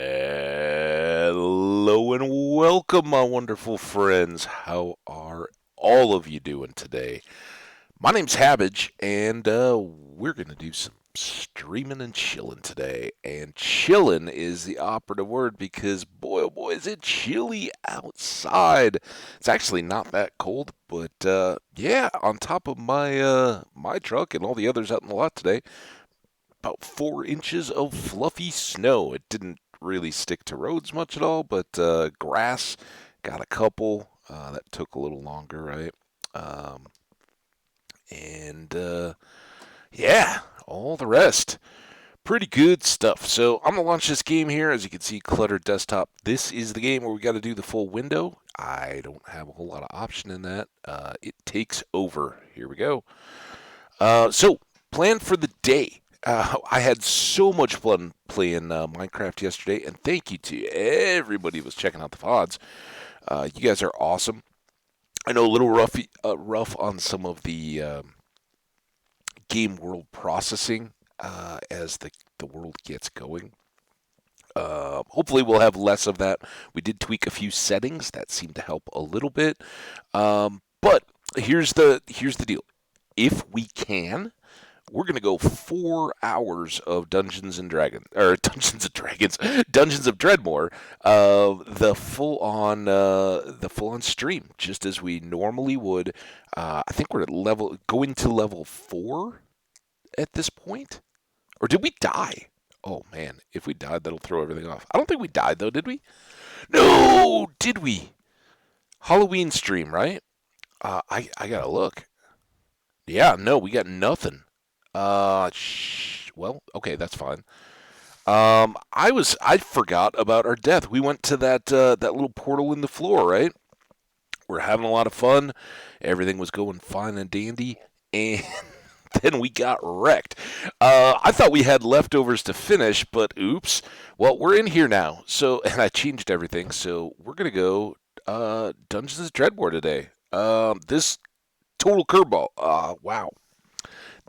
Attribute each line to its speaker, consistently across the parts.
Speaker 1: Hello and welcome, my wonderful friends. How are all of you doing today? My name's Habbage, and we're going to do some streaming and chilling today. And chilling is the operative word because, boy, oh boy, is it chilly outside. It's actually not that cold, but yeah, on top of my truck and all the others out in the lot today, about 4 inches of fluffy snow. It didn't really stick to roads much at all, but grass got a couple. That took a little longer, right? Um, and yeah, all the rest. Pretty good stuff. So I'm gonna launch this game here. As you can see, cluttered desktop. This is the game where we got to do the full window. I don't have a whole lot of option in that. It takes over. Here we go. So, plan for the day. I had so much fun playing Minecraft yesterday, and thank you to everybody who was checking out the VODs. You guys are awesome. I know a little rough on some of the game world processing as the world gets going. Hopefully, we'll have less of that. We did tweak a few settings that seemed to help a little bit. But here's the deal. If we can, we're gonna go 4 hours of Dungeons and Dragons, or Dungeons and Dragons, Dungeons of Dredmor, the full on stream, just as we normally would. I think we're at going to level 4 at this point, or did we die? Oh man, if we died, that'll throw everything off. I don't think we died though, did we? No, did we? Halloween stream, right? I gotta look. Yeah, no, we got nothing. Well, okay, that's fine. I forgot about our death. We went to that little portal in the floor, right? We're having a lot of fun. Everything was going fine and dandy, and then we got wrecked. I thought we had leftovers to finish, but oops. Well, we're in here now, so and I changed everything, so we're gonna go Dungeons Dreadmore today. This total curveball. Wow.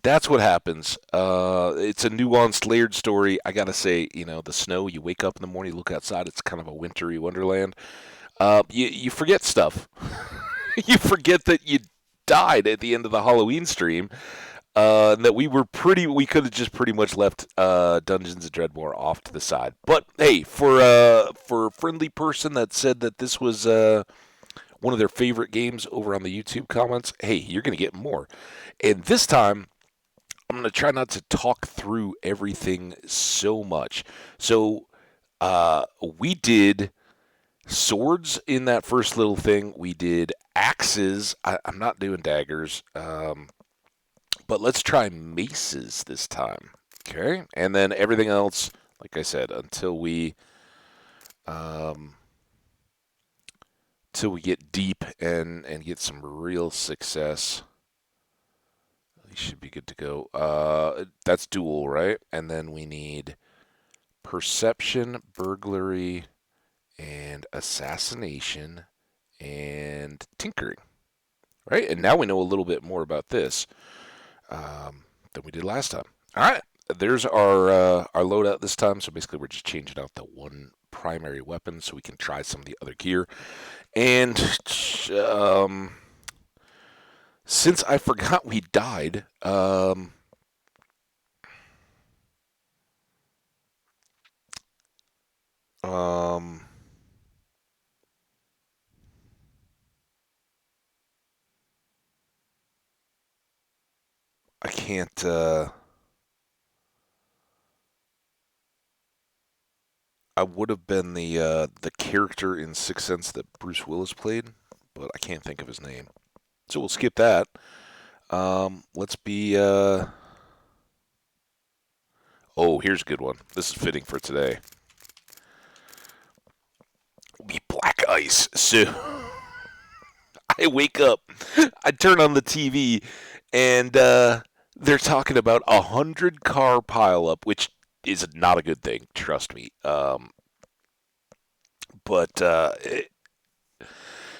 Speaker 1: That's what happens. It's a nuanced, layered story. I gotta say, the snow. You wake up in the morning, you look outside. It's kind of a wintry wonderland. You forget stuff. You forget that you died at the end of the Halloween stream. And that we could have just pretty much left Dungeons and Dreadmore off to the side. But hey, for a friendly person that said that this was one of their favorite games over on the YouTube comments, hey, you're gonna get more. And this time I'm going to try not to talk through everything so much. So, we did swords in that first little thing. We did axes. I'm not doing daggers, but let's try maces this time. Okay, and then everything else, like I said, um, until we get deep and get some real success. We should be good to go. That's dual, right? And then we need perception, burglary, and assassination, and tinkering, right? And now we know a little bit more about this than we did last time. All right, there's our loadout this time. So basically, we're just changing out the one primary weapon so we can try some of the other gear. And since I forgot we died, um, I can't. I would have been the character in Sixth Sense that Bruce Willis played, but I can't think of his name. So we'll skip that. Let's be. Oh, here's a good one. This is fitting for today. We'll be Black Ice. So I wake up, I turn on the TV, and they're talking about 100 car pileup, which is not a good thing. Trust me. But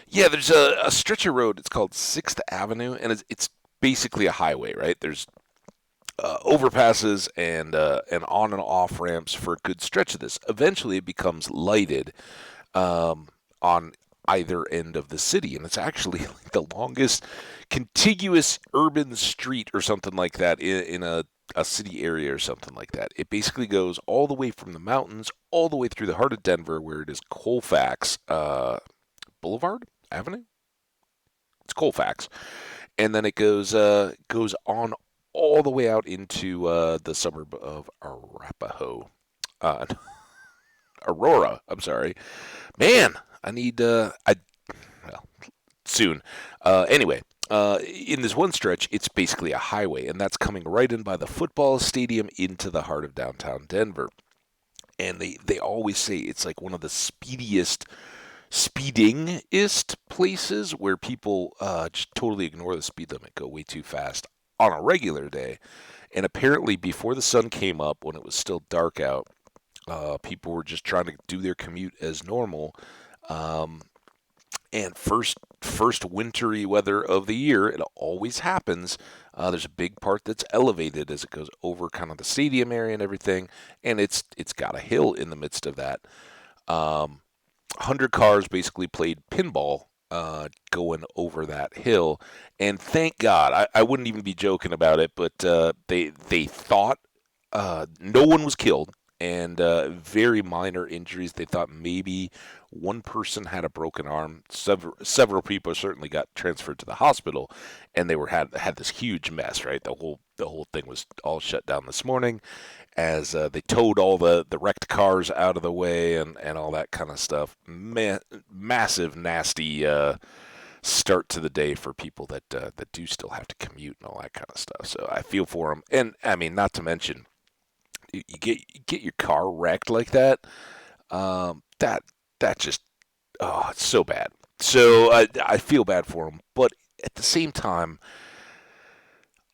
Speaker 1: yeah, there's a stretch of road. It's called Sixth Avenue, and it's basically a highway, right? There's overpasses and on and off ramps for a good stretch of this. Eventually, it becomes lighted on either end of the city, and it's actually like the longest contiguous urban street or something like that in a city area or something like that. It basically goes all the way from the mountains all the way through the heart of Denver, where it is Colfax Boulevard Avenue. It's Colfax, and then it goes on all the way out into the suburb of Arapahoe, uh, Aurora. I'm sorry, man. I need I well soon. Anyway, in this one stretch, it's basically a highway, and that's coming right in by the football stadium into the heart of downtown Denver. And they always say it's like one of the speedingest places where people just totally ignore the speed limit, go way too fast on a regular day. And apparently, before the sun came up, when it was still dark out, people were just trying to do their commute as normal. Um, and first wintry weather of the year, it always happens. There's a big part that's elevated as it goes over kind of the stadium area and everything, and it's got a hill in the midst of that. 100 cars basically played pinball going over that hill, and thank God, I wouldn't even be joking about it, but they thought no one was killed, and very minor injuries. They thought maybe one person had a broken arm. Several people certainly got transferred to the hospital, and they were had this huge mess. Right, the whole thing was all shut down this morning as they towed all the wrecked cars out of the way and all that kind of stuff. Massive, nasty start to the day for people that do still have to commute and all that kind of stuff. So I feel for them, and I mean, not to mention you get your car wrecked like that. That just it's so bad. So I feel bad for them, but at the same time,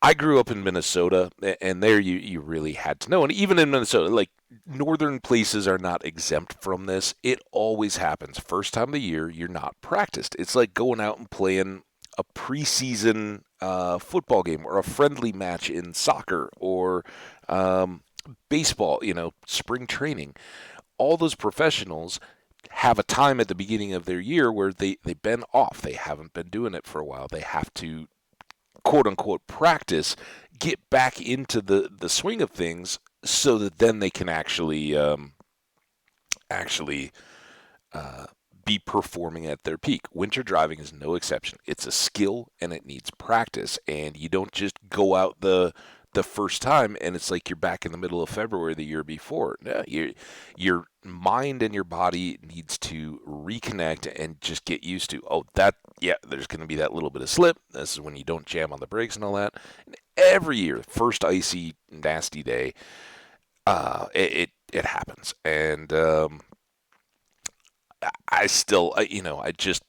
Speaker 1: I grew up in Minnesota, and there you really had to know. And even in Minnesota, like northern places are not exempt from this. It always happens. First time of the year, you're not practiced. It's like going out and playing a preseason football game or a friendly match in soccer or um, baseball. Spring training. All those professionals have a time at the beginning of their year where they've been off. They haven't been doing it for a while. They have to quote unquote practice, get back into the swing of things, so that then they can actually uh, be performing at their peak. Winter driving is no exception. It's a skill and it needs practice, and you don't just go out the first time and it's like you're back in the middle of February the year before. No, your mind and your body needs to reconnect and just get used to, oh, that, yeah, there's going to be that little bit of slip. This is when you don't jam on the brakes and all that. And every year, first icy, nasty day, it happens. And I still, I just,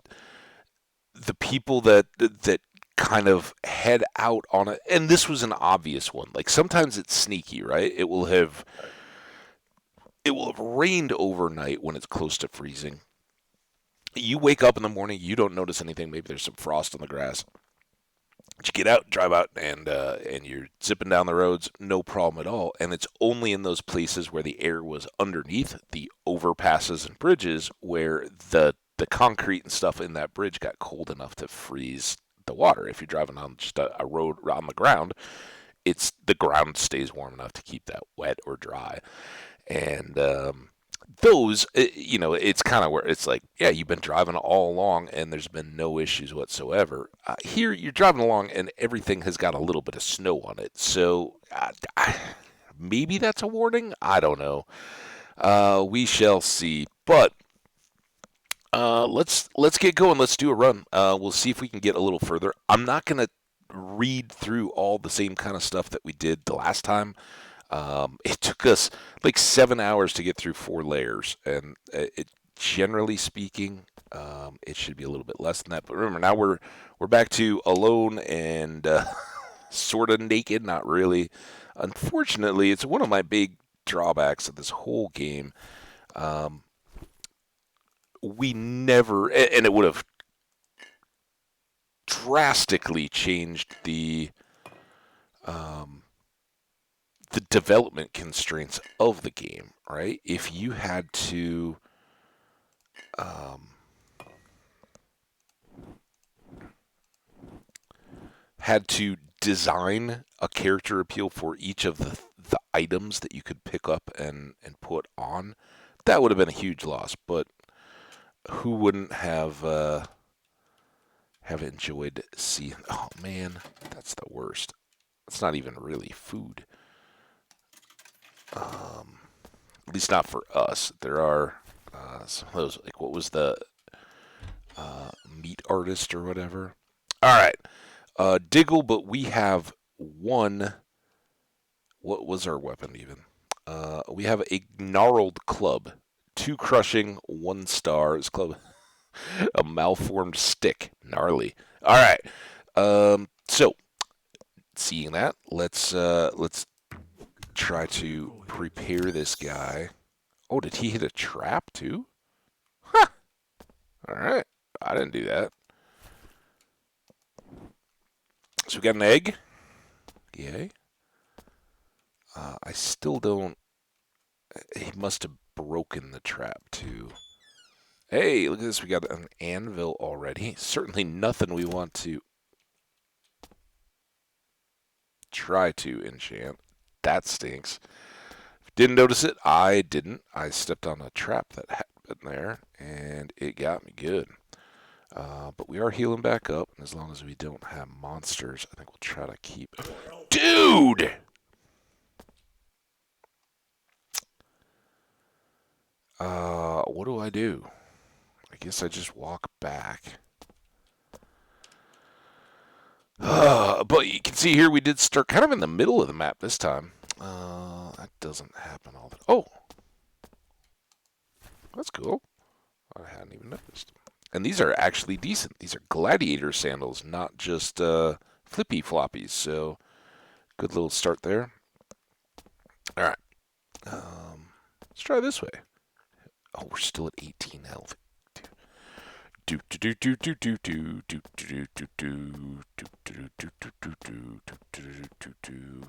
Speaker 1: the people that kind of head out on it, and this was an obvious one. Like sometimes it's sneaky, right? It will have rained overnight when it's close to freezing. You wake up in the morning, you don't notice anything. Maybe there's some frost on the grass. But you get out, drive out, and you're zipping down the roads, no problem at all. And it's only in those places where the air was underneath the overpasses and bridges where the concrete and stuff in that bridge got cold enough to freeze the water. If you're driving on just a road on the ground, it's the ground stays warm enough to keep that wet or dry. And those, it's kind of where it's like, yeah, you've been driving all along and there's been no issues whatsoever. Here, you're driving along and everything has got a little bit of snow on it. So maybe that's a warning. I don't know. We shall see. But let's get going. Let's do a run. We'll see if we can get a little further. I'm not gonna read through all the same kind of stuff that we did the last time. It took us like 7 hours to get through 4 layers, and generally speaking, it should be a little bit less than that. But remember, now we're back to alone and sort of naked, not really. Unfortunately, it's one of my big drawbacks of this whole game. Um, we never, and it would have drastically changed um, the development constraints of the game, right? If you um, had to design a character appeal for each of the items that you could pick up and put on, that would have been a huge loss. But who wouldn't have enjoyed seeing? Oh man, that's the worst. It's not even really food. Um, at least not for us. There are some of those, like what was the meat artist or whatever. All right, Diggle, but we have one. What was our weapon even? We have a gnarled club. Two crushing, one stars club. A malformed stick. Gnarly. All right. So seeing that, let's try to prepare this guy. Oh, did he hit a trap too? Huh. All right. I didn't do that. So we got an egg. Yay. I still don't. He must have broken the trap too. Hey, look at this. We got an anvil already. Certainly nothing we want to try to enchant. That stinks. Didn't notice it. I didn't. I stepped on a trap that had been there, and it got me good. But we are healing back up, and as long as we don't have monsters, I think we'll try to keep. Dude! What do I do? I guess I just walk back. But you can see here we did start kind of in the middle of the map this time. That doesn't happen all the. Oh, that's cool. I hadn't even noticed. And these are actually decent. These are gladiator sandals, not just flippy floppies. So good little start there. All right. Let's try this way. Oh, we're still at 18 health. Do do do do do do do do do do do do do do do do do do do do.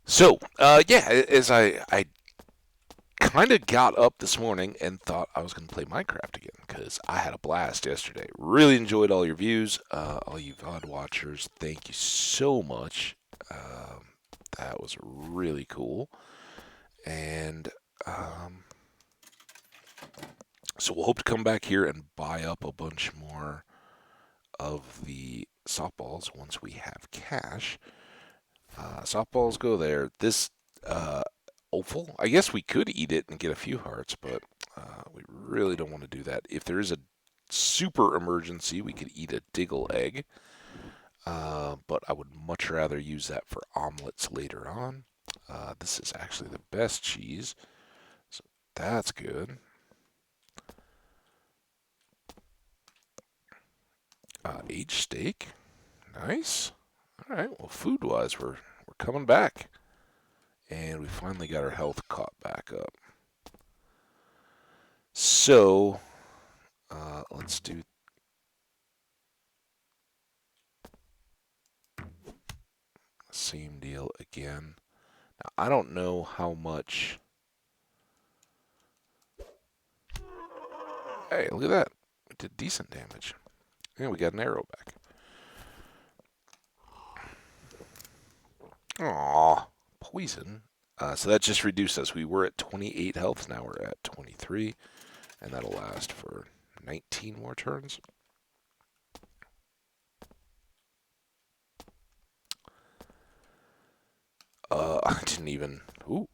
Speaker 1: So, yeah, as I kind of got up this morning and thought I was going to play Minecraft again because I had a blast yesterday. Really enjoyed all your views, all you VOD watchers. Thank you so much. That was really cool. And so we'll hope to come back here and buy up a bunch more of the softballs once we have cash. Softballs go there. This offal, I guess we could eat it and get a few hearts, but we really don't want to do that. If there is a super emergency, we could eat a Diggle egg, but I would much rather use that for omelets later on. This is actually the best cheese, so that's good. Aged steak, nice. All right, well, food-wise, we're coming back, and we finally got our health caught back up. So let's do the same deal again. Now, I don't know how much. Hey, look at that. We did decent damage. And we got an arrow back. Aw, poison. So that just reduced us. We were at 28 health, now we're at 23. And that'll last for 19 more turns. I didn't even. Ooh.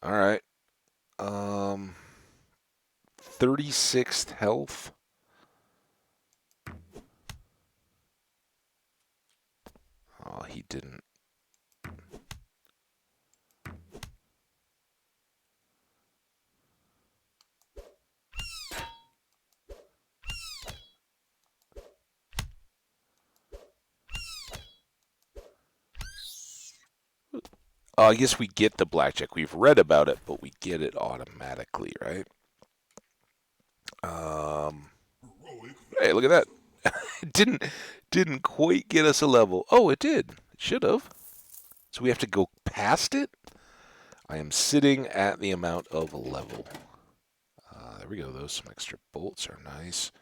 Speaker 1: All right. 36th health. Oh, he didn't. I guess we get the blackjack. We've read about it, but we get it automatically, right? Hey, look at that. It didn't quite get us a level. Oh, it did. It should have. So we have to go past it. I am sitting at the amount of a level. There we go. Those some extra bolts are nice.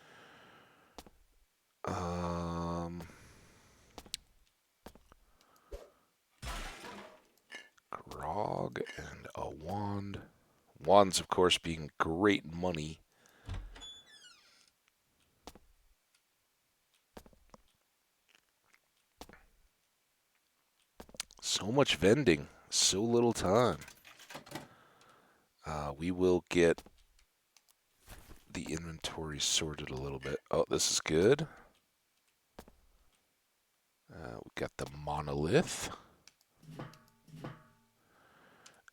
Speaker 1: Grog and a wand. Wands, of course, being great money. So much vending, so little time. We will get the inventory sorted a little bit. Oh, this is good. We got the monolith.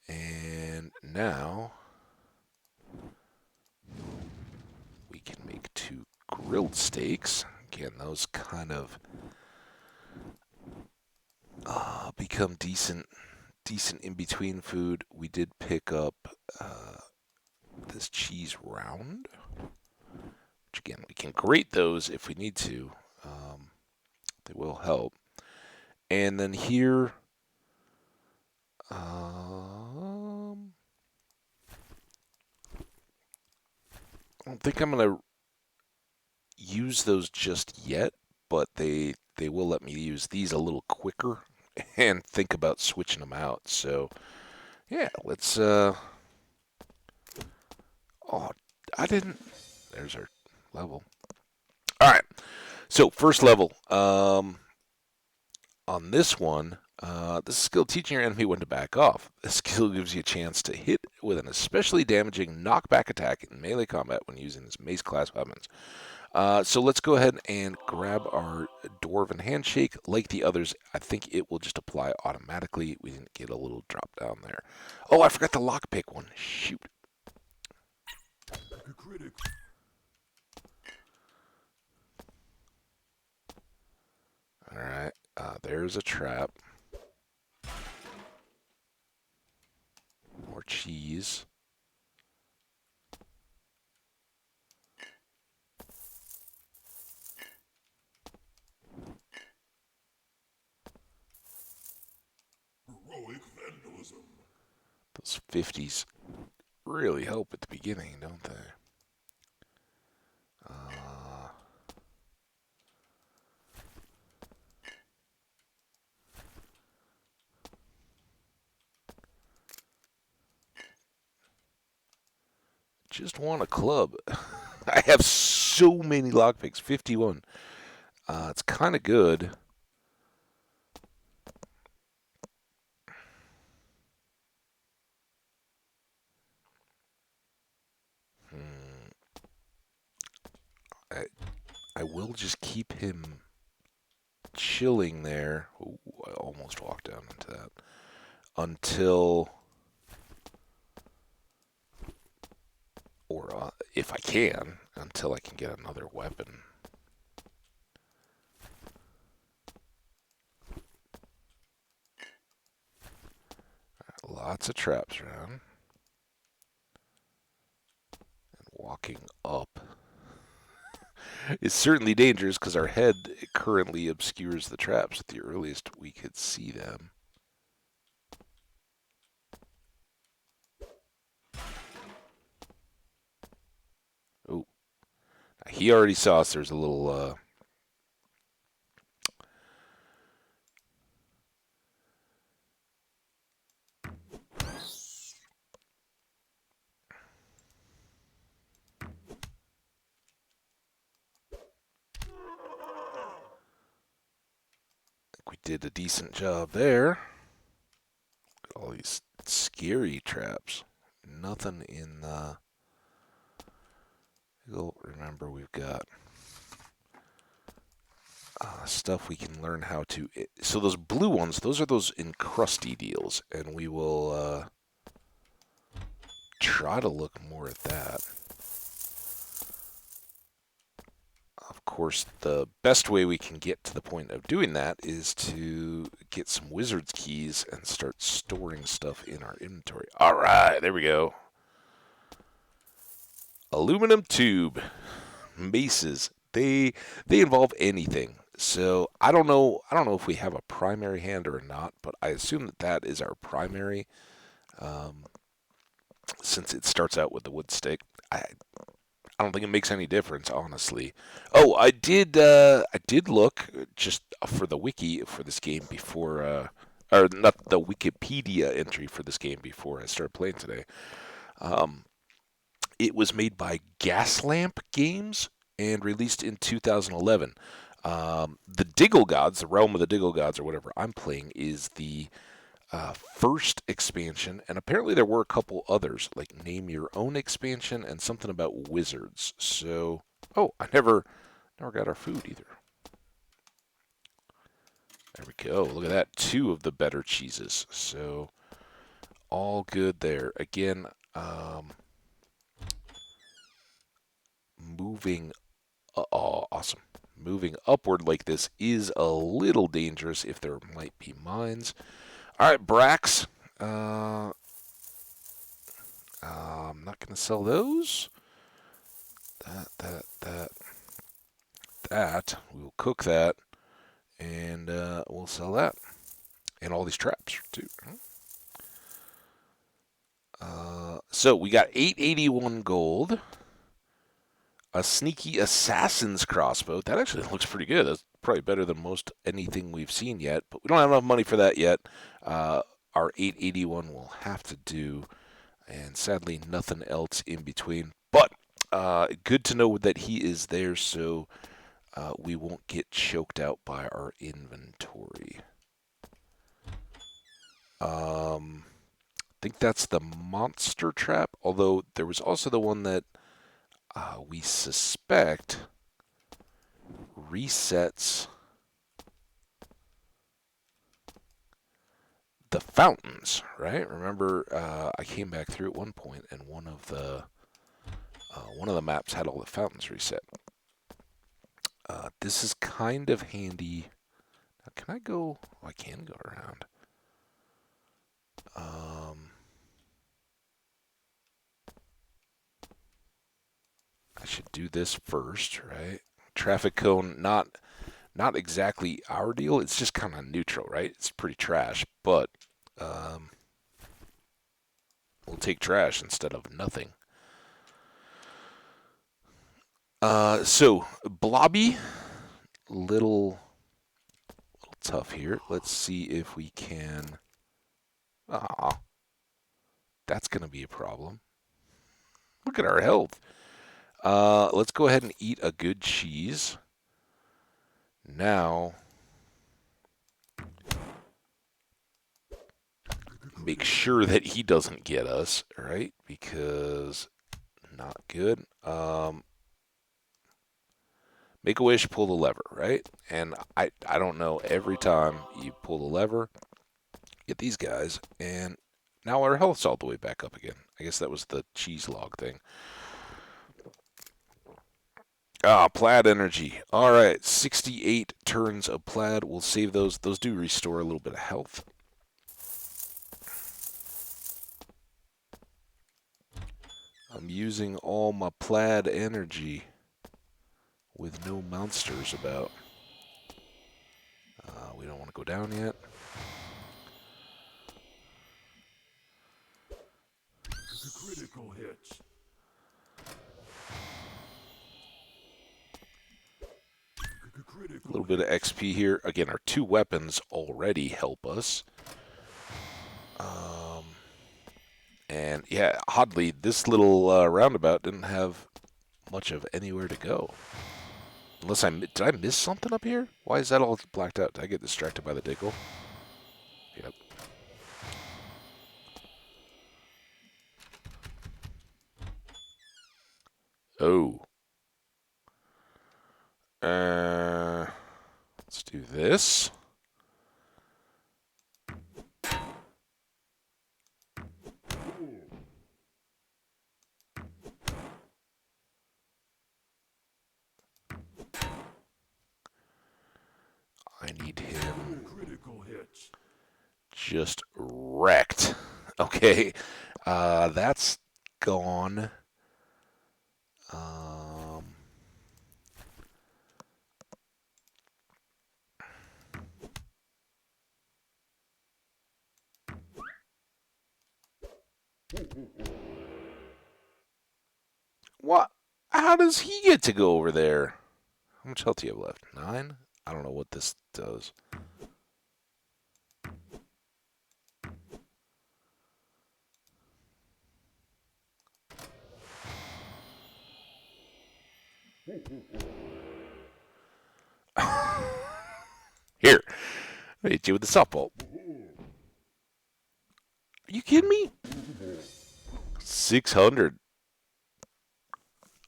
Speaker 1: And now we can make 2 grilled steaks. Again, those kind of become decent in-between food. We did pick up this cheese round, which again, we can grate those if we need to. They will help. And then here, I don't think I'm going to use those just yet, but they will let me use these a little quicker and think about switching them out. So, yeah, let's, oh, I didn't, there's our level. All right, so first level, on this one, this skill teaching your enemy when to back off. This skill gives you a chance to hit with an especially damaging knockback attack in melee combat when using his mace class weapons. So let's go ahead and grab our Dwarven Handshake. Like the others, I think it will just apply automatically. We didn't get a little drop down there. Oh, I forgot the lockpick one. Shoot. Alright, there's a trap. More cheese.
Speaker 2: Heroic vandalism.
Speaker 1: Those 50s really help at the beginning, don't they? Just want a club. I have so many lockpicks, 51. It's kind of good. I will just keep him chilling there. Ooh, I almost walked down into that. Until, or if I can, until I can get another weapon. Lots of traps around. And walking up is certainly dangerous because our head currently obscures the traps at the earliest we could see them. Oh, he already saw us. There's a little we did a decent job there. All these scary traps. Nothing in you'll remember we've got stuff we can learn how to. So those blue ones, those are those encrusty deals, and we will try to look more at that. Of course, the best way we can get to the point of doing that is to get some wizard's keys and start storing stuff in our inventory. All right, there we go. Aluminum tube, maces, they they involve anything. So I don't know. I don't know if we have a primary hand or not, but I assume that that is our primary, um, since it starts out with the wood stick. I don't think it makes any difference, honestly. Oh, I did look just for the wiki for this game before, or not the Wikipedia entry for this game before I started playing today. Um, it was made by Gaslamp Games and released in 2011. The Diggle Gods, the Realm of the Diggle Gods, or whatever I'm playing, is the first expansion, and apparently there were a couple others, like Name Your Own expansion and something about wizards. So, oh, I never got our food either. There we go. Look at that. Two of the better cheeses. So, all good there. Again, moving. Oh, awesome. Moving upward like this is a little dangerous if there might be mines. All right, Brax. I'm not going to sell those. That. That. We will cook that, and we'll sell that. And all these traps, too. So we got 881 gold. A sneaky assassin's crossbow. That actually looks pretty good. That's probably better than most anything we've seen yet. But we don't have enough money for that yet. Uh, our 881 will have to do. And sadly, nothing else in between. But good to know that he is there, so we won't get choked out by our inventory. I think that's the monster trap, although there was also the one that we suspect resets the fountains, right? Remember, I came back through at one point, and one of the maps had all the fountains reset. This is kind of handy. Now, can I go? Oh, I can go around. I should do this first, right? Traffic cone, not exactly our deal. It's just kind of neutral, right? It's pretty trash, but um, we'll take trash instead of nothing. So Blobby, little tough here. Let's see if we can. Ah, that's gonna be a problem. Look at our health. Let's go ahead and eat a good cheese. Now, make sure that he doesn't get us, right? Because not good. Make a wish, pull the lever, right? And I don't know. Every time you pull the lever, get these guys, and now our health's all the way back up again. I guess that was the cheese log thing. Ah, plaid energy. All right, 68 turns of plaid. We'll save those. Those do restore a little bit of health. I'm using all my plaid energy with no monsters about. We don't want to go down yet.
Speaker 2: Critical hit.
Speaker 1: A little bit of XP here. Again, our two weapons already help us. And yeah, oddly, this little roundabout didn't have much of anywhere to go. Unless did I miss something up here? Why is that all blacked out? Did I get distracted by the diggle? Yep. Oh. Let's do this. I need him
Speaker 2: Critical hit.
Speaker 1: just wrecked. Okay. That's gone. Um, What? How does he get to go over there? How much health do you have left? 9? I don't know what this does. Here, I hit you with the softball. Are you kidding me? 600.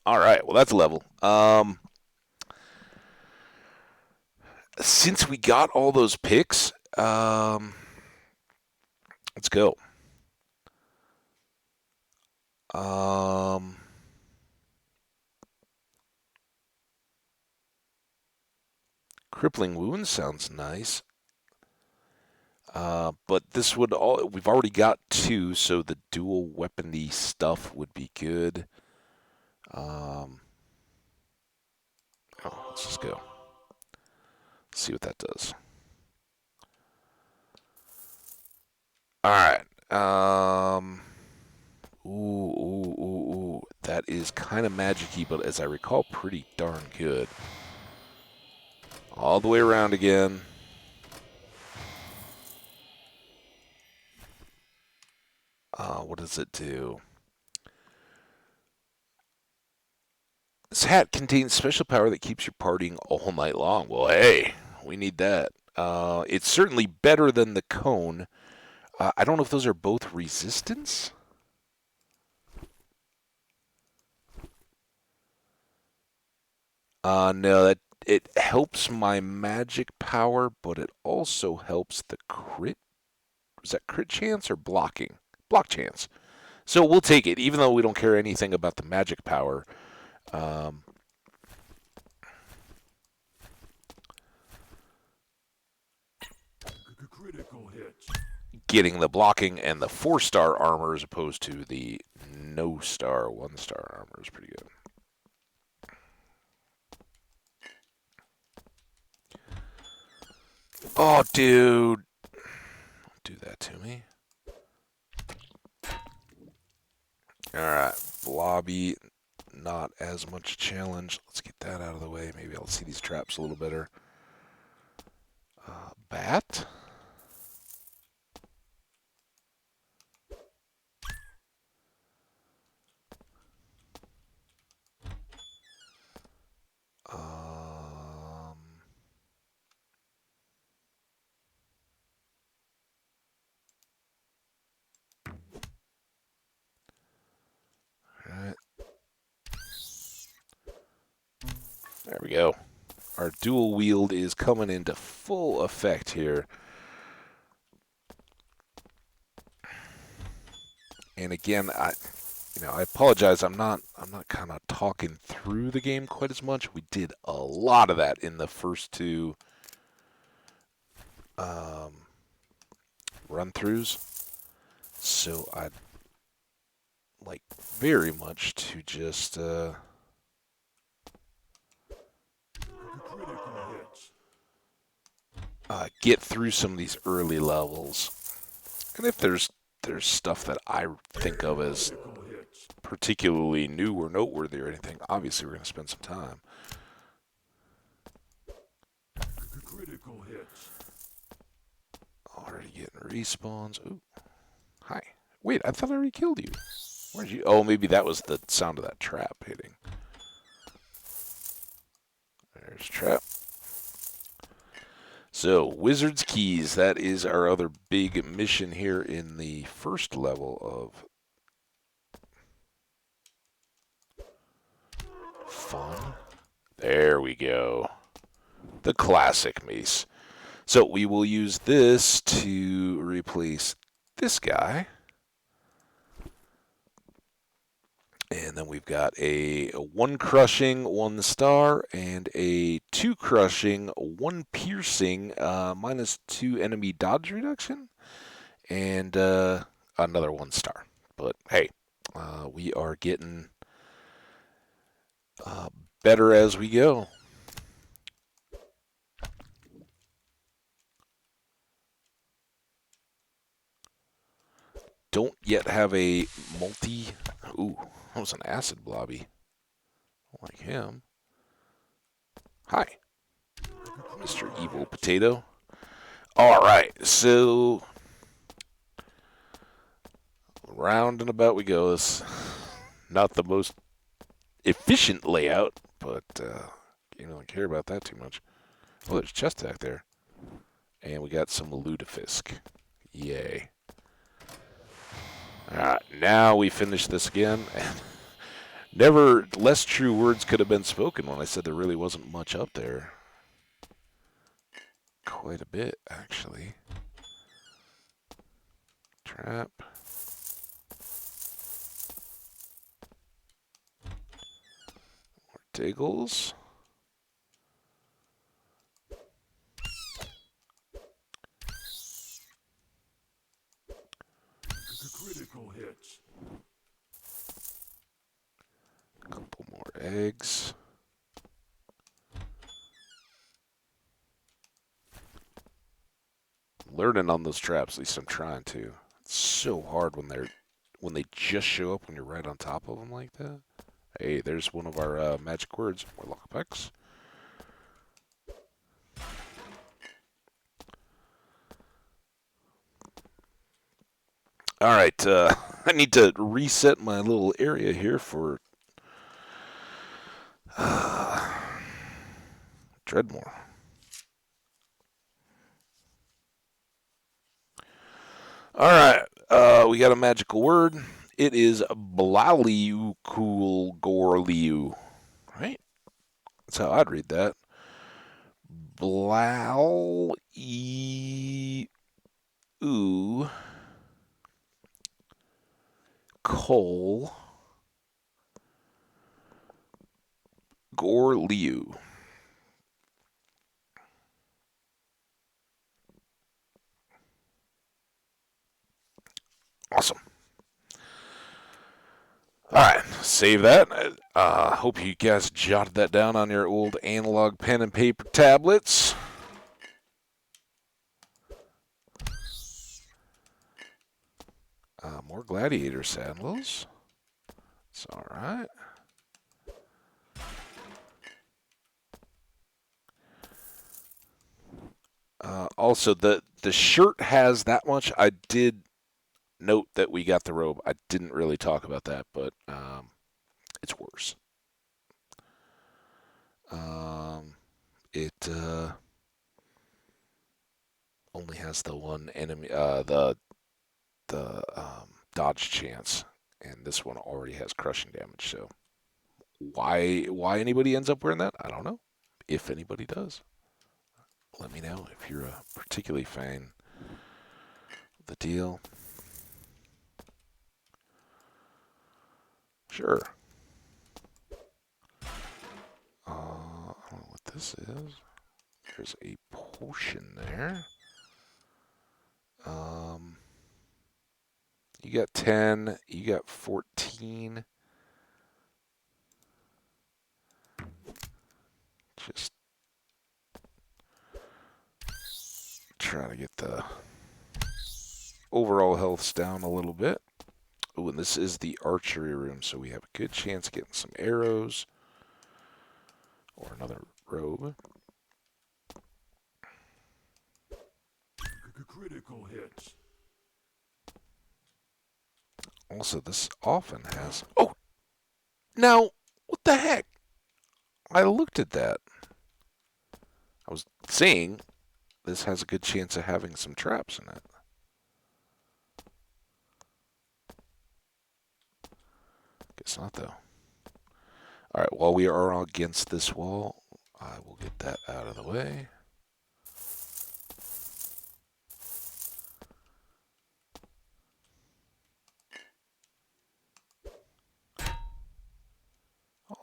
Speaker 1: All right, well that's a level. Since we got all those picks, let's go. Um, Crippling wounds sounds nice. But this would all we've already got 2, so the dual weapony stuff would be good. Um, let's just go. See what that does. All right. Ooh. That is kind of magic-y, but as I recall, pretty darn good. All the way around again. What does it do? This hat contains special power that keeps you partying all night long. Well, hey, we need that. It's certainly better than the cone. I don't know if those are both resistance. No, that it helps my magic power, but it also helps the crit. Is that crit chance or blocking? Block chance. So we'll take it, even though we don't care anything about the magic power. Um,
Speaker 2: Critical hit.
Speaker 1: Getting the blocking and the 4-star armor as opposed to the no star 1-star armor is pretty good. Oh, dude. Don't do that to me. Alright, Blobby, not as much challenge. Let's get that out of the way. Maybe I'll see these traps a little better. Bat? Um, alright. There we go. Our dual wield is coming into full effect here. And again, I apologize. I'm not kind of talking through the game quite as much. We did a lot of that in the first 2 run-throughs. So I'd like very much to just get through some of these early levels. And if there's stuff that I think of as particularly new or noteworthy or anything, obviously we're going to spend some time.
Speaker 2: Critical hit.
Speaker 1: Already getting respawns. Ooh. Hi. Wait, I thought I already killed you. Where'd you? Oh, maybe that was the sound of that trap hitting. There's trap. So, Wizard's Keys. That is our other big mission here in the first level of fun. There we go. The classic mace. So, we will use this to replace this guy. And then we've got a 1 crushing, 1 star, and a 2 crushing, 1 piercing, -2 enemy dodge reduction, and another 1 star. But hey, we are getting better as we go. don't yet have a multi. Ooh, that was an acid blobby. Like him. Hi, Mr. Evil Potato. All right, so round and about we go. It's not the most efficient layout, but you don't care about that too much. Oh, there's chest back there, and we got some lutefisk. Yay! All right, now we finish this again. And never less true words could have been spoken when I said there really wasn't much up there. Quite a bit, actually. Trap. Diggles.
Speaker 2: Critical hits.
Speaker 1: Couple more eggs. Learning on those traps, at least I'm trying to. It's so hard when they just show up when you're right on top of them like that. Hey, there's one of our magic words. More lockpicks. All right, I need to reset my little area here for Dredmor. All right, we got a magical word. It is Blaliukulgorliu. Right? That's how I'd read that. Blal e u Cole Gorliu. Awesome. All right, save that. Hope you guys jotted that down on your old analog pen and paper tablets. More gladiator sandals. It's all right. Also, the shirt has that much. I did note that we got the robe. I didn't really talk about that, but it's worse. It only has the one enemy, the dodge chance, and this one already has crushing damage. So why anybody ends up wearing that, I don't know. If anybody does, let me know if you're a particularly fan of the deal. Sure. I don't know what this is. There's a potion there. Um, you got 10. You got 14. Just trying to get the overall healths down a little bit. Oh, and this is the archery room, so we have a good chance of getting some arrows or another robe.
Speaker 2: Critical hits.
Speaker 1: Also, this often has. Oh, now what the heck? I looked at that. I was saying this has a good chance of having some traps in it. Guess not, though. All right, while we are against this wall, I will get that out of the way.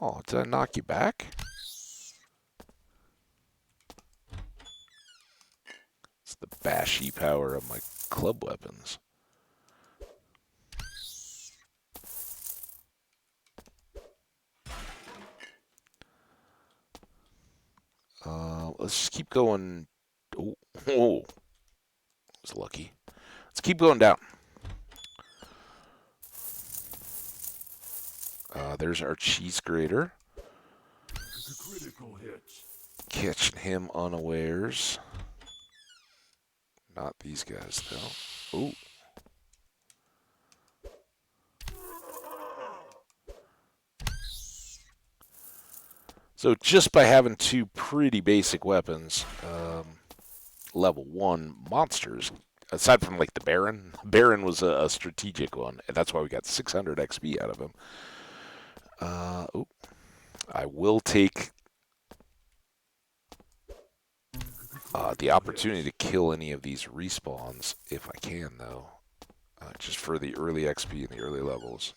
Speaker 1: Oh, did I knock you back? It's the bashy power of my club weapons. Let's just keep going. Oh, oh, was lucky. Let's keep going down. There's our cheese grater.
Speaker 2: Critical hit.
Speaker 1: Catching him unawares. Not these guys, though. Ooh. So just by having two pretty basic weapons, level 1 monsters, aside from like the Baron was a strategic one, and that's why we got 600 XP out of him. Ooh. I will take the opportunity to kill any of these respawns if I can, though, just for the early XP and the early levels.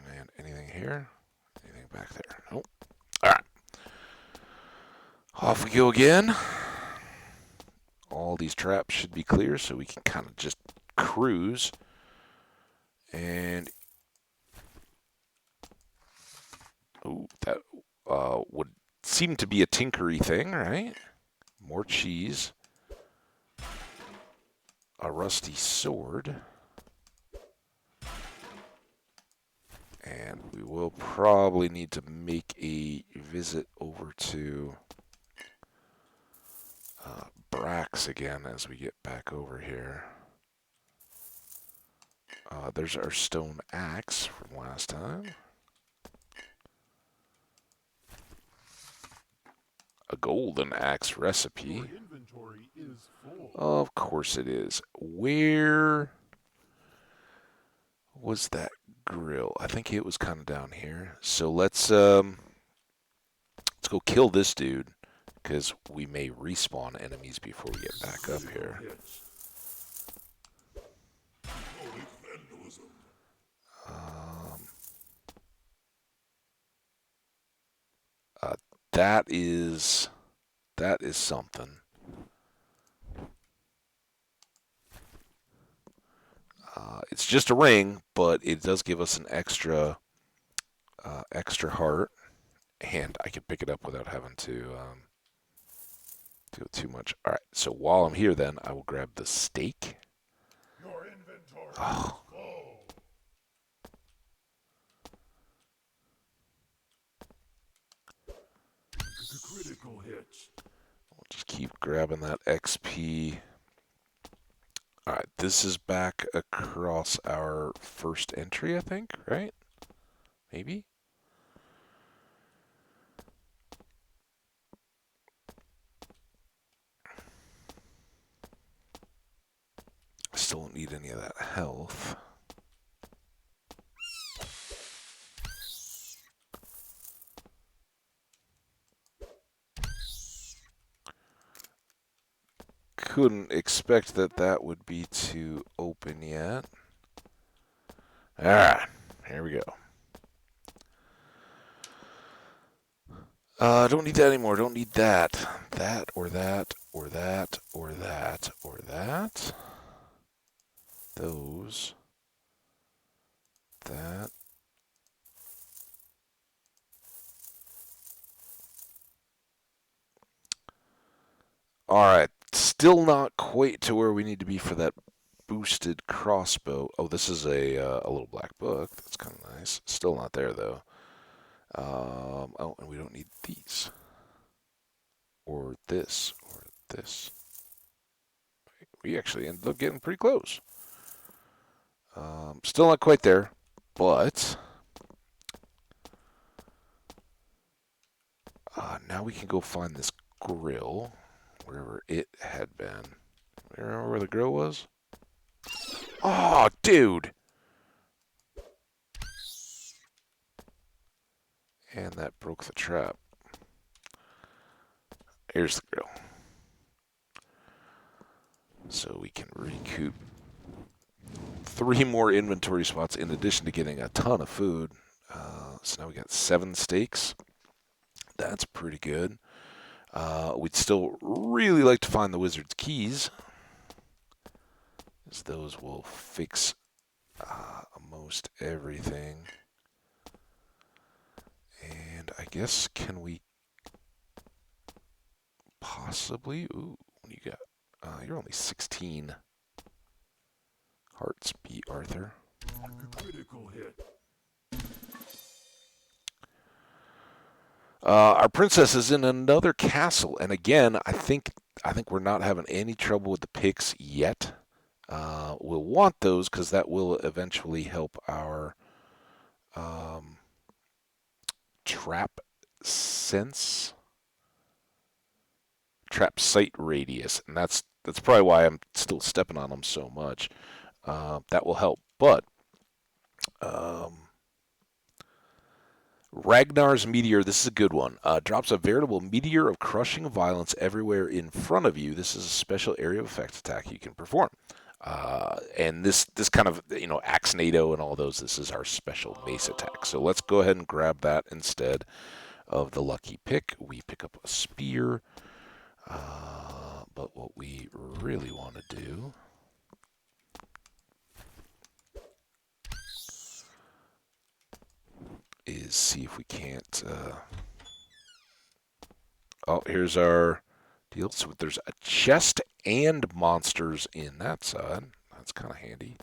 Speaker 1: And anything here? Anything back there? Nope. All right. Off we go again. All these traps should be clear, so we can kind of just cruise. And ooh, that would seem to be a tinkery thing, right? More cheese. A rusty sword. And we will probably need to make a visit over to Brax again as we get back over here. There's our stone axe from last time. A golden axe recipe.
Speaker 2: Your inventory is full.
Speaker 1: Of course it is. Where was that grill? I think it was kind of down here. So let's go kill this dude, because we may respawn enemies before we get back up here. Um, uh, that is something. It's just a ring, but it does give us an extra heart, and I can pick it up without having to do too much. All right. So while I'm here, then I will grab the steak.
Speaker 2: Your inventory
Speaker 1: Oh,
Speaker 2: is full. Critical hit.
Speaker 1: we'll just keep grabbing that XP. All right. This is back across our first entry, I think. Right? Maybe. Still don't need any of that health. Couldn't expect that would be too open yet. Alright, here we go. Don't need that anymore. Don't need that. That, or that, or that, or that, or that. Those. That. Alright, still not quite to where we need to be for that boosted crossbow. Oh, this is a little black book. That's kind of nice. Still not there, though. Oh, and we don't need these. Or this. Or this. We actually ended up getting pretty close. Still not quite there, but now we can go find this grill, wherever it had been. Remember where the grill was? Oh, dude! And that broke the trap. Here's the grill. So we can recoup 3 more inventory spots in addition to getting a ton of food. So now we got 7 steaks. That's pretty good. We'd still really like to find the wizard's keys, as those will fix most everything. And I guess, can we possibly... Ooh, what do you You're only 16 hearts, B. Arthur.
Speaker 2: Critical hit.
Speaker 1: Our princess is in another castle, and again, I think we're not having any trouble with the picks yet. We'll want those because that will eventually help our um, trap sense, trap sight radius, and that's probably why I'm still stepping on them so much. That will help, but um, Ragnar's Meteor, this is a good one. Drops a veritable meteor of crushing violence everywhere in front of you. This is a special area of effect attack you can perform. And this kind of, Axe NATO and all those, this is our special mace attack. So let's go ahead and grab that instead of the lucky pick. We pick up a spear. But what we really want to do is see if we can't. Oh, here's our deal. So there's a chest and monsters in that side. That's kind of handy.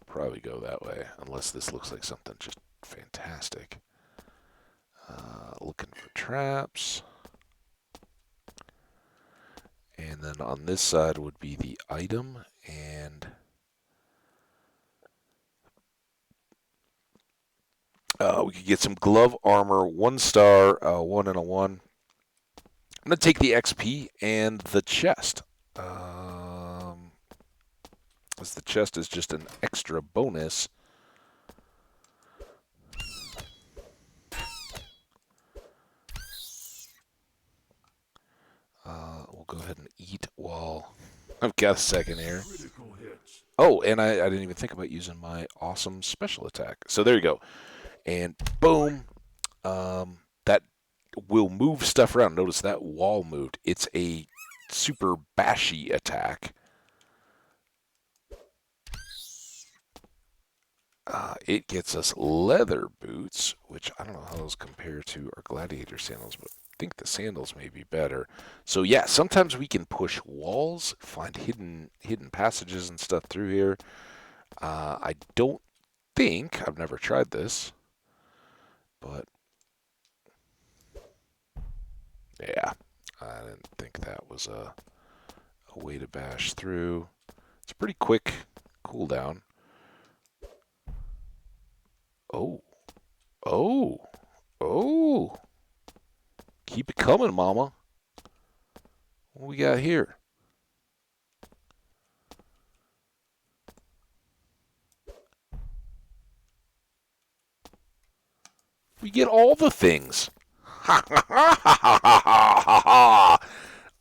Speaker 1: Probably go that way, unless this looks like something just fantastic. Looking for traps. And then on this side would be the item, and we could get some glove armor, 1 star, 1 and a 1. I'm going to take the XP and the chest. As the chest is just an extra bonus. We'll go ahead and eat while I've got a second here.
Speaker 2: Critical hit.
Speaker 1: Oh, and I didn't even think about using my awesome special attack. So there you go. And boom. That will move stuff around. Notice that wall moved. It's a super bashy attack. It gets us leather boots, which I don't know how those compare to our gladiator sandals, but I think the sandals may be better. So yeah, sometimes we can push walls, find hidden passages and stuff through here. I don't think I've never tried this, but yeah, I didn't think that was a way to bash through. It's a pretty quick cooldown. Oh, oh, oh! Keep it coming, Mama. What we got here? We get all the things. Ha ha ha ha ha ha ha!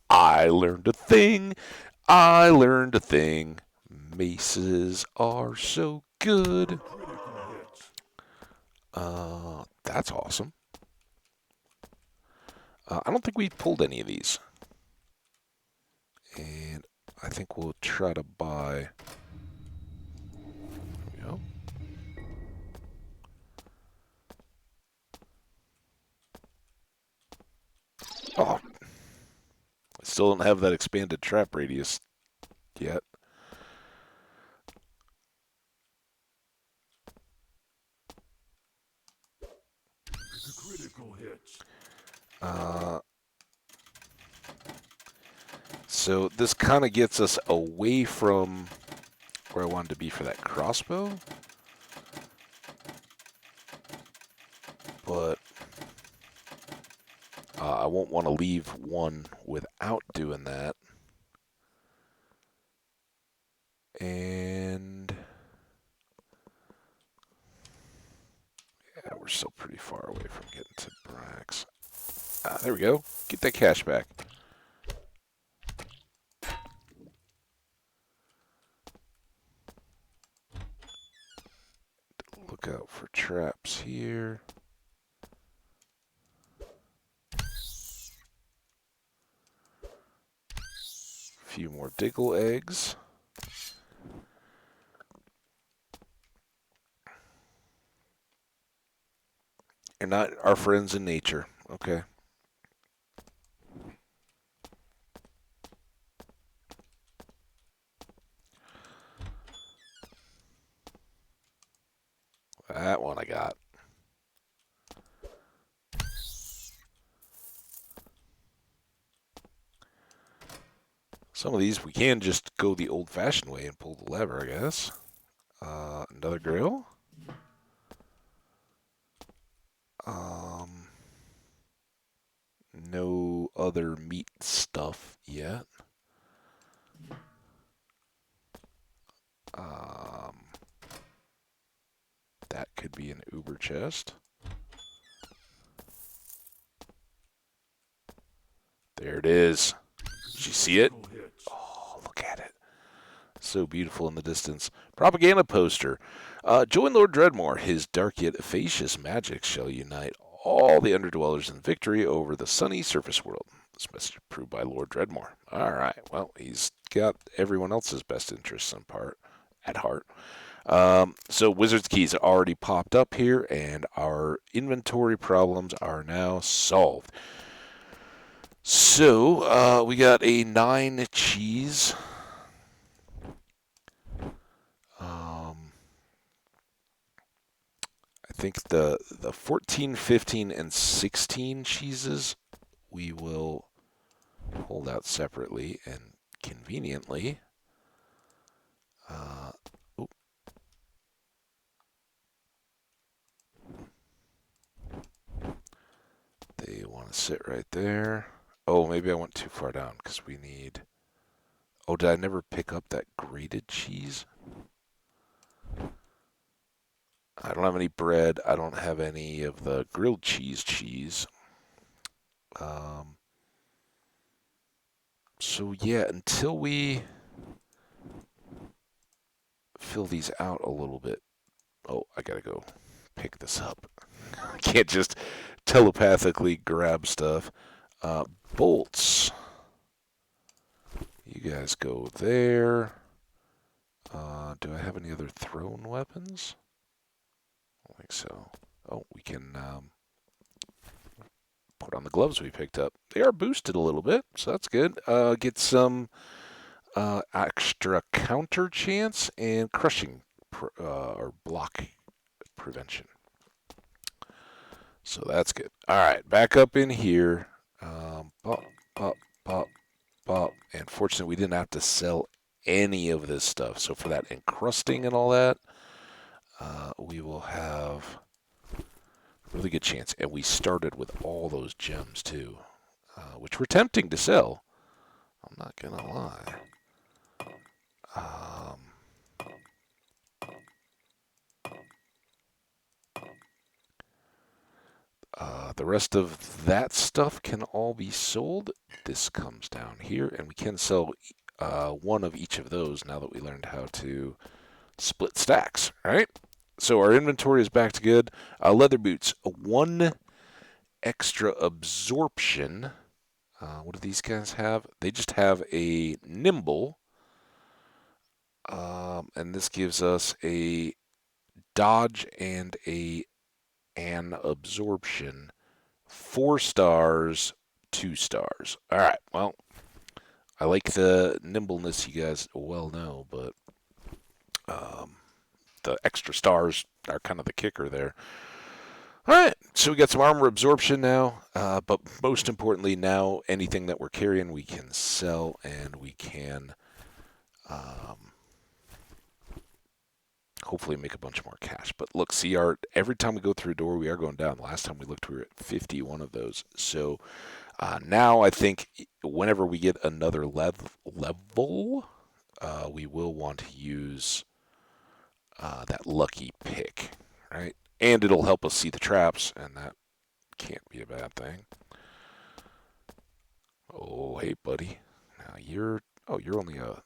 Speaker 1: I learned a thing. I learned a thing. Maces are so good.
Speaker 2: Critical hit.
Speaker 1: That's awesome. I don't think we pulled any of these. And I think we'll try to buy. There we go. Oh, I still don't have that expanded trap radius yet.
Speaker 2: Critical hit.
Speaker 1: Uh, so this kind of gets us away from where I wanted to be for that crossbow. But I won't want to leave one without doing that. And yeah, we're still pretty far away from getting to Brax. There we go. Get that cash back. Look out for traps here. A few more diggle eggs. You're not our friends in nature. Okay. Some of these we can just go the old-fashioned way and pull the lever, I guess. Another grill. Um, no other meat stuff yet. Um, that could be an Uber chest. There it is. Did you see it?
Speaker 2: Critical hit.
Speaker 1: Oh, look at it. So beautiful in the distance. Propaganda poster. Join Lord Dredmor. His dark yet efficacious magic shall unite all the underdwellers in victory over the sunny surface world. This message approved by Lord Dredmor. All right. Well, he's got everyone else's best interests at heart. So Wizard's Keys already popped up here, and our inventory problems are now solved. So we got a 9 cheese. I think the 14, 15, and 16 cheeses we will hold out separately and conveniently. Uh, oop, they want to sit right there. Oh, maybe I went too far down because we need. Oh, did I never pick up that grated cheese? I don't have any bread. I don't have any of the grilled cheese. Um, so yeah, until we fill these out a little bit. Oh, I gotta go pick this up. I can't just telepathically grab stuff. Uh, bolts. You guys go there. Do I have any other thrown weapons? I don't think so. Oh, we can put on the gloves we picked up. They are boosted a little bit, so that's good. Get some extra counter chance and crushing or block prevention. So that's good. All right, back up in here. Pop, pop, pop, pop. And fortunately, we didn't have to sell any of this stuff. So for that encrusting and all that, we will have a really good chance. And we started with all those gems too, which were tempting to sell. I'm not gonna lie. Um, the rest of that stuff can all be sold. This comes down here, and we can sell one of each of those now that we learned how to split stacks, right? So our inventory is back to good. Leather boots, 1 extra absorption. What do these guys have? They just have a nimble, and this gives us a dodge and an absorption. 4 stars, 2 stars. All right. Well, I like the nimbleness, you guys well know, but um, the extra stars are kind of the kicker there. All right, so we got some armor absorption now, but most importantly, now anything that we're carrying we can sell and we can um, hopefully make a bunch more cash. But look, see, every time we go through a door, we are going down. The last time we looked, we were at 51 of those. So now I think whenever we get another level, we will want to use that lucky pick, right? And it'll help us see the traps, and that can't be a bad thing. Oh, hey, buddy. Now you're only a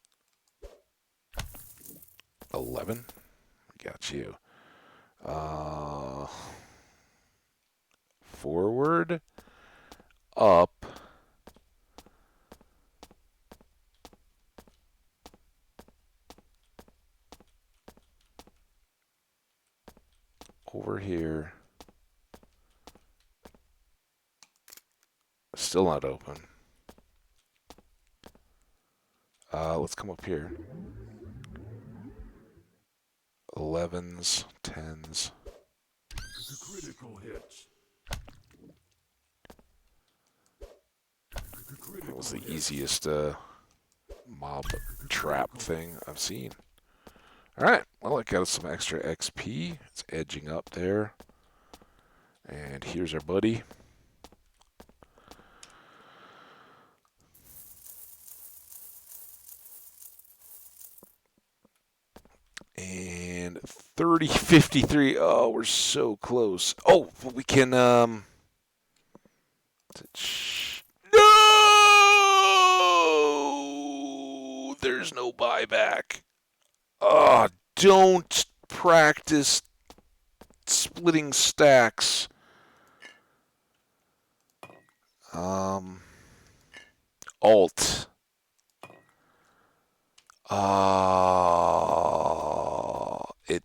Speaker 1: 11. Got you. Uh, forward, up, over here. Still not open. Let's come up here. 11s, 10s.
Speaker 2: The critical hit. The
Speaker 1: That was
Speaker 2: critical
Speaker 1: the
Speaker 2: hit.
Speaker 1: easiest mob trap thing I've seen. Alright, well, it got us some extra XP. It's edging up there. And here's our buddy. And 3053. Oh, we're so close. Oh, we can, no! There's no buyback. Oh, don't practice splitting stacks. Alt. It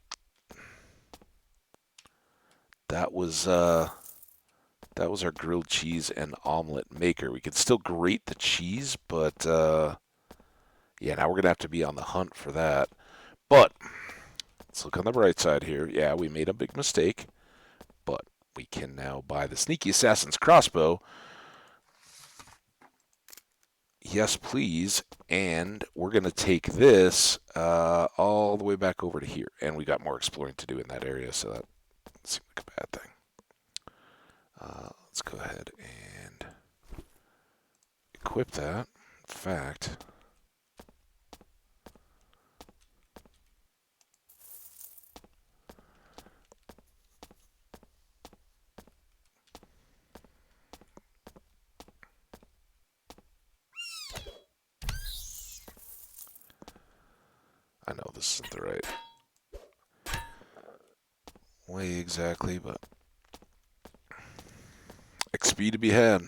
Speaker 1: that was that was our grilled cheese and omelet maker. We could still grate the cheese, but yeah, now we're gonna have to be on the hunt for that. But let's look on the bright side here. Yeah, we made a big mistake, but we can now buy the sneaky assassin's crossbow. Yes, please. And we're going to take this all the way back over to here. And we got more exploring to do in that area, so that seemed like a bad thing. Let's go ahead and equip that. In fact, I know this isn't the right way exactly, but XP to be had.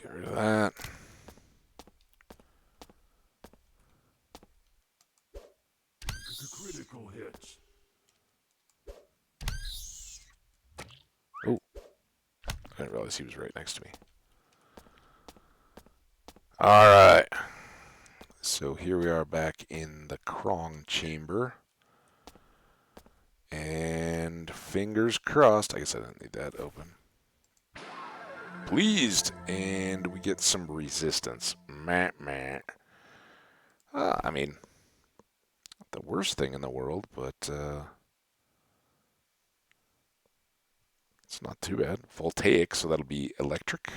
Speaker 1: Get rid of that.
Speaker 2: The critical hit.
Speaker 1: Oh, I didn't realize he was right next to me. All right. So here we are back in the Krong chamber. And fingers crossed. I guess I didn't need that open. Pleased. And we get some resistance. Meh, meh. I mean, not the worst thing in the world, but it's not too bad. Voltaic, so that'll be electric.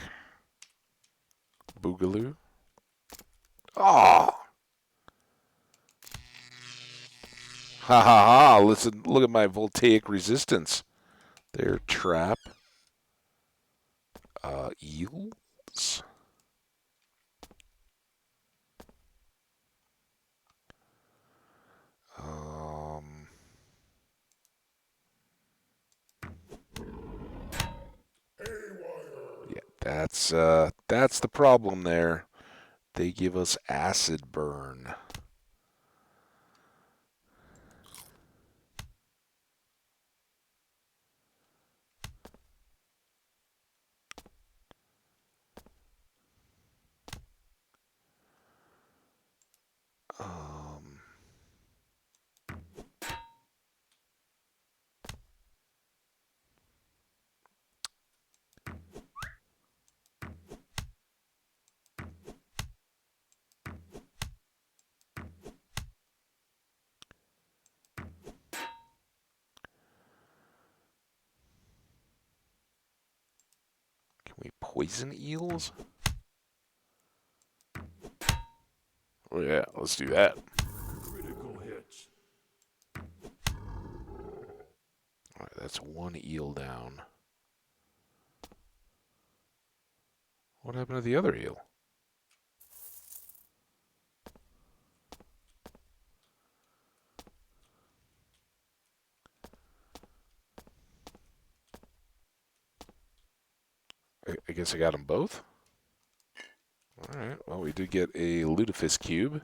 Speaker 1: Boogaloo. Oh! Ha ha ha! Listen, look at my voltaic resistance. There, trap. Eels. Um, yeah, that's the problem there. They give us acid burn. Um, can we poison eels? Oh yeah, let's do that.
Speaker 2: Critical hit.
Speaker 1: All right, that's one eel down. What happened to the other eel? I guess I got them both. All right. Well, we did get a lutefisk cube.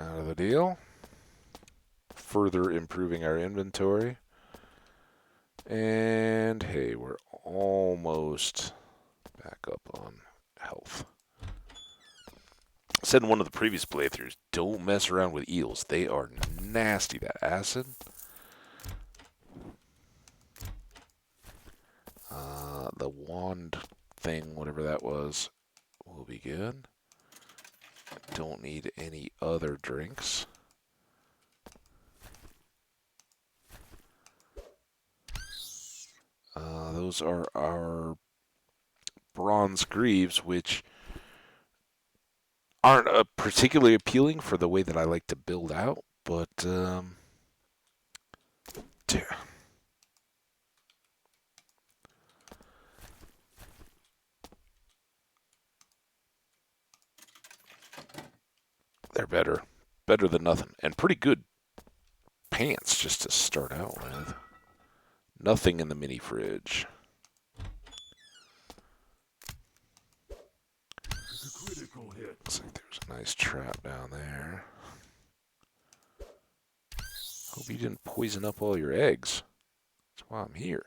Speaker 1: out of the deal. Further improving our inventory. And hey, we're almost back up on health. I said in one of the previous playthroughs, don't mess around with eels. They are nasty, that acid. The wand thing, whatever that was, will be good. Don't need any other drinks. Those are our bronze greaves, which aren't particularly appealing for the way that I like to build out, but they're better. Better than nothing. And pretty good pants just to start out with. Nothing in the mini fridge.
Speaker 2: The critical hit.
Speaker 1: Looks like there's a nice trap down there. Hope you didn't poison up all your eggs. That's why I'm here.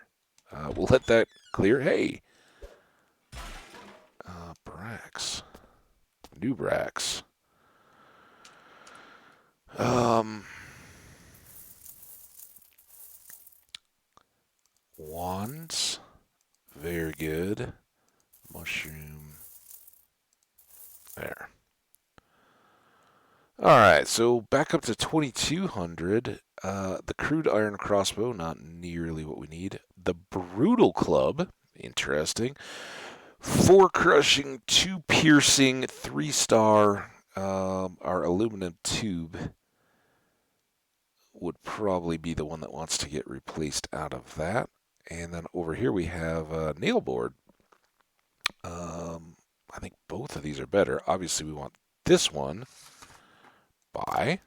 Speaker 1: We'll let that clear. Hey! Brax. New Brax. Wands. Very good. Mushroom. There. Alright, so back up to 2200. The crude iron crossbow, not nearly what we need. The brutal club, interesting. 4 crushing, 2 piercing, 3-star. Our aluminum tube would probably be the one that wants to get replaced out of that. And then over here we have a nail board. I think both of these are better. Obviously, we want this one. Buy.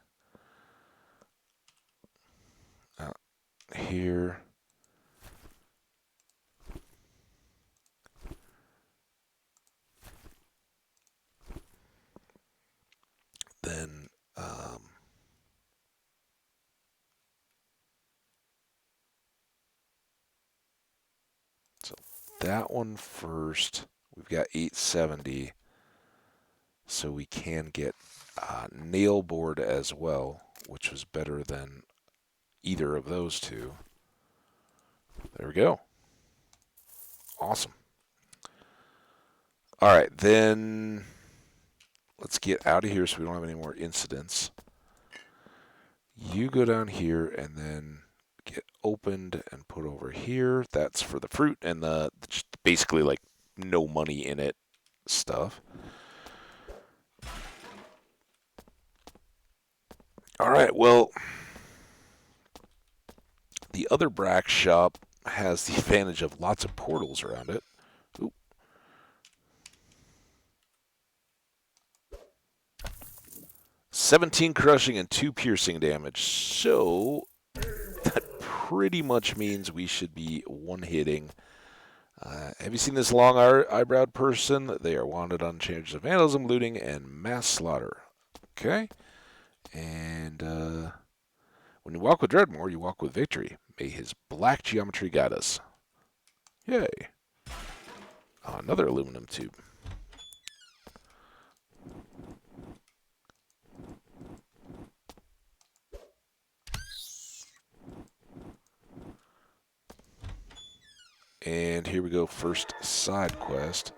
Speaker 1: Here. Then so that one first. We've got 870, so we can get nail board as well, which was better than either of those two. There we go. Awesome. All right, then let's get out of here so we don't have any more incidents. You go down here and then get opened and put over here. That's for the fruit and the basically like no money in it stuff. All right, well, the other Brack shop has the advantage of lots of portals around it. Ooh. 17 crushing and 2 piercing damage. So that pretty much means we should be one-hitting. Have you seen this long eyebrowed person? They are wanted on charges of vandalism, looting, and mass slaughter. Okay. And when you walk with Dredmor, you walk with victory. May his black geometry guide us. Yay. Another aluminum tube. And here we go, first side quest.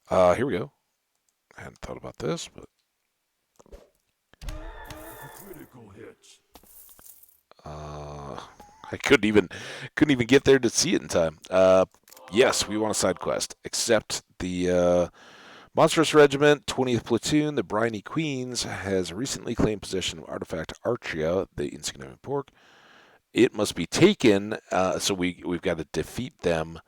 Speaker 1: Here we go. I hadn't thought about this, but
Speaker 2: The critical hits.
Speaker 1: I couldn't even get there to see it in time. Yes, we want a side quest. Accept the Monstrous Regiment, 20th Platoon, the Briny Queens, has recently claimed possession of artifact Archia, the insignificant pork. It must be taken, so we've got to defeat them,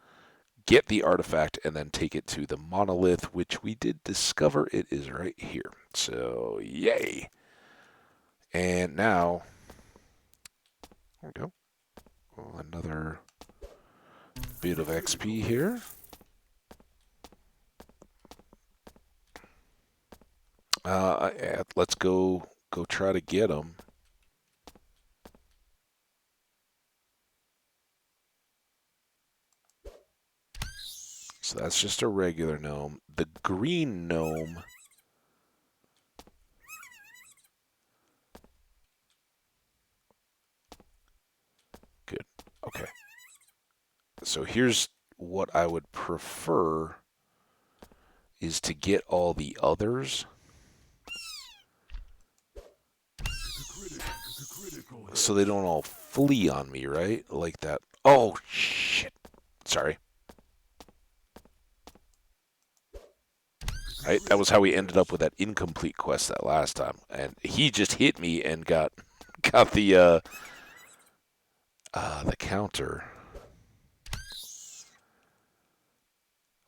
Speaker 1: get the artifact, and then take it to the monolith, which we did discover it is right here. So, yay! And now, there we go. Another bit of XP here. Yeah, let's go try to get them. So that's just a regular gnome. The green gnome. Good. Okay. So here's what I would prefer is to get all the others
Speaker 2: The critical
Speaker 1: so they
Speaker 2: hit.
Speaker 1: don't all flee on me, right? Like that. Oh, shit. Sorry.
Speaker 2: The
Speaker 1: Right? That was how
Speaker 2: critical
Speaker 1: we ended up
Speaker 2: hit.
Speaker 1: with that incomplete quest that last time. And he just hit me and got the counter.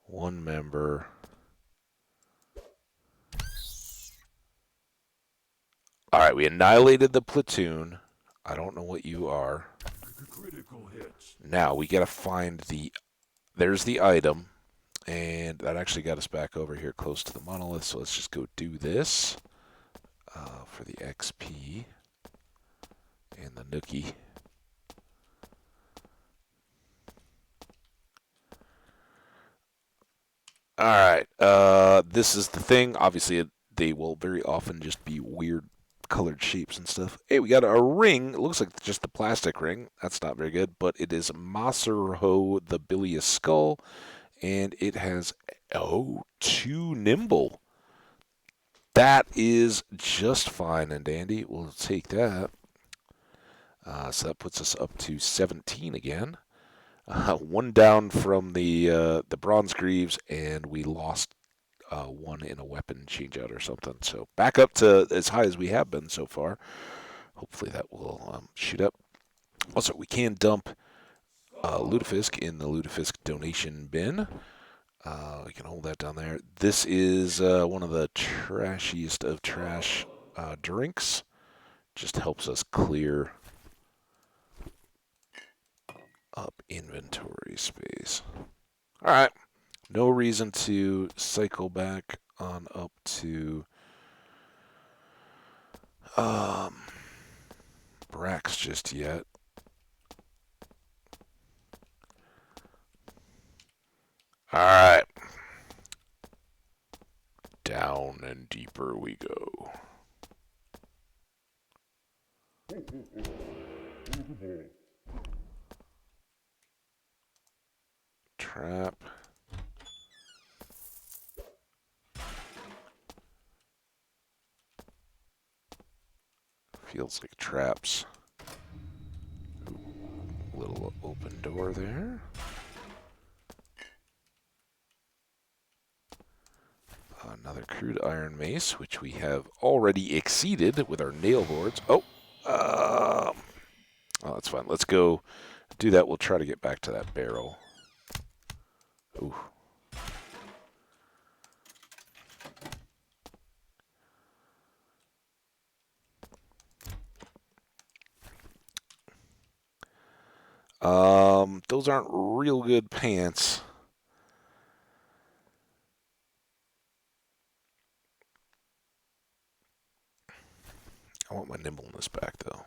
Speaker 1: One member. All right, we annihilated the platoon. I don't know what you are.
Speaker 2: The critical hit.
Speaker 1: Now we got to find the. There's the item, and that actually got us back over here close to the monolith. So let's just go do this for the XP and the nookie. All right, this is the thing. Obviously, they will very often just be weird colored shapes and stuff. Hey, we got a ring. It looks like just a plastic ring. That's not very good, but it is Maserho the bilious skull, and it has two nimble. That is just fine and dandy. We'll take that. So that puts us up to 17 again. One down from the bronze greaves, and we lost one in a weapon changeout or something. So back up to as high as we have been so far. Hopefully that will shoot up. Also, we can dump Lutefisk in the Lutefisk donation bin. We can hold that down there. This is one of the trashiest of trash drinks. Just helps us clear up inventory space. All right. No reason to cycle back on up to um, Brax just yet. All right. Down and deeper we go. Trap. Feels like traps. Ooh, little open door there. Another crude iron mace, which we have already exceeded with our nail boards. Oh, that's fine. Let's go do that. We'll try to get back to that barrel. Ooh. Those aren't real good pants. I want my nimbleness back though.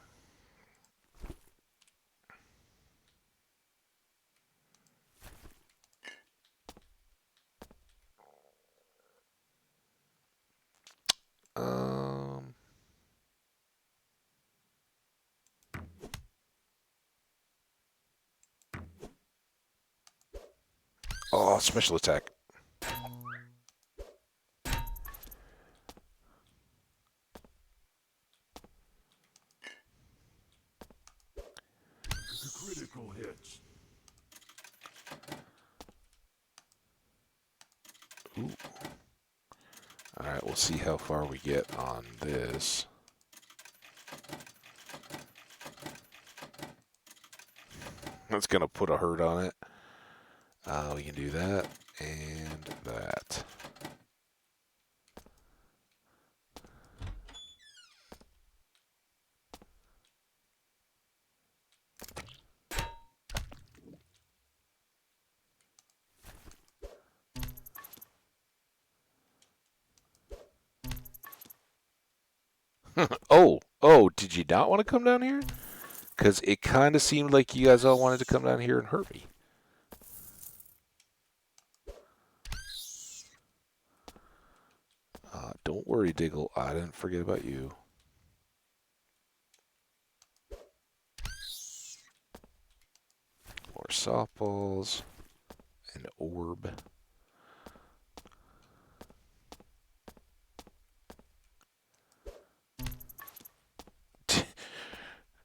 Speaker 1: Um, oh, special attack.
Speaker 2: The critical hit.
Speaker 1: Ooh. All right, we'll see how far we get on this. That's gonna put a hurt on it. We can do that and that. did you not want to come down here? Because it kind of seemed like you guys all wanted to come down here and hurt me. Don't worry, Diggle. I didn't forget about you. More softballs. An orb.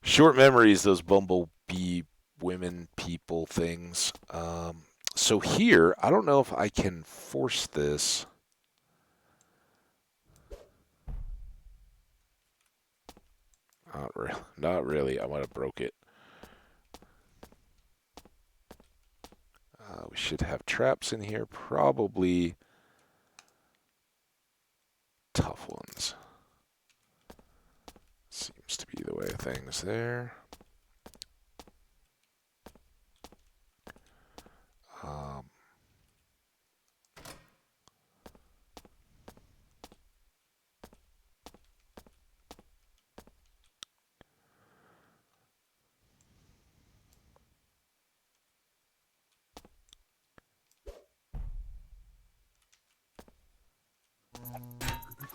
Speaker 1: Short memories, those bumblebee women people things. So here, I don't know if I can force this. Not really. Not really. I might have broke it. We should have traps in here. Probably tough ones. Seems to be the way of things there. Um,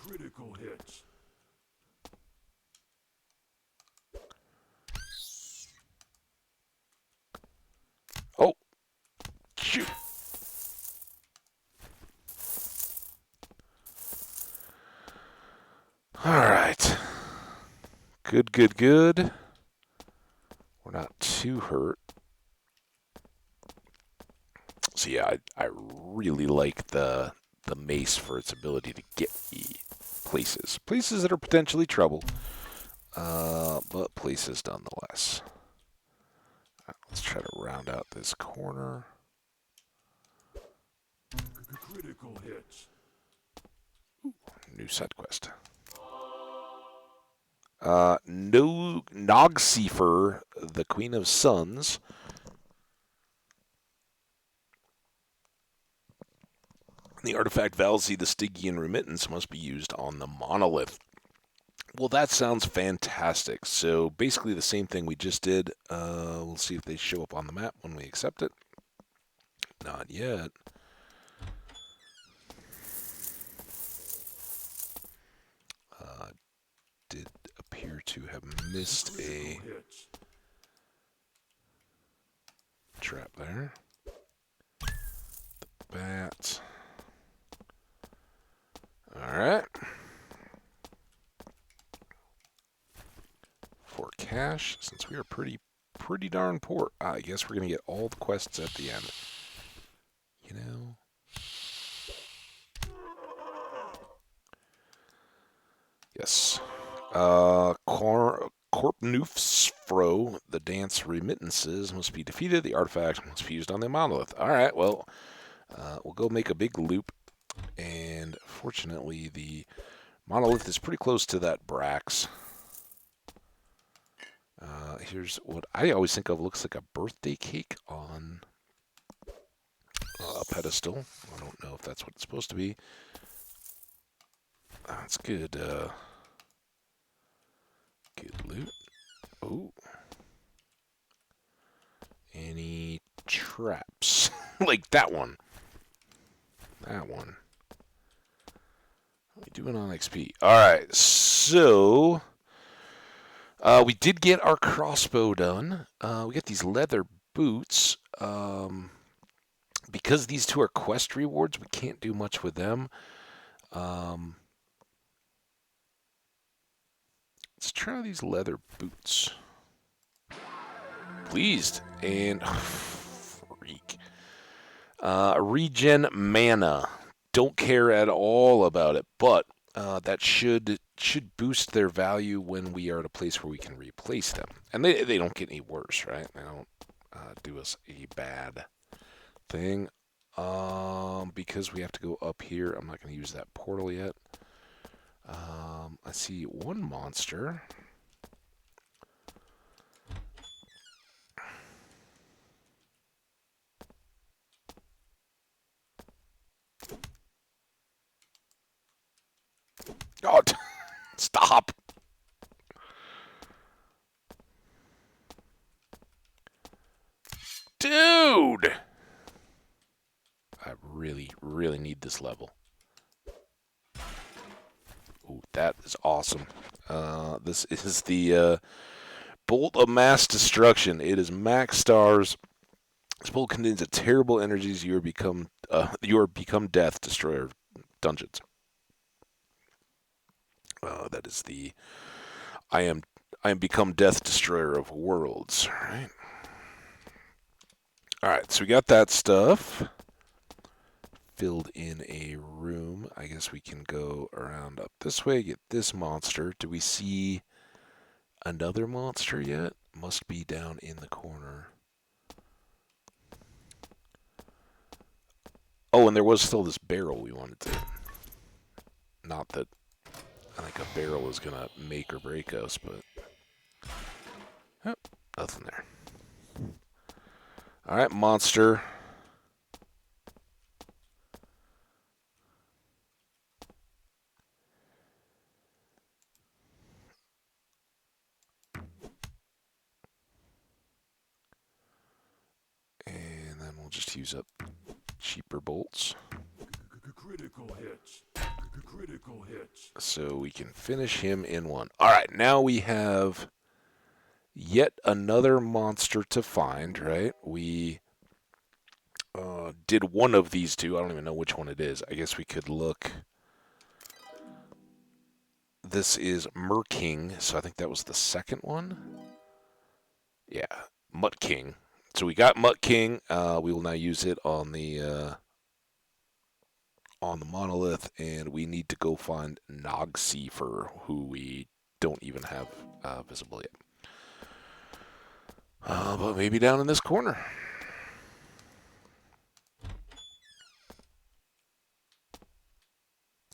Speaker 2: Critical hits.
Speaker 1: oh, shoot. All right. Good, good, good. We're not too hurt. So yeah, I really like the mace for its ability to get me places that are potentially trouble, but places nonetheless. Right, let's try to round out this corner.
Speaker 2: Critical hits.
Speaker 1: New side quest. No Nogseifer, the Queen of Suns. The artifact Valzi, the Stygian Remittance, must be used on the monolith. Well, that sounds fantastic. So basically the same thing we just did. We'll see if they show up on the map when we accept it. Not yet. Did appear to have missed a trap there. The bat. Alright. For cash, since we are pretty darn poor, I guess we're going to get all the quests at the end. You know? Yes. Corpnufsfro, the dance remittances, must be defeated. The artifact must be used on the monolith. Alright, well, we'll go make a big loop. And fortunately, the monolith is pretty close to that Brax. Here's what I always think of looks like a birthday cake on a pedestal. I don't know if that's what it's supposed to be. That's good. Good loot. Oh. Any traps? Like that one. That one. What are we doing on XP? Alright, so we did get our crossbow done. We got these leather boots. Because these two are quest rewards, we can't do much with them. Let's try these leather boots. Pleased. And freak. Regen mana. Don't care at all about it, but that should boost their value when we are at a place where we can replace them. And they don't get any worse, right? They don't do us a bad thing. Because we have to go up here, I'm not going to use that portal yet. I see one monster. Oh, stop. Dude! I really, really need this level. Ooh, that is awesome. This is the Bolt of Mass Destruction. It is max stars. This bolt contains a terrible energies. You are become death destroyer of dungeons. That is the I am I am become death destroyer of worlds. All right. So we got that stuff filled in a room. I guess we can go around up this way, get this monster. Do we see another monster yet? Must be down in the corner. Oh, and there was still this barrel we wanted to. Not that I think a barrel is going to make or break us, but. Oh, nothing there. Alright, monster. And then we'll just use up cheaper bolts.
Speaker 2: Critical hits. Critical hits.
Speaker 1: So we can finish him in one. Alright, now we have yet another monster to find, right? We did one of these two. I don't even know which one it is. I guess we could look. This is Merking, so I think that was the second one. Yeah, Mutt King. So we got Mutt King. We will now use it on the monolith, and we need to go find Nogseifer, who we don't even have visible yet. But maybe down in this corner.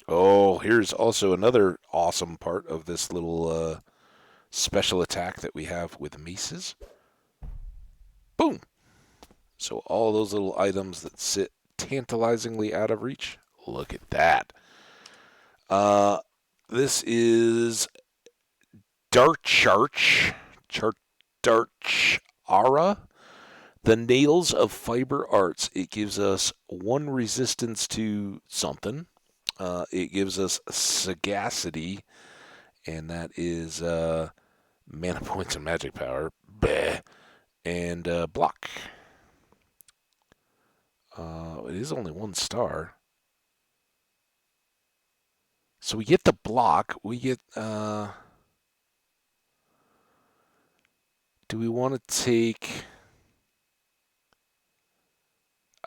Speaker 1: Oh, here's also another awesome part of this little special attack that we have with maces. Boom! So all those little items that sit tantalizingly out of reach. Look at that. This is Darcharch. Darchara. The Nails of Fiber Arts. It gives us one resistance to something. It gives us sagacity, and that is mana points and magic power. Bleh. And block. It is only 1 star. So we get the block. We get. Do we want to take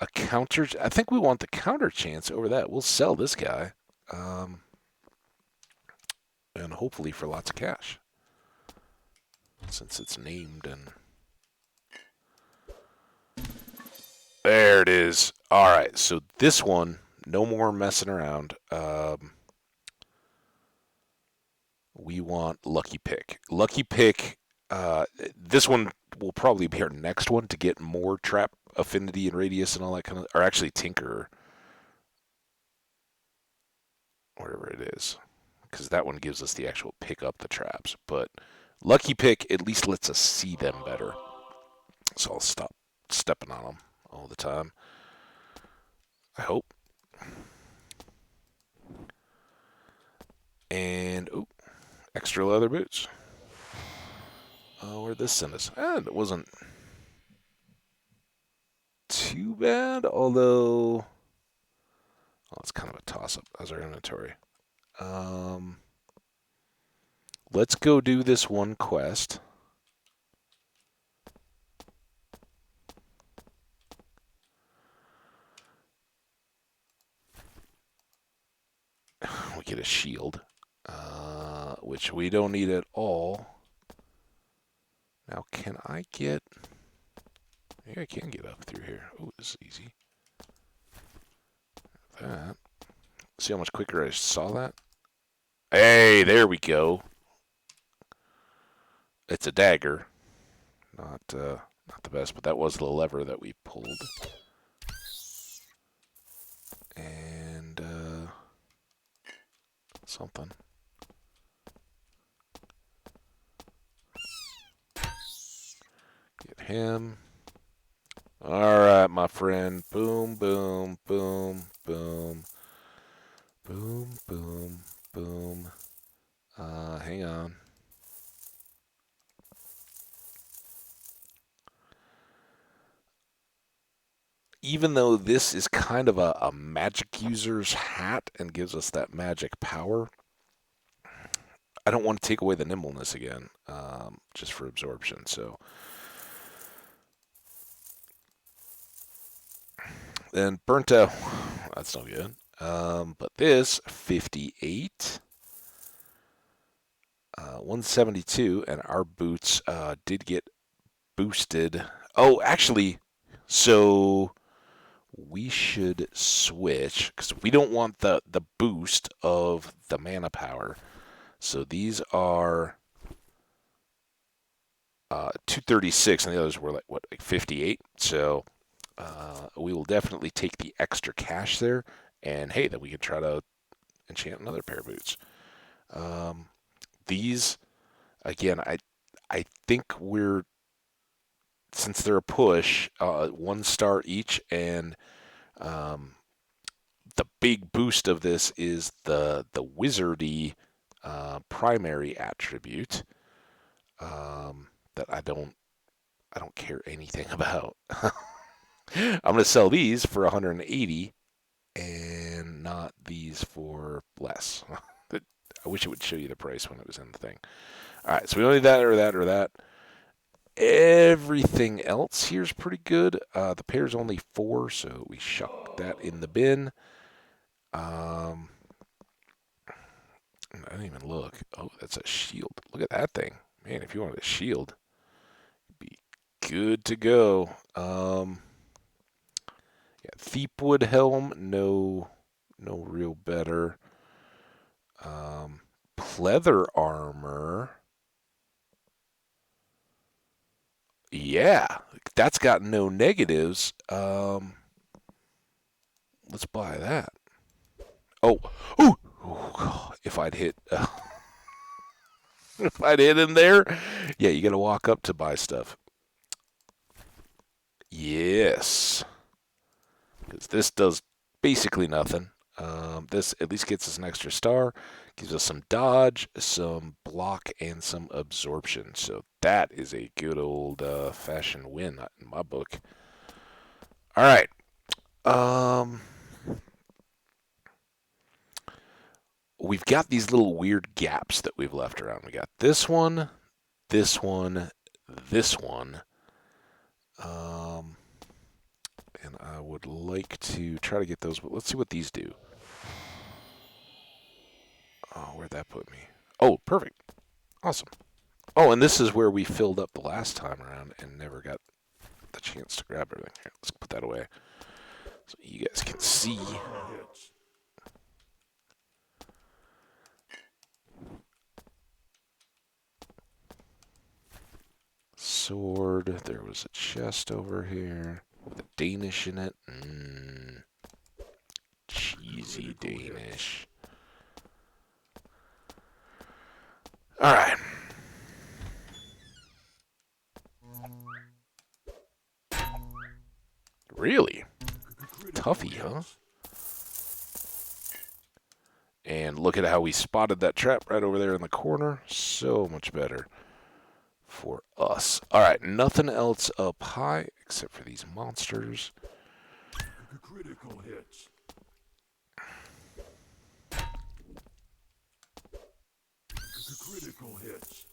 Speaker 1: a counter? I think we want the counter chance over that. We'll sell this guy. And hopefully for lots of cash. Since it's named and. There it is. Alright, so this one, no more messing around. We want Lucky Pick. Lucky Pick, this one will probably be our next one to get more trap affinity and radius and all that kind of. Or actually, Tinker. Whatever it is. Because that one gives us the actual pick up the traps. But Lucky Pick at least lets us see them better. So I'll stop stepping on them all the time. I hope. And, oh, extra leather boots. Where'd this send us? It wasn't too bad, although. Well, it's kind of a toss-up as our inventory. Let's go do this one quest. We get a shield, which we don't need at all. Now, can I get... Maybe I can get up through here. Oh, this is easy. That. See how much quicker I saw that? Hey, there we go. It's a dagger. Not the best, but that was the lever that we pulled. And something. Get him. All right, my friend. Boom, boom, boom, boom, boom, boom, boom. Hang on. Even though this is kind of a magic user's hat and gives us that magic power, I don't want to take away the nimbleness again, just for absorption. So then burnt out. That's no good. But this 58, 172, and our boots did get boosted. Oh, actually, so we should switch because we don't want the boost of the mana power. So these are 236, and the others were like 58. So we will definitely take the extra cash there, and hey, then we can try to enchant another pair of boots. Um, these again, I think we're since they're a push, 1 star each, and um, the big boost of this is the wizardy primary attribute that I don't care anything about. I'm gonna sell these for 180 and not these for less. I wish it would show you the price when it was in the thing. All right, so we don't need that or that or that. Everything else here is pretty good. The pair's only 4, so we shuck that in the bin. Um, I didn't even look. Oh, that's a shield. Look at that thing. Man, if you wanted a shield, you'd be good to go. Yeah, Thiepwood helm, no real better. Um, Pleather armor, yeah, that's got no negatives. Let's buy that. Oh, ooh, if I'd hit, if I'd hit in there, yeah, you got to walk up to buy stuff. Yes, because this does basically nothing. This at least gets us an extra star, gives us some dodge, some block, and some absorption. So that is a good old fashioned win in my book. All right. Um, we've got these little weird gaps that we've left around. We got this one, this one, this one. Um, and I would like to try to get those, but let's see what these do. Oh, where'd that put me? Oh, perfect. Awesome. Oh, and this is where we filled up the last time around and never got the chance to grab everything. Here, let's put that away so you guys can see.
Speaker 2: Critical hits.
Speaker 1: Sword. There was a chest over here with a Danish in it. Cheesy
Speaker 2: Critical hits.
Speaker 1: Danish. All right. Really?
Speaker 2: Critical
Speaker 1: Toughy, huh?
Speaker 2: hits.
Speaker 1: And look at how we spotted that trap right over there in the corner. So much better for us. All right, nothing else up high except for these monsters.
Speaker 2: Critical hits. Critical hits.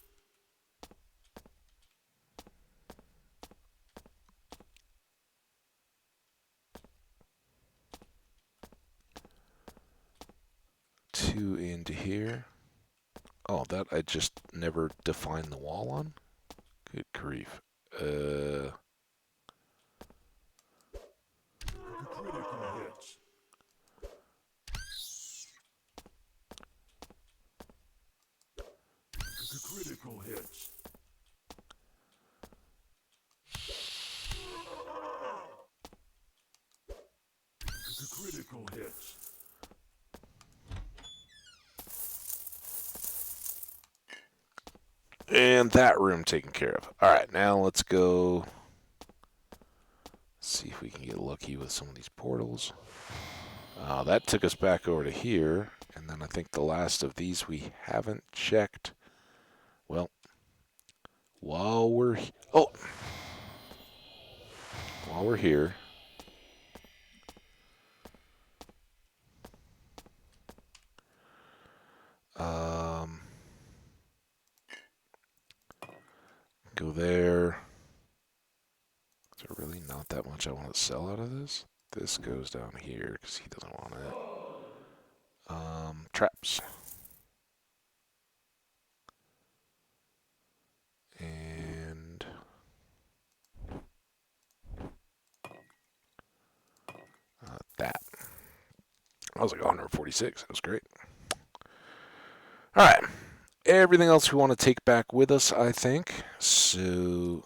Speaker 1: Two into here. Oh, that I just never defined the wall on. Good grief.
Speaker 2: Critical hits. Critical hits. Critical hits.
Speaker 1: And that room taken care of. All right, now let's go see if we can get lucky with some of these portals. That took us back over to here, and then I think the last of these we haven't checked. Well, while we're oh, while we're here, um, go there. Is there really not that much I want to sell out of this? This goes down here because he doesn't want it. Traps. And that. I was like 146. That was great. All right. Everything else we want to take back with us, I think. So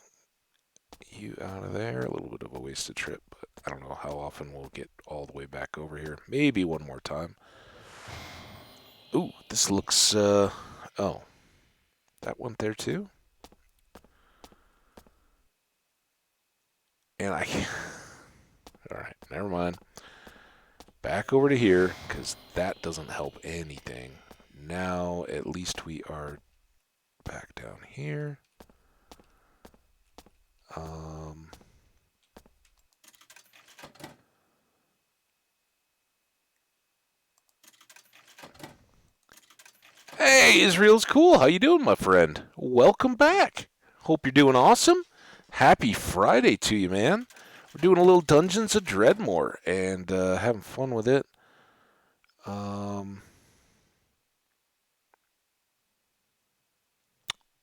Speaker 1: you out of there. A little bit of a wasted trip, but I don't know how often we'll get all the way back over here. Maybe one more time. Ooh, this looks, oh, that went there too? And I, all right, never mind. Back over to here, because that doesn't help anything. Now, at least we are back down here. Um, Hey, Israel's cool. How you doing, my friend? Welcome back. Hope you're doing awesome. Happy Friday to you, man. We're doing a little Dungeons of Dredmor and having fun with it. Um,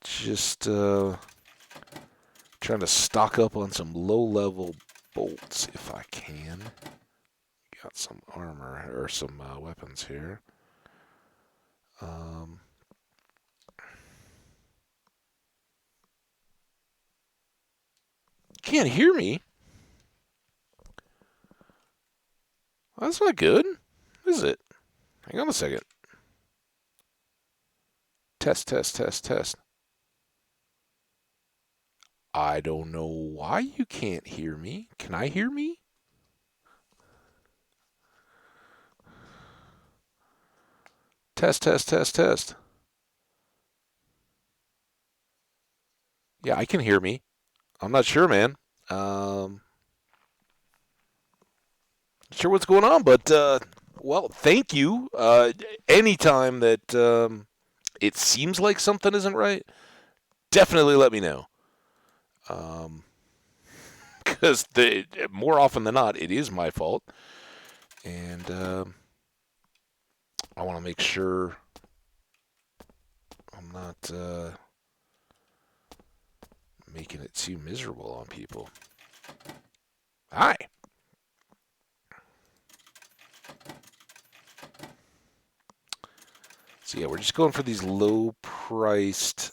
Speaker 1: just trying to stock up on some low-level bolts if I can. Got some armor or some weapons here. Um, can't hear me. That's not good, is it? Hang on a second. Test, test, test, test. I don't know why you can't hear me. Can I hear me? Test, test, test, test. Yeah, I can hear me. I'm not sure, man. Um, sure what's going on, but well, thank you. Anytime that it seems like something isn't right, definitely let me know. Because more often than not, it is my fault, and I want to make sure I'm not making it too miserable on people. Hi. So yeah, we're just going for these low-priced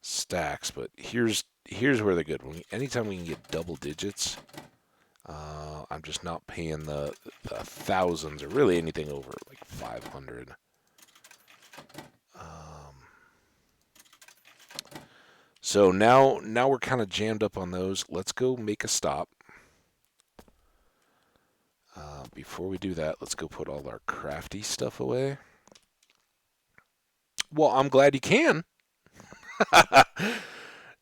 Speaker 1: stacks, but here's where they're good. Anytime we can get double digits, I'm just not paying the thousands or really anything over like 500. So now we're kind of jammed up on those. Let's go make a stop. Before we do that, let's go put all our crafty stuff away. Well, I'm glad you can.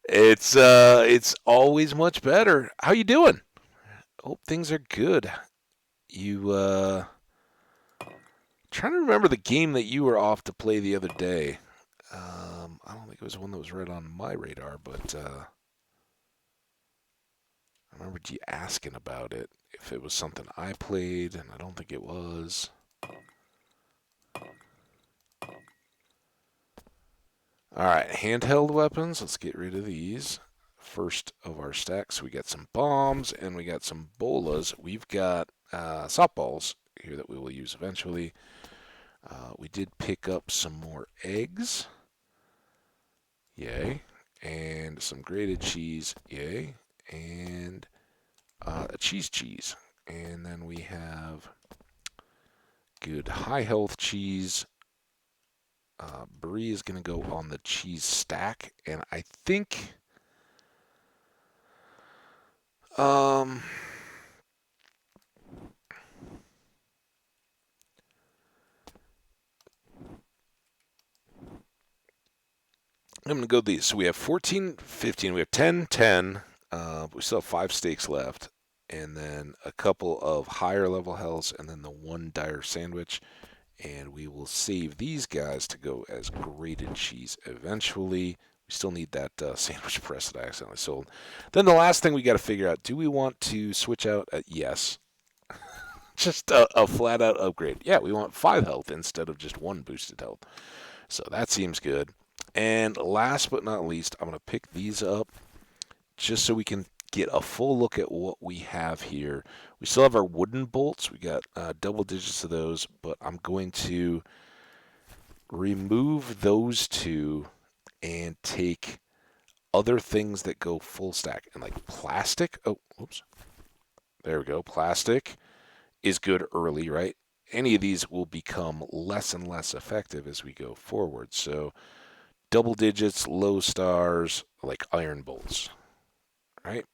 Speaker 1: It's always much better. How you doing? Hope things are good. You trying to remember the game that you were off to play the other day. I don't think it was one that was right on my radar, but I remembered you asking about it. If it was something I played, and I don't think it was. Alright, handheld weapons. Let's get rid of these. First of our stacks, we got some bombs and we got some bolas. We've got softballs here that we will use eventually. We did pick up some more eggs. Yay. And some grated cheese. Yay. And a cheese. And then we have good high health cheese. Brie is going to go on the cheese stack. And I think Um, I'm going to go these. So we have 14, 15. We have 10, 10. We still have 5 steaks left. And then a couple of higher level hells, and then the one dire sandwich. And we will save these guys to go as grated cheese eventually. We still need that sandwich press that I accidentally sold. Then the last thing we got to figure out, do we want to switch out? Yes. Just a flat out upgrade. Yeah, we want 5 health instead of just 1 boosted health. So that seems good. And last but not least, I'm going to pick these up just so we can get a full look at what we have here. We still have our wooden bolts. We got double digits of those, but I'm going to remove those two and take other things that go full stack. And like plastic. Oh, oops. There we go. Plastic is good early, right? Any of these will become less and less effective as we go forward. So double digits, low stars, like iron bolts, right?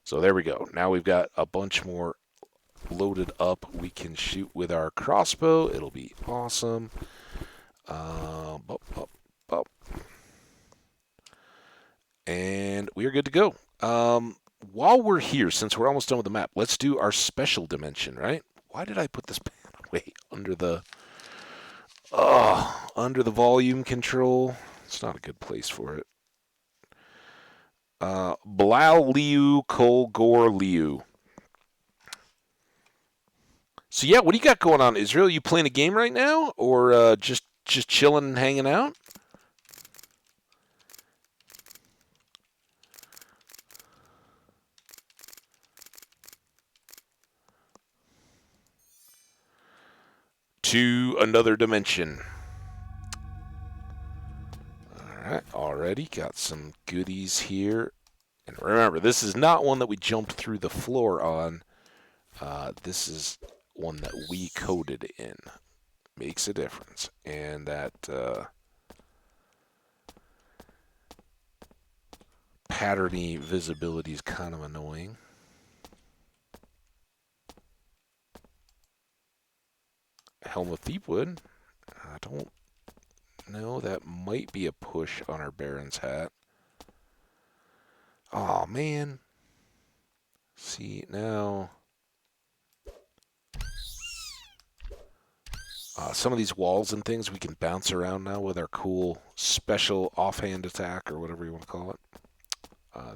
Speaker 1: So there we go. Now we've got a bunch more loaded up. We can shoot with our crossbow. It'll be awesome. Bop, bop, bop. And we are good to go. While we're here, since we're almost done with the map, let's do our special dimension, right? Why did I put this way under the volume control? It's not a good place for it. Blau Liu Kol Gor Liu. So yeah, what do you got going on, Israel? You playing a game right now, or just chilling and hanging out? To another dimension. All right, already got some goodies here. And remember, this is not one that we jumped through the floor on. This is one that we coded in. Makes a difference. And that patterny visibility is kind of annoying. Helm of Thievewood. I don't know. That might be a push on our Baron's hat. Oh man. See now. Some of these walls and things we can bounce around now with our cool special offhand attack or whatever you want to call it.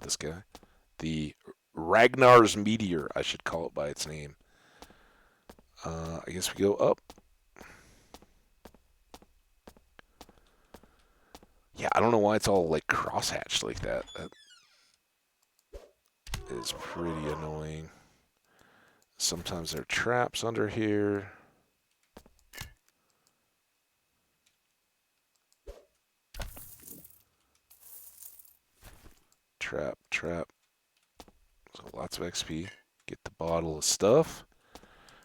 Speaker 1: This guy. The Ragnar's Meteor, I should call it by its name. I guess we go up. Yeah, I don't know why it's all like crosshatched like that. That is pretty annoying. Sometimes there are traps under here. Trap, trap. So lots of XP. Get the bottle of stuff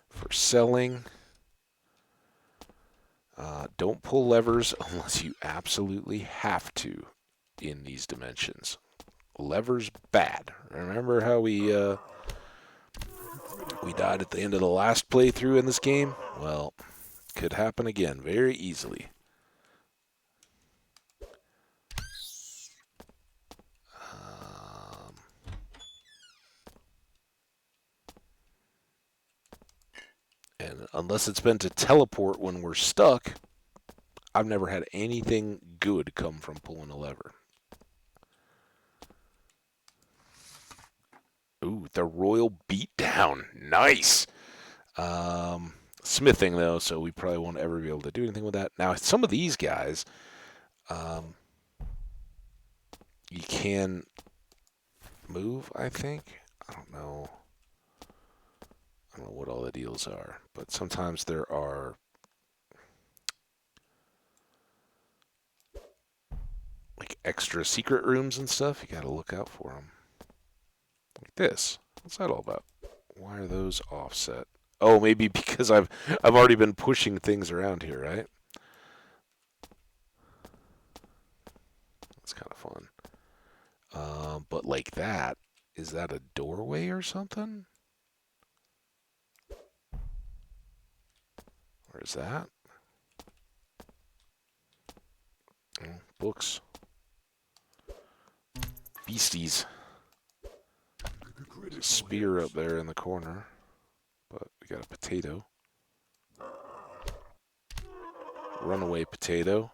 Speaker 1: for selling. Don't pull levers unless you absolutely have to in these dimensions. Levers bad. Remember how we died at the end of the last playthrough in this game? Well, could happen again very easily. Um, and unless it's been to teleport when we're stuck, I've never had anything good come from pulling a lever. Ooh, the Royal Beatdown. Nice. Smithing, though, so we probably won't ever be able to do anything with that. Now, some of these guys, um, you can move, I think. I don't know. I don't know what all the deals are, but sometimes there are like extra secret rooms and stuff. You gotta look out for them. Like this. What's that all about? Why are those offset? Oh, maybe because I've already been pushing things around here, right? That's kind of fun. But like that Is that a doorway or something? Where is that? Oh, books. Beasties. There's a
Speaker 2: Critical
Speaker 1: spear up
Speaker 2: hits.
Speaker 1: there in the corner, but we got a potato. Runaway potato.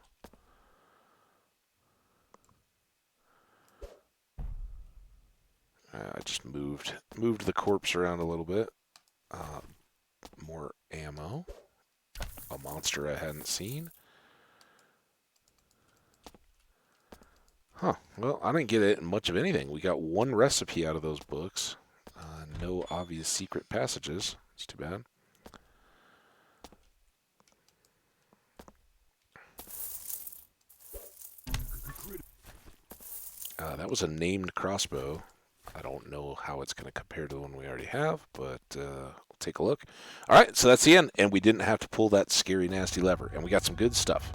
Speaker 1: I just moved the corpse around a little bit. Uh, More ammo. A monster I hadn't seen. Huh. Well, I didn't get it much of anything. We got one recipe out of those books. No obvious secret passages. It's too bad. That was a named crossbow. I don't know how it's going to compare to the one we already have, but we'll take a look. All right, so that's the end, and we didn't have to pull that scary, nasty lever, and we got some good stuff.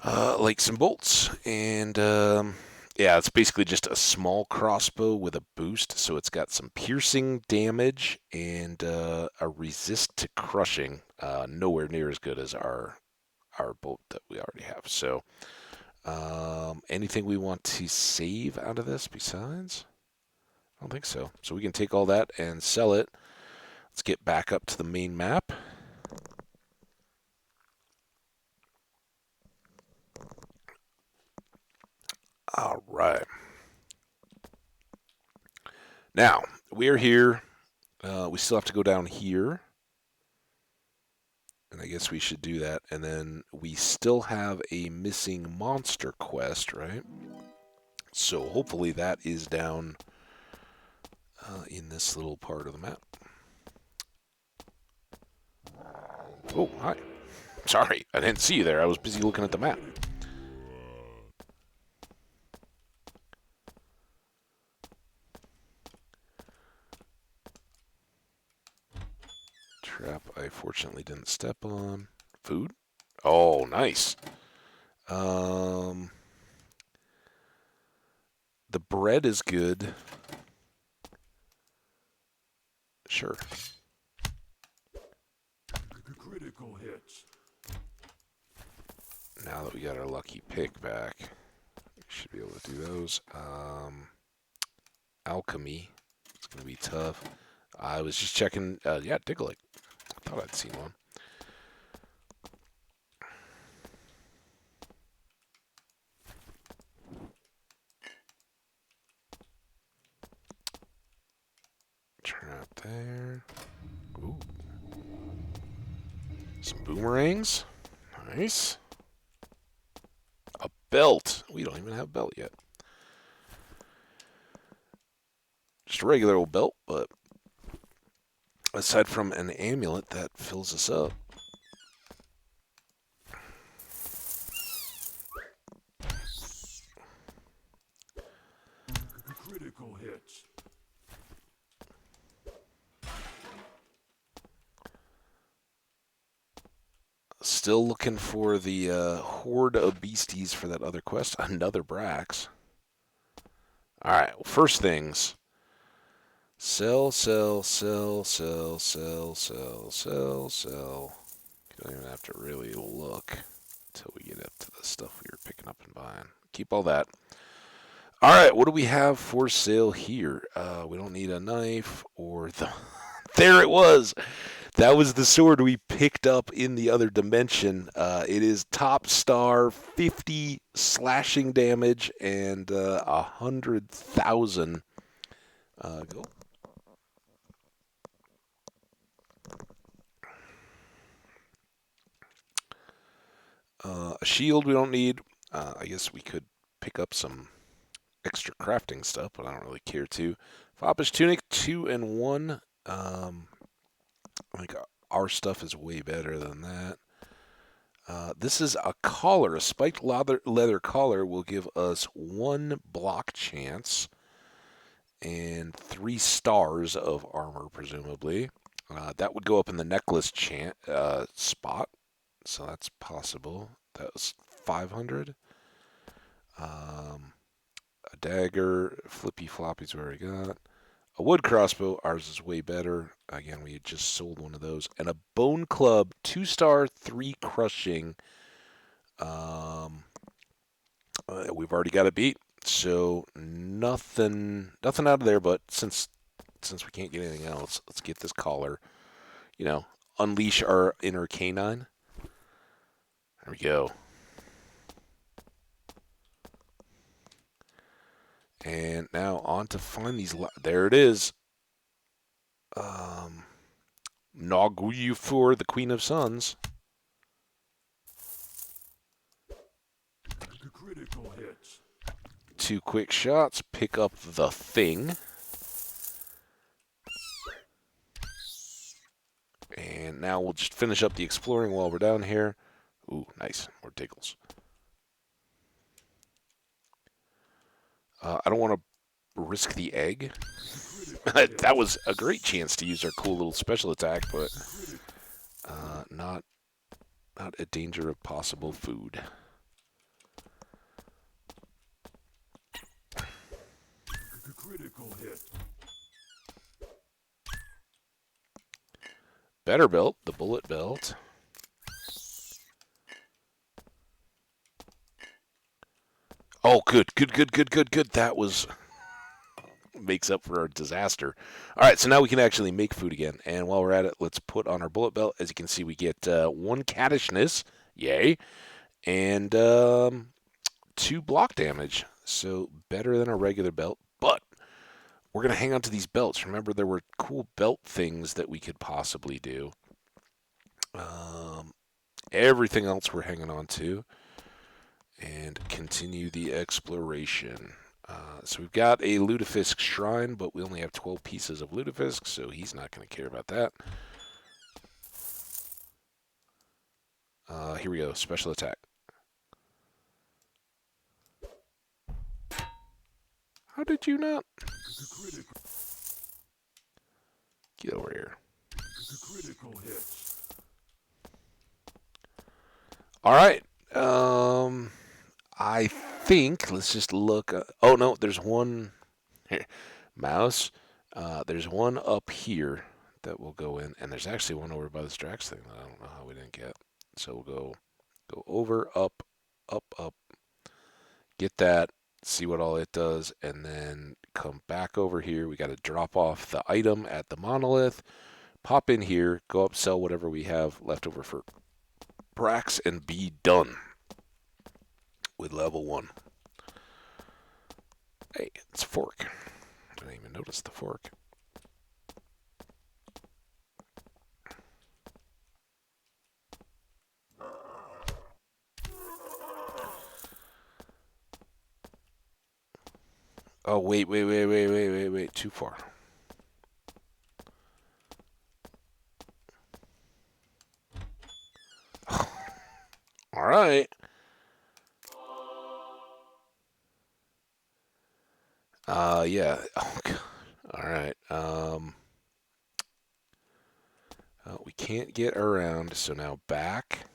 Speaker 1: Like some bolts, and yeah, it's basically just a small crossbow with a boost, so it's got some piercing damage and a resist to crushing. Nowhere near as good as our bolt that we already have. So, anything we want to save out of this besides? I don't think so. So we can take all that and sell it. Let's get back up to the main map. All right. Now, we're here. We still have to go down here. And I guess we should do that. And then we still have a missing monster quest, right? So hopefully that is down in this little part of the map. Oh, hi. Sorry, I didn't see you there. I was busy looking at the map. Trap I fortunately didn't step on. Food? Oh, nice. Um, the bread is good. Sure.
Speaker 2: Critical hits.
Speaker 1: Now that we got our lucky pick back, we should be able to do those. Alchemy. It's going to be tough. I was just checking. Yeah, Diglett. I thought I'd seen one. Trap there. Ooh. Some boomerangs. Nice. A belt. We don't even have a belt yet. Just a regular old belt, but aside from an amulet that fills us up.
Speaker 2: Critical hits.
Speaker 1: Still looking for the horde of beasties for that other quest. Another Brax. Alright, well, first things. Sell, sell, sell, sell, sell, sell, sell, sell. You don't even have to really look until we get up to the stuff we were picking up and buying. Keep all that. Alright, what do we have for sale here? We don't need a knife or the... There it was! That was the sword we picked up in the other dimension. It is top star, 50 slashing damage, and 100,000. Go. A shield we don't need. I guess we could pick up some extra crafting stuff, but I don't really care to. Foppish tunic, 2 and 1. Like our stuff is way better than that. This is a collar. A spiked leather collar will give us 1 block chance and 3 stars of armor, presumably. That would go up in the necklace spot, so that's possible. That was 500. A dagger. Flippy floppies we already got. A wood crossbow. Ours is way better. Again, we had just sold one of those. And a bone club, 2-star, 3 crushing. Um, we've already got it beat. So nothing out of there. But since we can't get anything else, let's get this collar. You know, unleash our inner canine. There we go. And now on to find these. There it is. Um, Noguyufur, the Queen of Suns.
Speaker 2: Critical hits.
Speaker 1: 2 quick shots. Pick up the thing. And now we'll just finish up the exploring while we're down here. Ooh, nice. More tickles. I don't want to risk the egg. That was a great chance to use our cool little special attack, but not a danger of possible food.
Speaker 2: Critical hit.
Speaker 1: Better belt, the bullet belt. Oh, good. That was makes up for our disaster. All right, so now we can actually make food again. And while we're at it, let's put on our bullet belt. As you can see, we get 1 cattishness, yay, and 2 block damage. So better than a regular belt, but we're going to hang on to these belts. Remember, there were cool belt things that we could possibly do. Everything else we're hanging on to. And continue the exploration. So we've got a Lutefisk shrine, but we only have 12 pieces of Lutefisk, so he's not going to care about that. Here we go, special attack. How did you not? Get over here.
Speaker 2: Critical hits.
Speaker 1: All right. I think let's just look. Oh no, there's one here. Mouse. There's one up here that will go in, and there's actually one over by the Strax thing that I don't know how we didn't get. So we'll go over, up, get that, see what all it does, and then come back over here. We got to drop off the item at the monolith, pop in here, go up, sell whatever we have left over for Brax, and be done with level 1. Hey, it's a fork. I didn't even notice the fork. Oh, wait. Too far. All right. Yeah. Oh, God. All right. We can't get around, so now back.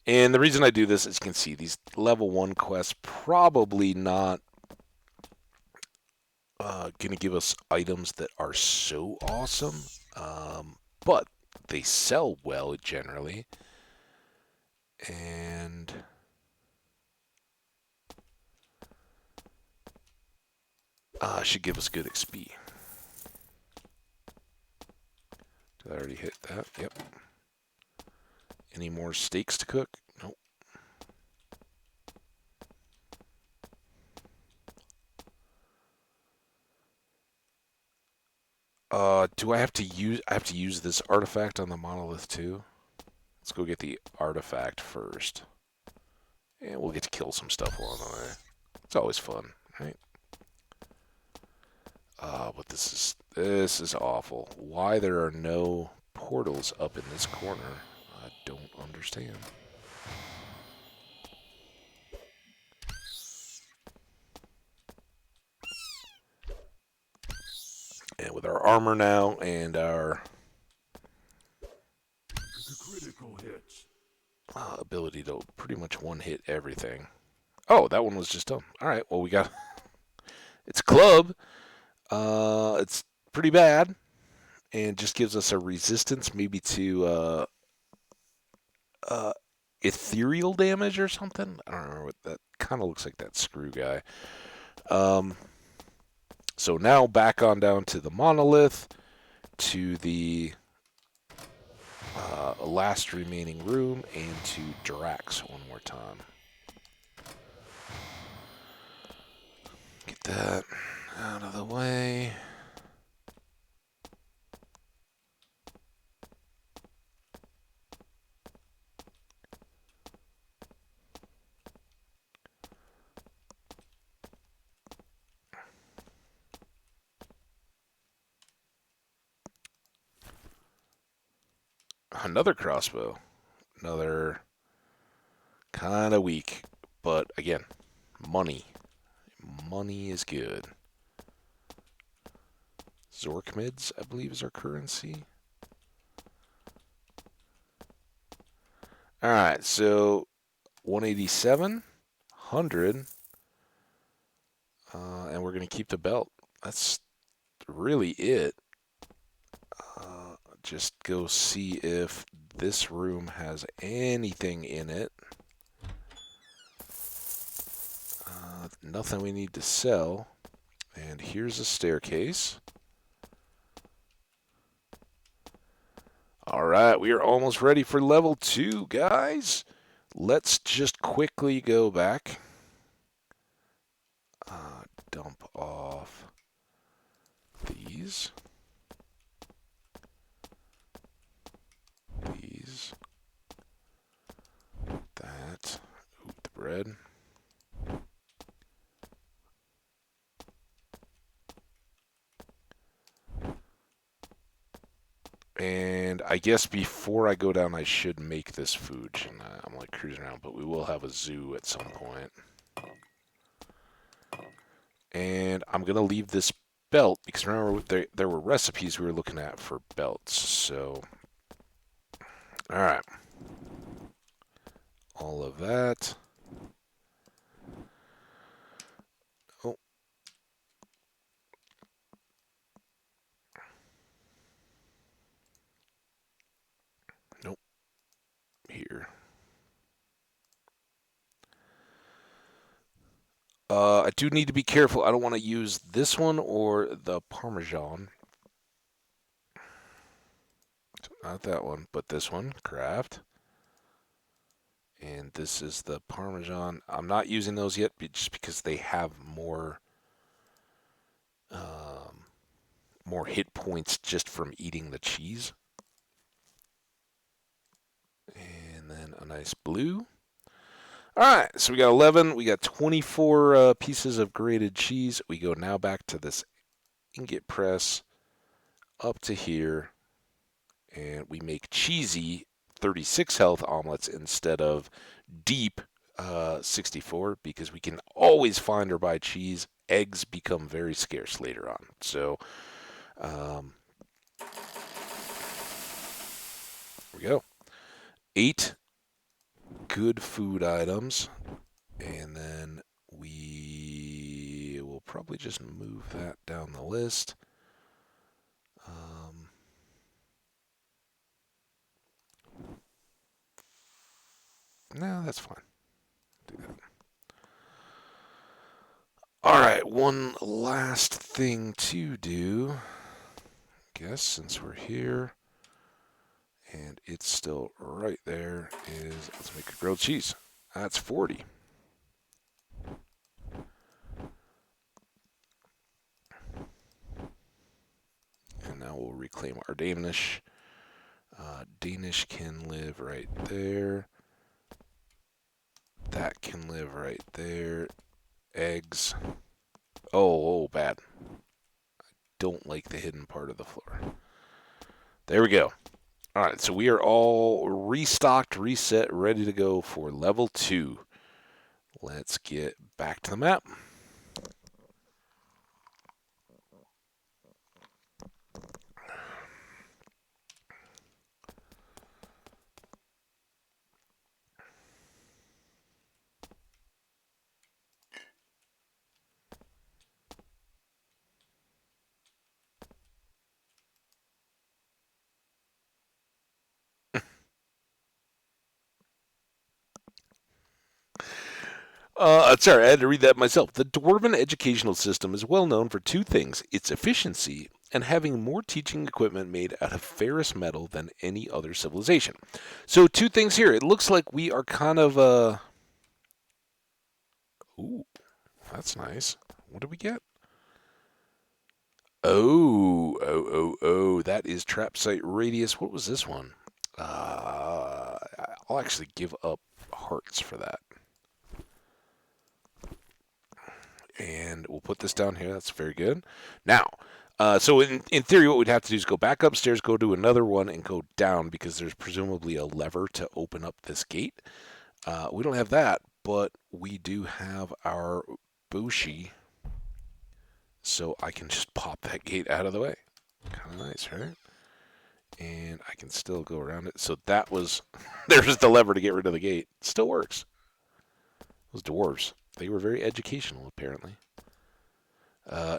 Speaker 1: And the reason I do this, as you can see, these level 1 quests probably not going to give us items that are so awesome, but they sell well generally, and should give us good XP. Did I already hit that? Yep. Any more steaks to cook? Nope. Do I have to use? I have to use this artifact on the monolith too. Let's go get the artifact first, and we'll get to kill some stuff along the way. It's always fun, right? But this is awful. Why there are no portals up in this corner, I don't understand. And with our armor now and our
Speaker 2: Critical hits.
Speaker 1: ability to pretty much one-hit everything, Oh, that one was just done. All right. Well, we got it's club. It's pretty bad and just gives us a resistance maybe to uh, ethereal damage or something. I don't remember what that kind of looks like. That screw guy. Um, so now back on down to the monolith to the last remaining room and to Drax one more time. Get that out of the way. Another crossbow. Another kind of weak. But again, money. Money is good. Zorkmids, I believe, is our currency. Alright, so 187, 100, and we're going to keep the belt. That's really it. Just go see if this room has anything in it. Nothing we need to sell. And here's a staircase. All right, we are almost ready for level 2, guys. Let's just quickly go back. Dump off these. These. That. Ooh, the bread. And I guess before I go down, I should make this food. I'm like cruising around, but we will have a zoo at some point. And I'm going to leave this belt because remember there were recipes we were looking at for belts. So, all right. All of that. Oh, nope. Here. I do need to be careful. I don't want to use this one or the Parmesan. Not that one, but this one. Craft. And this is the Parmesan. I'm not using those yet just because they have um, more hit points just from eating the cheese. And then a nice blue. All right, so we got 11. We got 24 pieces of grated cheese. We go now back to this ingot press up to here, and we make cheesy 36 health omelets instead of deep 64 because we can always find or buy cheese. Eggs become very scarce later on. So, um, here we go. 8 good food items, and then we will probably just move that down the list. No, that's fine. Do that. All right, one last thing to do. Guess since we're here, and it's still right there, is let's make a grilled cheese. That's 40. And now we'll reclaim our Danish. Danish can live right there. That can live right there. Eggs. Oh, bad. Don't like the hidden part of the floor. There we go. All right, so we are all restocked, reset, ready to go for level 2. Let's get back to the map. Sorry, I had to read that myself. The Dwarven educational system is well known for two things: its efficiency and having more teaching equipment made out of ferrous metal than any other civilization. So, two things here. It looks like we are kind of Ooh, that's nice. What did we get? Oh, that is trap site radius. What was this one? I'll actually give up hearts for that. And we'll put this down here. That's very good. Now, so in theory, what we'd have to do is go back upstairs, go to another one, and go down because there's presumably a lever to open up this gate. We don't have that, but we do have our Bushi, so I can just pop that gate out of the way. Kind of nice, right? And I can still go around it. So that was, there's the lever to get rid of the gate. Still works. Those dwarves, they were very educational, apparently.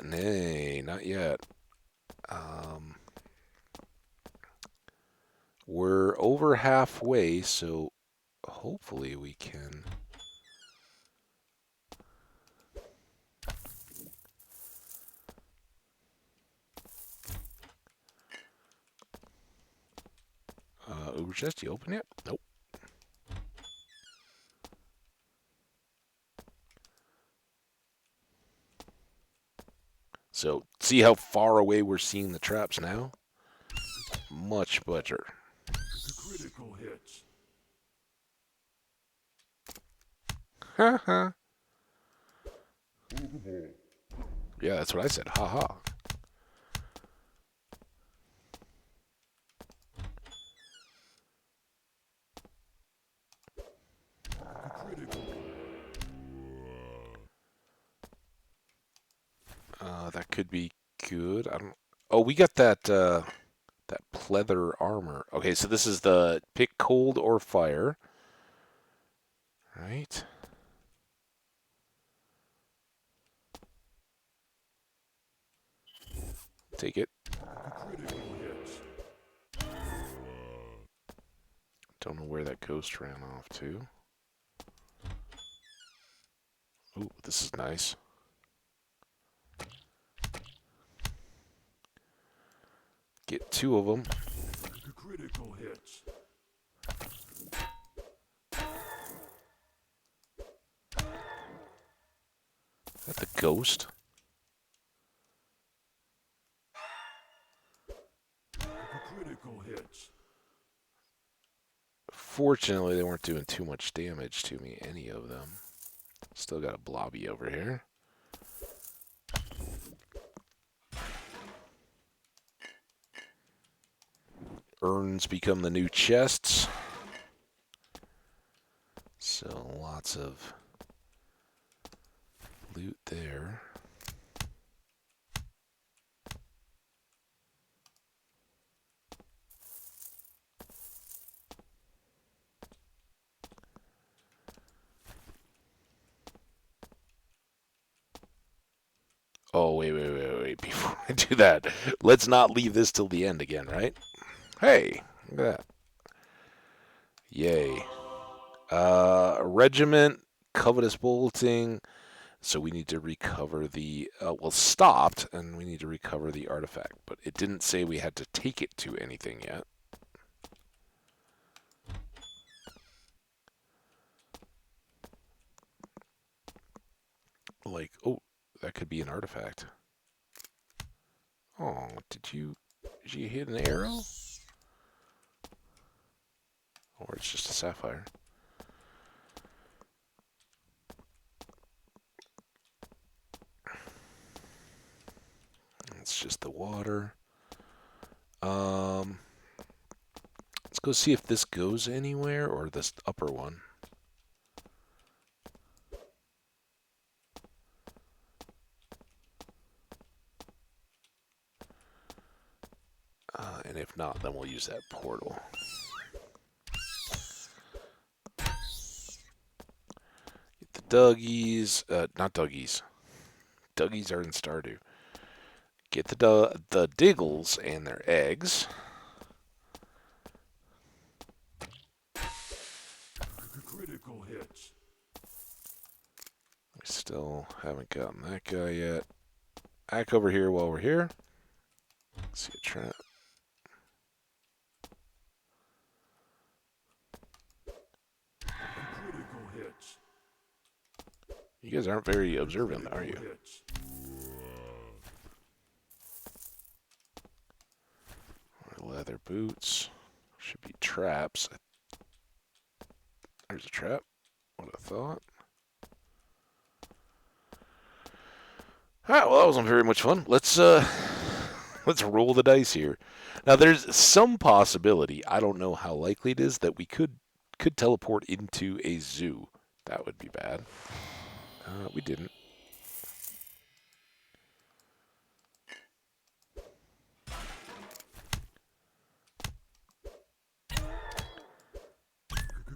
Speaker 1: Nay, not yet. Um, we're over halfway, so hopefully we can. Chest, you open it? Nope. So, see how far away we're seeing the traps now? Much better.
Speaker 2: Critical hits.
Speaker 1: Haha. Yeah, that's what I said. Haha. Ha.
Speaker 2: Critical.
Speaker 1: That could be good. I don't. Oh, we got that pleather armor. Okay, so this is the pick cold or fire, right? Take it.
Speaker 2: Critical hits.
Speaker 1: Don't know where that ghost ran off to. Ooh, this is nice. Get two of them.
Speaker 2: Critical hits.
Speaker 1: Is that the ghost?
Speaker 2: Critical hits.
Speaker 1: Fortunately, they weren't doing too much damage to me, any of them. Still got a blobby over here. Urns become the new chests. So lots of loot there. Oh, wait. Before I do that, let's not leave this till the end again, right? Hey, look at that. Yay. Regiment, covetous bolting. So we need to recover the, well, stopped, and we need to recover the artifact. But it didn't say we had to take it to anything yet. Like, oh, that could be an artifact. Oh, did you hit an arrow? Or it's just a sapphire. It's just the water. Um, let's go see if this goes anywhere, or this upper one. And if not, then we'll use that portal. Get the Duggies. Not Duggies. Duggies are in Stardew. Get the Diggles and their eggs.
Speaker 2: Critical hits.
Speaker 1: Still haven't gotten that guy yet. Back over here while we're here. Let's see a trap.
Speaker 2: Critical hits.
Speaker 1: You guys aren't very observant, are you?
Speaker 2: Hits.
Speaker 1: Leather boots. Should be traps. There's a trap. What I thought. Alright, well that wasn't very much fun. Let's roll the dice here. Now there's some possibility, I don't know how likely it is, that we could teleport into a zoo. That would be bad. We didn't.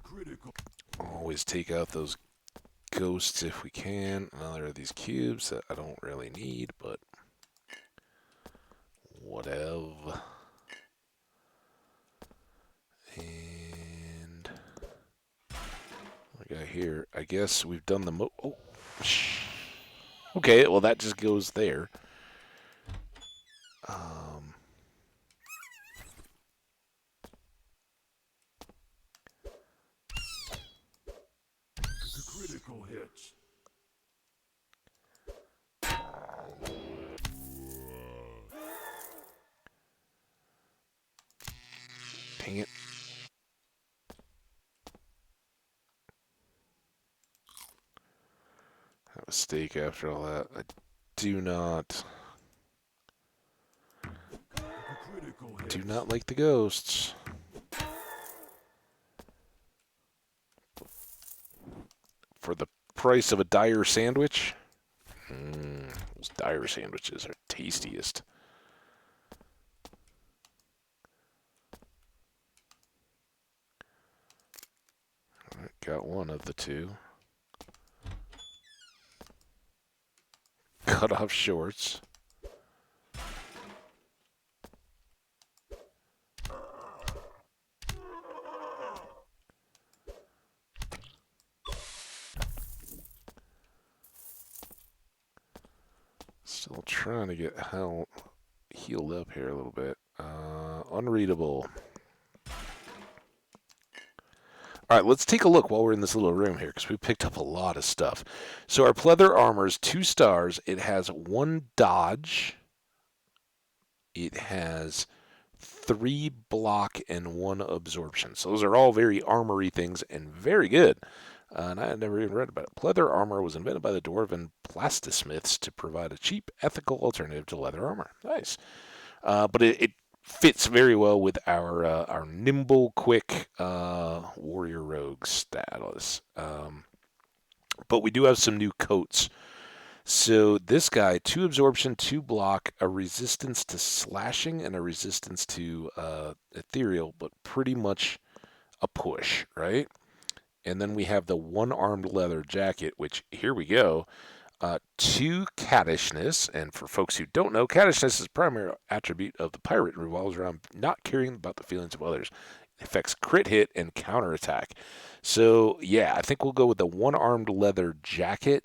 Speaker 2: Critical.
Speaker 1: Always take out those ghosts if we can. Another of these cubes that I don't really need, but whatever. And what we got here, I guess we've done the oh, okay, well that just goes there.
Speaker 2: Critical hits.
Speaker 1: Dang it. Have a steak after all that. I do not like the ghosts. For the price of a dire sandwich? Those dire sandwiches are tastiest. Alright, got one of the two. Cut off shorts. Still trying to get healed up here a little bit. Unreadable. All right, let's take a look while we're in this little room here because we picked up a lot of stuff. So our pleather armor is 2 stars. It has 1 dodge. It has 3 block and 1 absorption. So those are all very armory things and very good. And I had never even read about it. Pleather armor was invented by the dwarven plastismiths to provide a cheap, ethical alternative to leather armor. Nice. But it fits very well with our nimble, quick warrior rogue status. But we do have some new coats. So this guy, 2 absorption, 2 block, a resistance to slashing, and a resistance to ethereal, but pretty much a push, right? And then we have the 1-armed leather jacket, which, here we go. 2 cattishness, and for folks who don't know, cattishness is a primary attribute of the pirate and revolves around not caring about the feelings of others. It affects crit hit and counterattack. So, yeah, I think we'll go with the 1-armed leather jacket.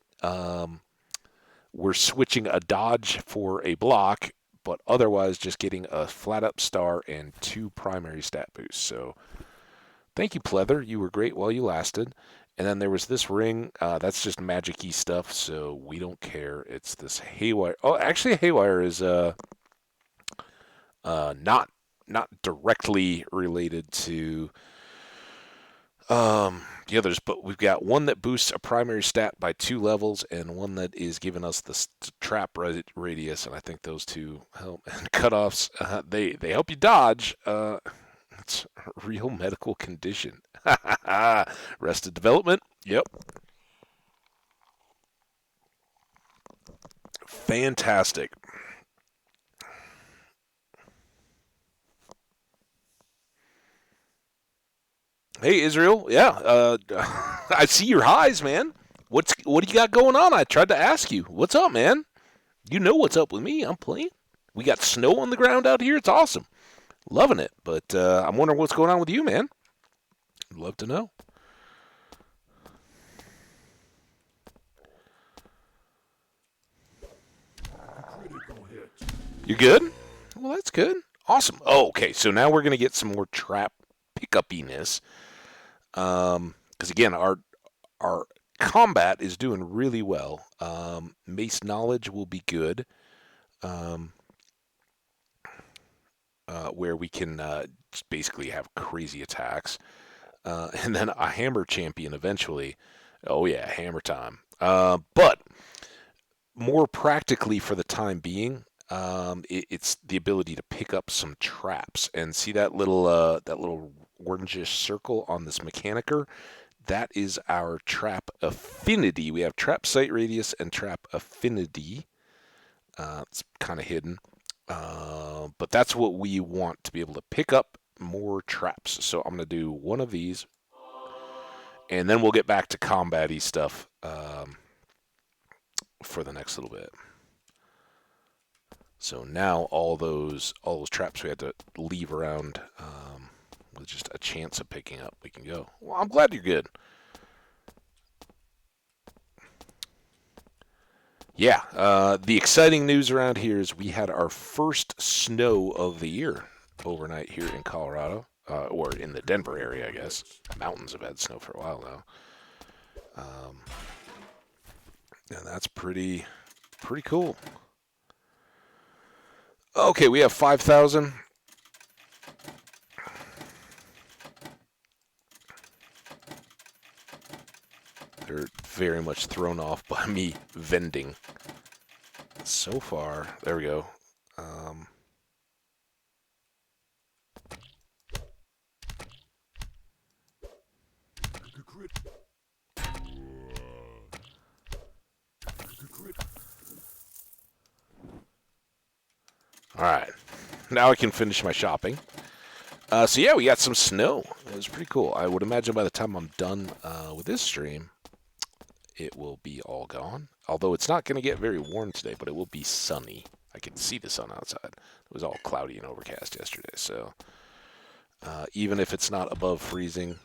Speaker 1: We're switching a dodge for a block, but otherwise just getting a flat-up star and 2 primary stat boosts. So, thank you, Pleather. You were great while you lasted. And then there was this ring. That's just magic-y stuff, so we don't care. It's this haywire. Oh, actually, haywire is not directly related to the others, but we've got one that boosts a primary stat by 2 levels, and one that is giving us the trap radius. And I think those two help. And cutoffs, they help you dodge. It's a real medical condition. Arrested development. Yep. Fantastic. Hey, Israel. Yeah. I see your highs, man. What do you got going on? I tried to ask you. What's up, man? You know what's up with me. I'm playing. We got snow on the ground out here. It's awesome. Loving it. But I'm wondering what's going on with you, man. I'd love to know. You good? Well, that's good. Awesome. Oh, okay. So now we're gonna get some more trap pickupiness. Because again, our combat is doing really well. Mace knowledge will be good. Um, where we can just basically have crazy attacks. And then a hammer champion eventually. Oh yeah, hammer time. But more practically for the time being, it's the ability to pick up some traps and see that little orangish circle on this mechanicer. That is our trap affinity. We have trap sight radius and trap affinity. It's kind of hidden, but that's what we want to be able to pick up more traps. So I'm going to do one of these, and then we'll get back to combat-y stuff for the next little bit. So now all those traps we had to leave around with just a chance of picking up, we can go. Well, I'm glad you're good. Yeah, the exciting news around here is we had our first snow of the year overnight here in Colorado, or in the Denver area, I
Speaker 2: Critical
Speaker 1: guess.
Speaker 2: hits.
Speaker 1: Mountains have had snow for a while now, and that's pretty cool. Okay, we have 5,000. They're very much thrown off by me vending. So far, there we go. Um,
Speaker 2: Crit. Crit.
Speaker 1: all right, now I can finish my shopping. So yeah, we got some snow. It was pretty cool. I would imagine by the time I'm done with this stream, it will be all gone. Although it's not going to get very warm today, but it will be sunny. I can see the sun outside. It was all cloudy and overcast yesterday, so even if it's not above freezing,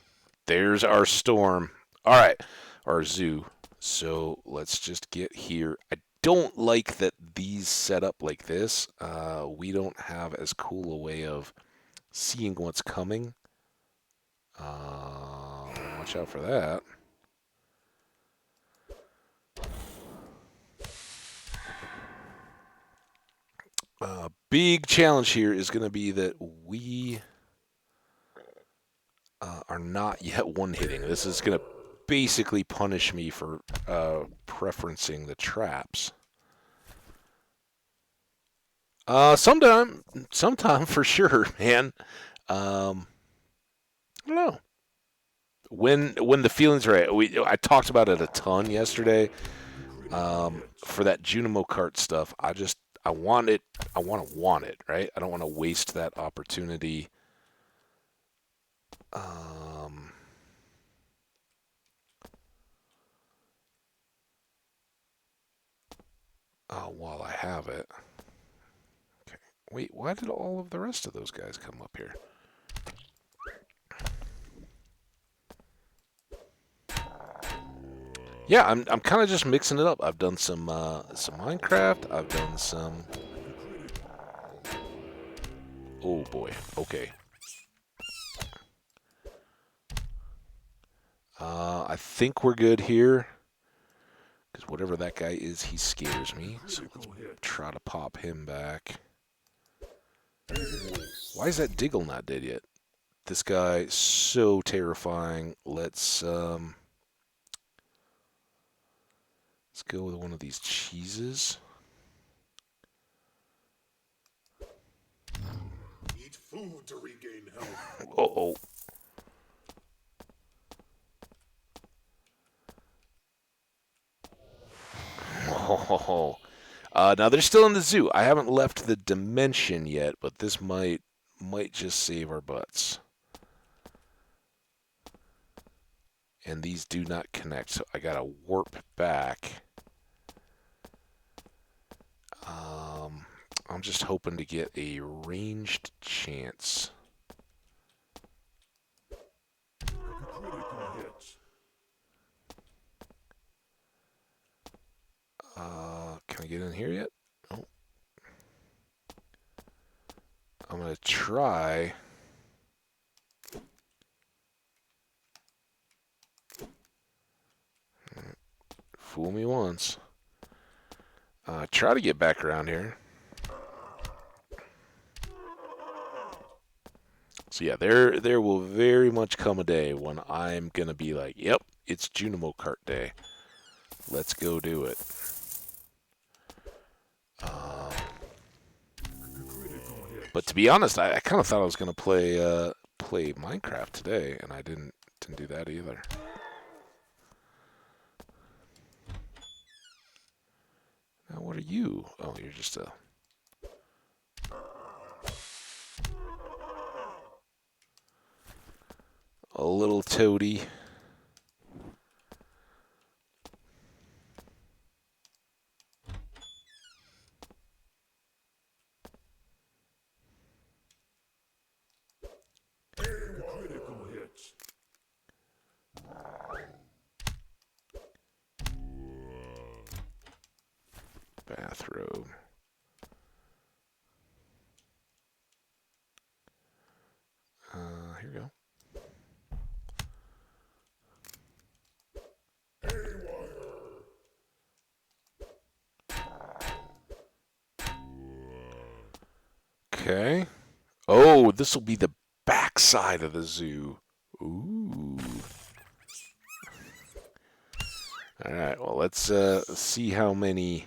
Speaker 1: there's our storm. All right, our zoo. So let's just get here. I don't like that these set up like this. We don't have as cool a way of seeing what's coming. Watch out for that. Big challenge here is going to be that we are not yet one hitting. This is going to basically punish me for preferencing the traps. Sometime for sure, man. Um, I don't know when the feelings are right. I talked about it a ton yesterday.
Speaker 2: Critical
Speaker 1: For
Speaker 2: hits.
Speaker 1: that Junimo cart stuff, I want it. I want it, right? I don't want to waste that opportunity. Um, while I have it. Okay. Wait, why did all of the rest of those guys come up here? Yeah, I'm kind of just mixing it up. I've done some Minecraft. I've done some.
Speaker 2: Crit.
Speaker 1: Oh boy. Okay. I think we're good here. Because whatever that guy is, he scares me. So let's
Speaker 2: Critical hits.
Speaker 1: try to pop him back. Why is that Diggle not dead yet? This guy so terrifying. Let's go with one of these cheeses.
Speaker 2: Eat food to regain health.
Speaker 1: Oh, oh. Now they're still in the zoo. I haven't left the dimension yet, but this might just save our butts. And these do not connect, so I gotta warp back. Um, I'm just hoping to get a ranged chance.
Speaker 2: Critical hits.
Speaker 1: Can I get in here yet? Oh, I'm going to try. Fool me once. Try to get back around here. So yeah, there will very much come a day when I'm gonna be like, yep, it's Junimo Kart Day. Let's go do it. But to be honest, I kind of thought I was gonna play Minecraft today, and I didn't do that either. Now what are you? Oh, you're just a little toady.
Speaker 2: Critical hit.
Speaker 1: Bathrobe. Here we go. Okay. Oh, this will be the backside of the zoo. Ooh. All right. Well, let's see how many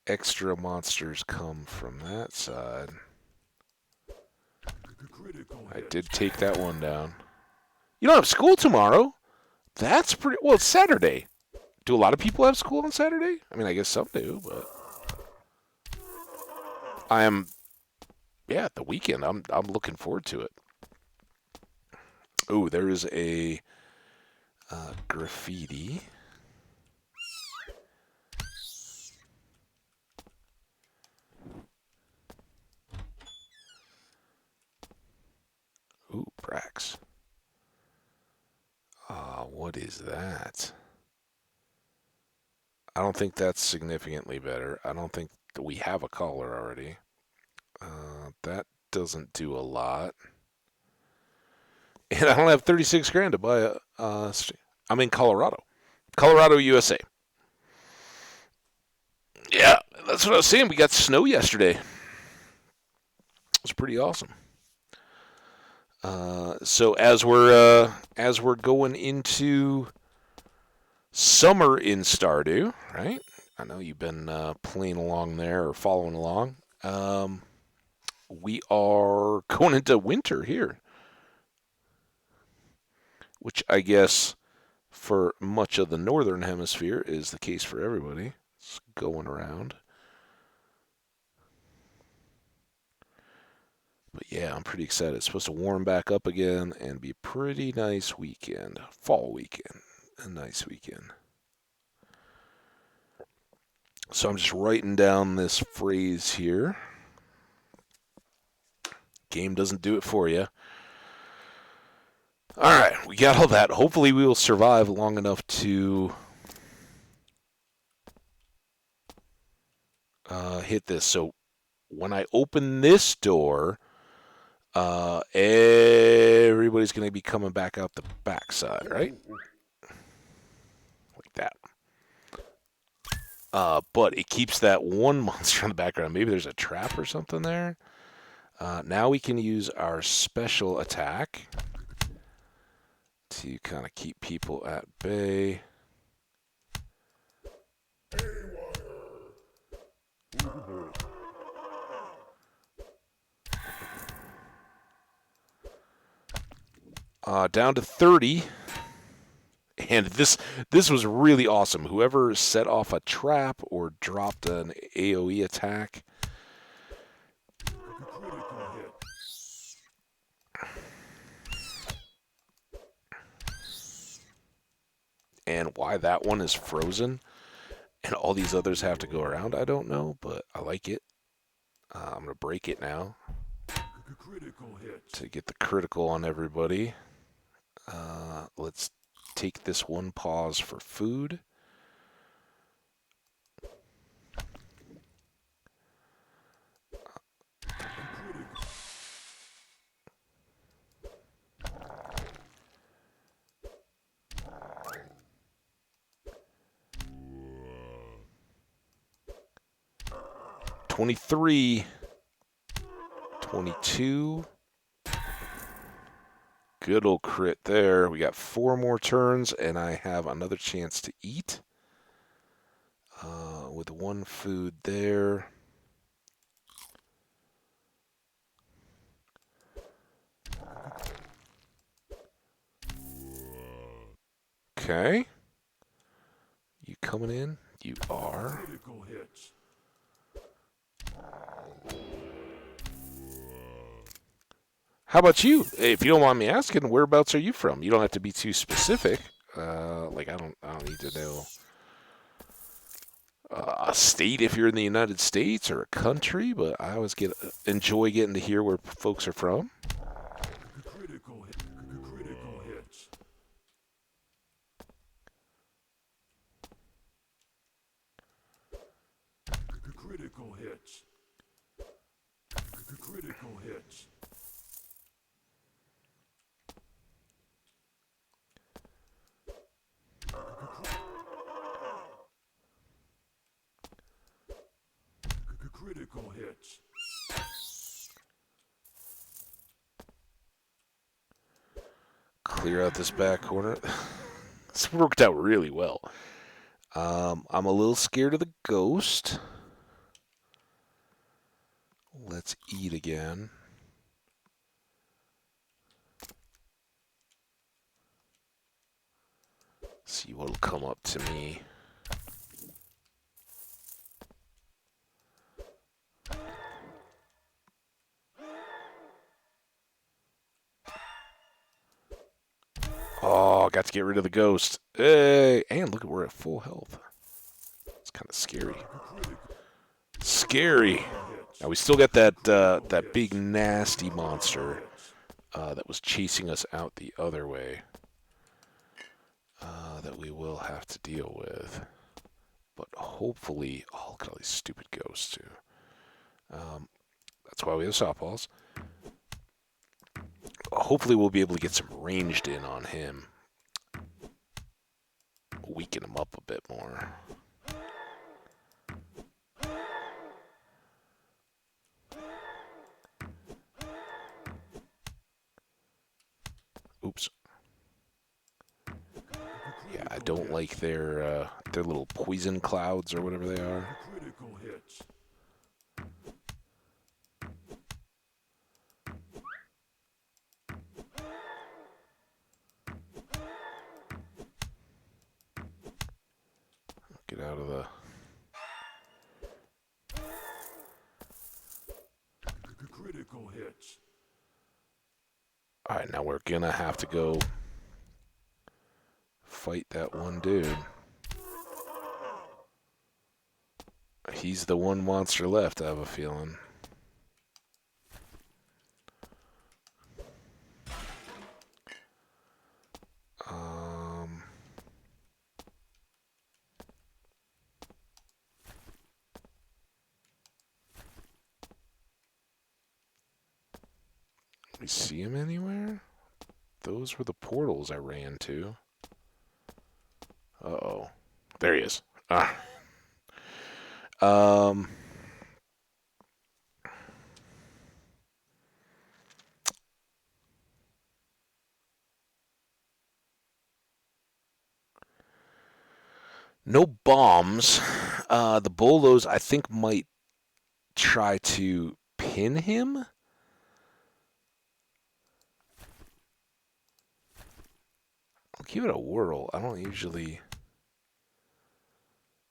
Speaker 1: extra monsters come from that side. I did take that one down. You don't have school tomorrow. That's pretty. Well, it's Saturday. Do a lot of people have school on Saturday? I mean, I guess some do, but I am. Yeah, the weekend. I'm looking forward to it. Oh, there is a graffiti. Ooh, Brax. What is that? I don't think that's significantly better. I don't think that we have a caller already. That doesn't do a lot. And I don't have 36 grand to buy a. I'm in Colorado. Colorado, USA. Yeah, that's what I was saying. We got snow yesterday. It was pretty awesome. So as we're going into summer in Stardew, right? I know you've been playing along there or following along. We are going into winter here, which I guess for much of the northern hemisphere is the case for everybody. It's going around. But yeah, I'm pretty excited. It's supposed to warm back up again and be a pretty nice weekend. Fall weekend. A nice weekend. So I'm just writing down this phrase here. Game doesn't do it for you. All right, we got all that. Hopefully, we will survive long enough to hit this. So when I open this door, everybody's going to be coming back out the backside, right? Like that. But it keeps that one monster in the background. Maybe there's a trap or something there. Now we can use our special attack to kind of keep people at bay. Down to 30. And this was really awesome. Whoever set off a trap or dropped an AoE attack. And why that one is frozen and all these others have to go around, I don't know, but I like it. I'm going to break it now to get the critical on everybody. Let's take this one pause for food. 23, 22. Good old crit there. We got 4 more turns, and I have another chance to eat with 1 food there. Okay. You coming in? You are.
Speaker 2: Critical hits.
Speaker 1: How about you? If you don't mind me asking, whereabouts are you from? You don't have to be too specific. Like I don't need to know a state if you're in the United States or a country, but I always enjoy getting to hear where folks are from.
Speaker 2: Critical hits. Critical hits. Critical hits. Critical hits.
Speaker 1: Clear out this back corner. This worked out really well. I'm a little scared of the ghost. Let's eat again. See what'll come up to me. Oh, got to get rid of the ghost. Hey, and look, we're at full health. It's kind of scary. Scary. Now we still got that big nasty monster that was chasing us out the other way. That we will have to deal with. But hopefully, oh, look at all these stupid ghosts too. That's why we have softballs. Hopefully, we'll be able to get some ranged in on him. Weaken him up a bit more. Oops. Yeah, I don't like their little poison clouds or whatever they are.
Speaker 2: Critical hits.
Speaker 1: Get out of the.
Speaker 2: Critical hits.
Speaker 1: All right, now we're gonna have to go fight that one dude. He's the one monster left, I have a feeling. Um, we see him anywhere? Those were the portals I ran to. Uh-oh. There he is. Ah. Um, no bombs. The bolos, I think, might try to pin him. I'll give it a whirl. I don't usually.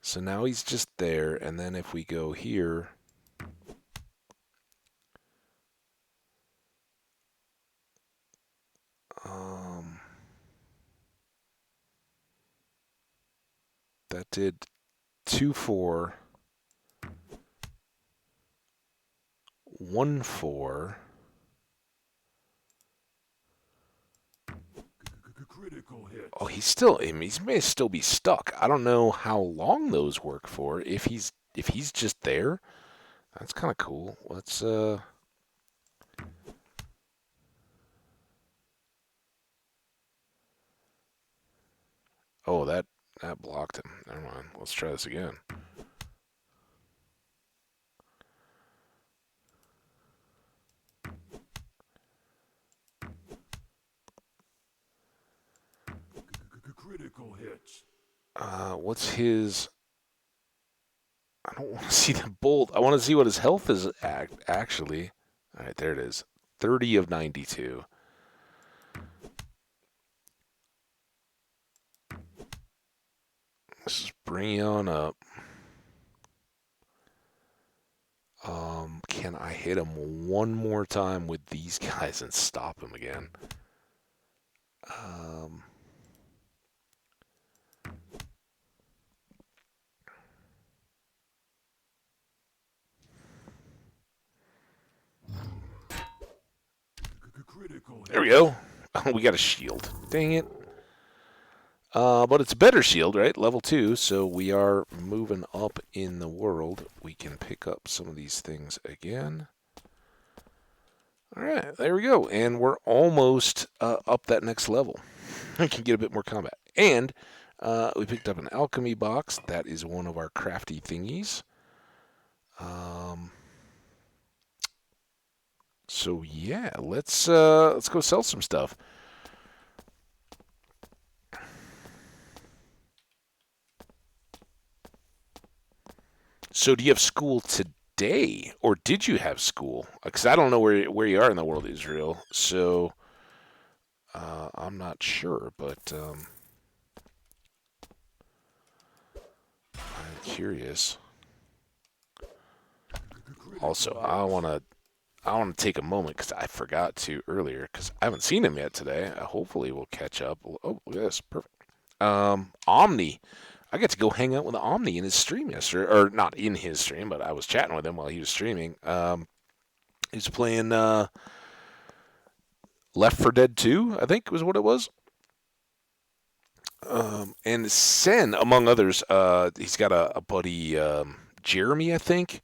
Speaker 1: So now he's just there, and then if we go here. That did 2-4, 1-4.
Speaker 2: Critical hits.
Speaker 1: Oh, he may still be stuck. I don't know how long those work for. If he's just there, that's kind of cool. Let's Oh, that blocked him. Never mind. Let's try this again.
Speaker 2: Critical hits.
Speaker 1: What's his? I don't want to see the bolt. I want to see what his health is actually. All right, there it is. 30 of 92. Let's just bring you on up. Can I hit him one more time with these guys and stop him again? Um,
Speaker 2: Critical
Speaker 1: there we
Speaker 2: hits.
Speaker 1: go. We got a shield. Dang it. But it's a better shield, right? Level 2, so we are moving up in the world. We can pick up some of these things again. All right, there we go. And we're almost up that next level. We can get a bit more combat. And we picked up an alchemy box. That is one of our crafty thingies. Um, so yeah, let's go sell some stuff. So do you have school today, or did you have school? Because I don't know where you are in the world, Israel. So I'm not sure, but I'm curious. Also,
Speaker 2: Critical
Speaker 1: I
Speaker 2: hits.
Speaker 1: wanna I want to take a moment because I forgot to earlier because I haven't seen him yet today. Hopefully, we'll catch up. Oh, look at this. Perfect. Omni. I got to go hang out with Omni in his stream yesterday, or not in his stream, but I was chatting with him while he was streaming. He's playing Left 4 Dead 2, I think was what it was. And Sen, among others, he's got a buddy, Jeremy, I think,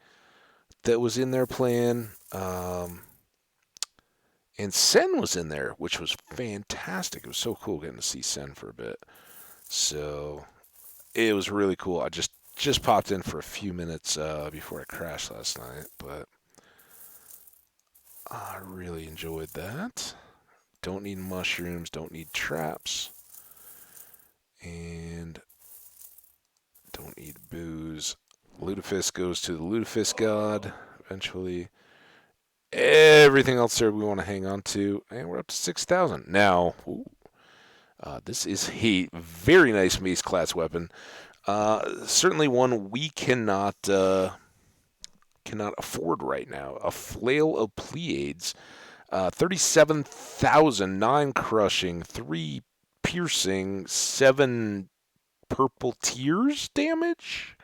Speaker 1: that was in there playing. And Sen was in there, which was fantastic. It was so cool getting to see Sen for a bit. So it was really cool. I just popped in for a few minutes before I crashed last night, but I really enjoyed that. Don't need mushrooms, don't need traps, and don't need booze. Lutefisk goes to the Lutefisk god eventually. Everything else there we want to hang on to, and we're up to 6,000 now. This is a very nice mace class weapon. Certainly one we cannot afford right now. A flail of Pleiades, 37,000, 9 crushing, 3 piercing, 7 purple tears damage,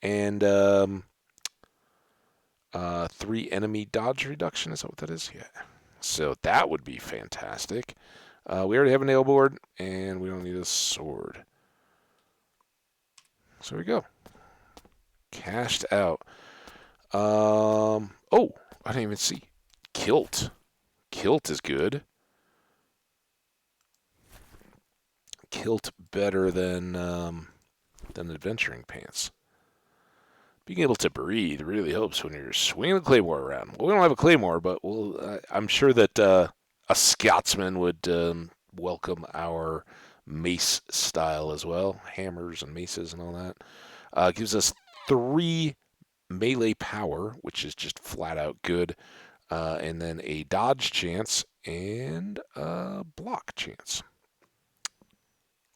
Speaker 1: and 3 enemy dodge reduction. Is that what that is? Yeah. So that would be fantastic. We already have a nail board, and we don't need a sword. So there we go. Cashed out. Oh, I didn't even see. Kilt. Kilt is good. Kilt better than adventuring pants. Being able to breathe really helps when you're swinging a claymore around. Well, we don't have a claymore, but I'm sure that a Scotsman would welcome our mace style as well. Hammers and maces and all that. Gives us 3 melee power, which is just flat out good. And then a dodge chance and a block chance.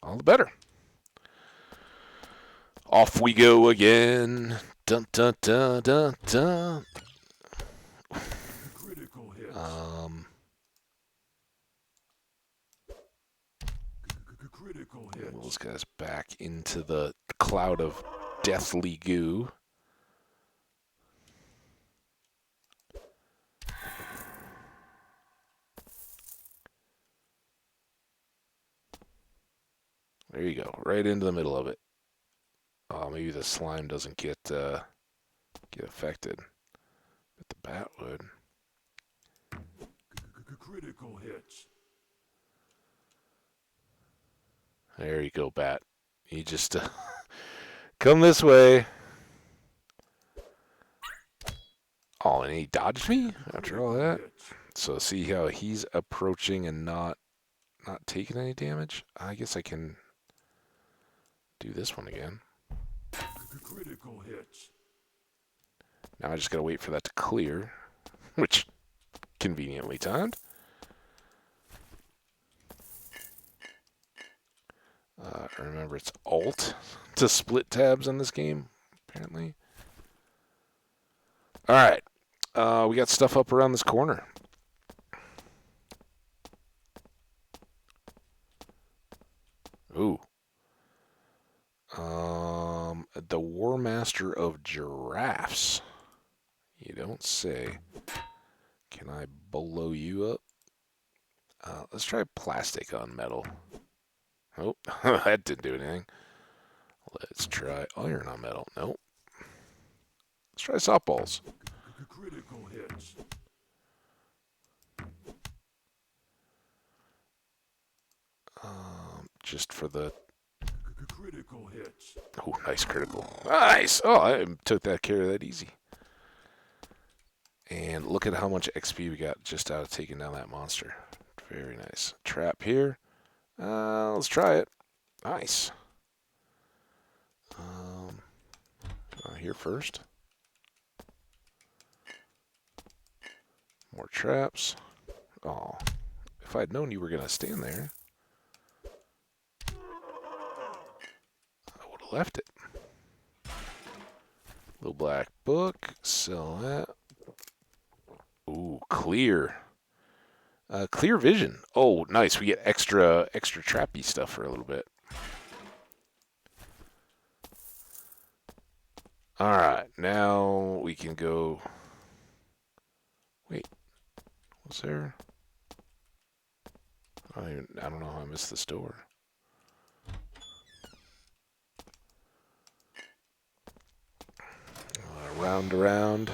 Speaker 1: All the better. Off we go again. Dun dun dun dun dun.
Speaker 2: Critical hits.
Speaker 1: Um,
Speaker 2: Critical
Speaker 1: those
Speaker 2: hits.
Speaker 1: guys back into the cloud of deathly goo. There you go, right into the middle of it. Oh, maybe the slime doesn't get affected, but the bat would.
Speaker 2: Critical hits.
Speaker 1: There you go, bat. You just come this way. Oh, and he dodged me after all
Speaker 2: Critical
Speaker 1: that.
Speaker 2: hits.
Speaker 1: So see how he's approaching and not taking any damage. I guess I can do this one again.
Speaker 2: Critical hits.
Speaker 1: Now I just gotta wait for that to clear, which conveniently timed. Remember, it's Alt to split tabs in this game, apparently. All right, we got stuff up around this corner. Ooh. The War Master of Giraffes. You don't say. Can I blow you up? Let's try plastic on metal. Oh, that didn't do anything. Let's try iron on metal. Nope. Let's try softballs.
Speaker 2: Critical hits.
Speaker 1: Just for the.
Speaker 2: Critical hits.
Speaker 1: Oh, nice critical. Nice! Oh, I took that care of that easy. And look at how much XP we got just out of taking down that monster. Very nice. Trap here. Let's try it. Nice. Here first. More traps. Oh, if I'd known you were going to stand there, I would have left it. Little black book. Sell that. Ooh, clear. Clear vision. Oh, nice. We get extra trappy stuff for a little bit. All right, now we can go. Wait, was there? I don't know how I missed this door. Round around.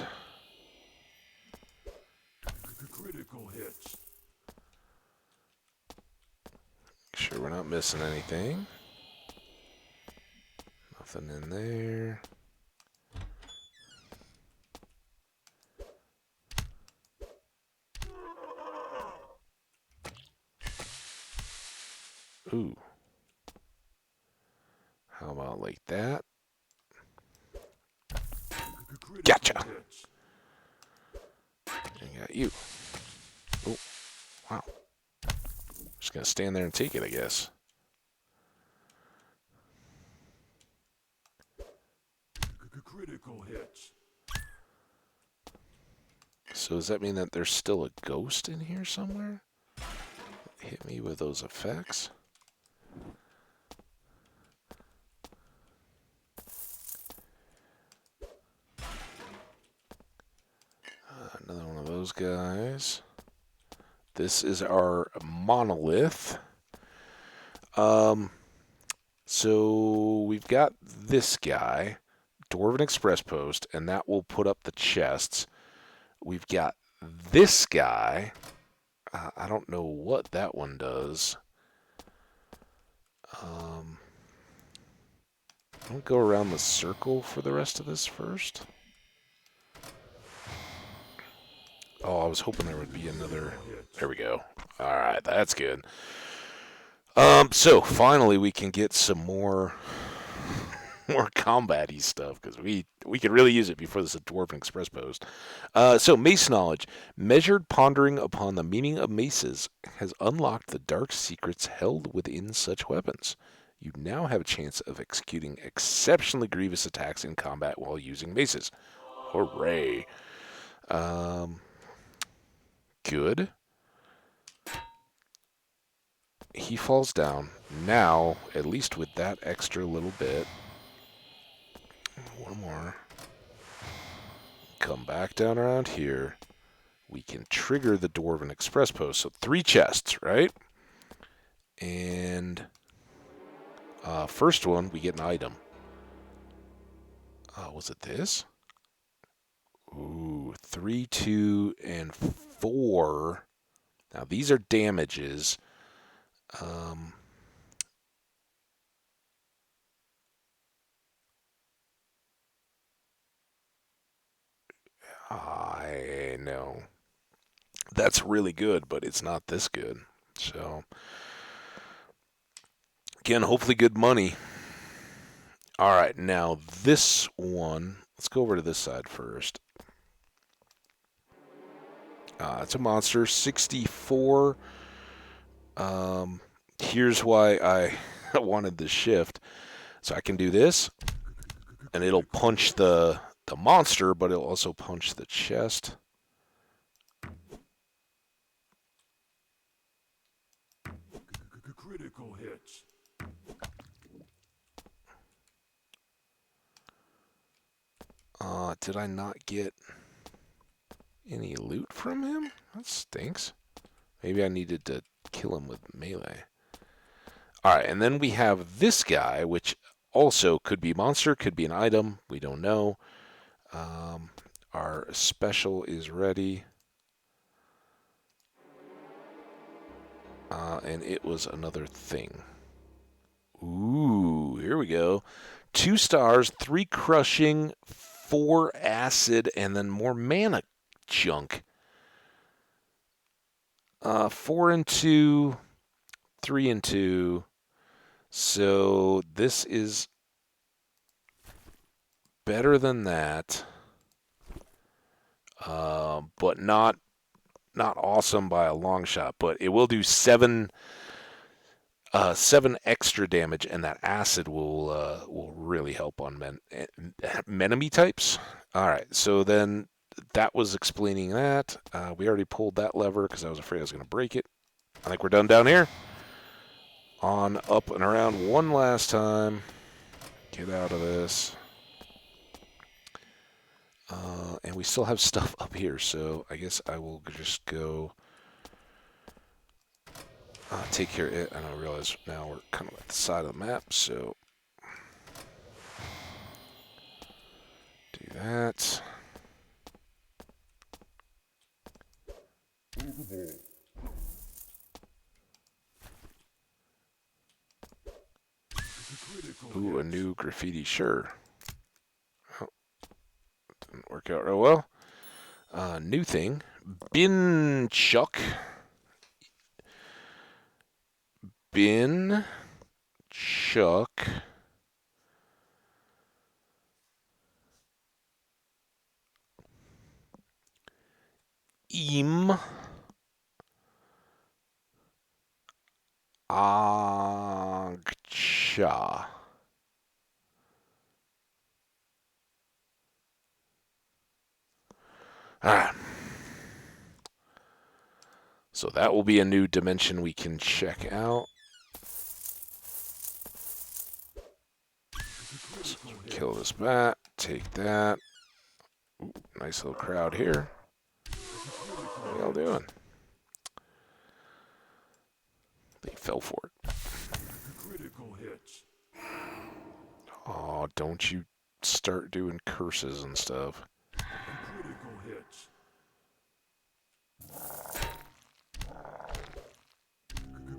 Speaker 2: Critical hits.
Speaker 1: Make sure we're not missing anything. Nothing in there. Ooh. How about like that? Gotcha.
Speaker 2: Hits.
Speaker 1: I got you. Oh, wow. Just gonna stand there and take it, I guess.
Speaker 2: Critical hits.
Speaker 1: So does that mean that there's still a ghost in here somewhere? Hit me with those effects. Another one of those guys. This is our monolith. So we've got this guy, Dwarven Express Post, and that will put up the chests. We've got this guy. I don't know what that one does. I'll go around the circle for the rest of this first. Oh, I was hoping there would be another. There we go. All right, that's good. So finally we can get some more combat-y stuff because we could really use it before this Dwarven Express Post. So mace knowledge, measured pondering upon the meaning of maces has unlocked the dark secrets held within such weapons. You now have a chance of executing exceptionally grievous attacks in combat while using maces. Hooray! Good. He falls down. Now, at least with that extra little bit. One more. Come back down around here. We can trigger the Dwarven Express Post. So 3 chests, right? And first one, we get an item. Was it this? Ooh, 3, 2, and 4. Now these are damages. I know. That's really good, but it's not this good. So, again, hopefully good money. All right, now this one. Let's go over to this side first. It's a monster, 64. Here's why I wanted the shift. So I can do this, and it'll
Speaker 2: Critical
Speaker 1: punch
Speaker 2: hits.
Speaker 1: the monster, but it'll also punch the chest.
Speaker 2: Critical hits.
Speaker 1: Did I not get any loot from him? That stinks. Maybe I needed to kill him with melee. Alright, and then we have this guy, which also could be monster, could be an item. We don't know. Um, our special is ready. And it was another thing. Ooh, here we go. 2 stars, 3 crushing, 4 acid, and then more mana junk. 4 and 2, 3 and 2. So this is better than that, but not awesome by a long shot. But it will do 7 extra damage, and that acid will really help on enemy types. All right, so then that was explaining that. We already pulled that lever because I was afraid I was going to break it. I think we're done down here. On up and around one last time. Get out of this. And we still have stuff up here, so I guess I will just go take care of it. I don't realize now we're kind of at the side of the map, so do that.
Speaker 2: Critical
Speaker 1: Ooh, a
Speaker 2: hits.
Speaker 1: new graffiti, sure. Oh, didn't work out real well. New thing. Bin Chuck. Bin Chuck. Im Agcha. Ah. So that will be a new dimension we can check out. So
Speaker 2: Critical
Speaker 1: kill
Speaker 2: hits.
Speaker 1: this bat. Take that. Ooh, nice little crowd here.
Speaker 2: Critical
Speaker 1: What are y'all
Speaker 2: hits.
Speaker 1: doing? They fell for it.
Speaker 2: Critical hits.
Speaker 1: Oh, don't you start doing curses and stuff.
Speaker 2: Critical hits.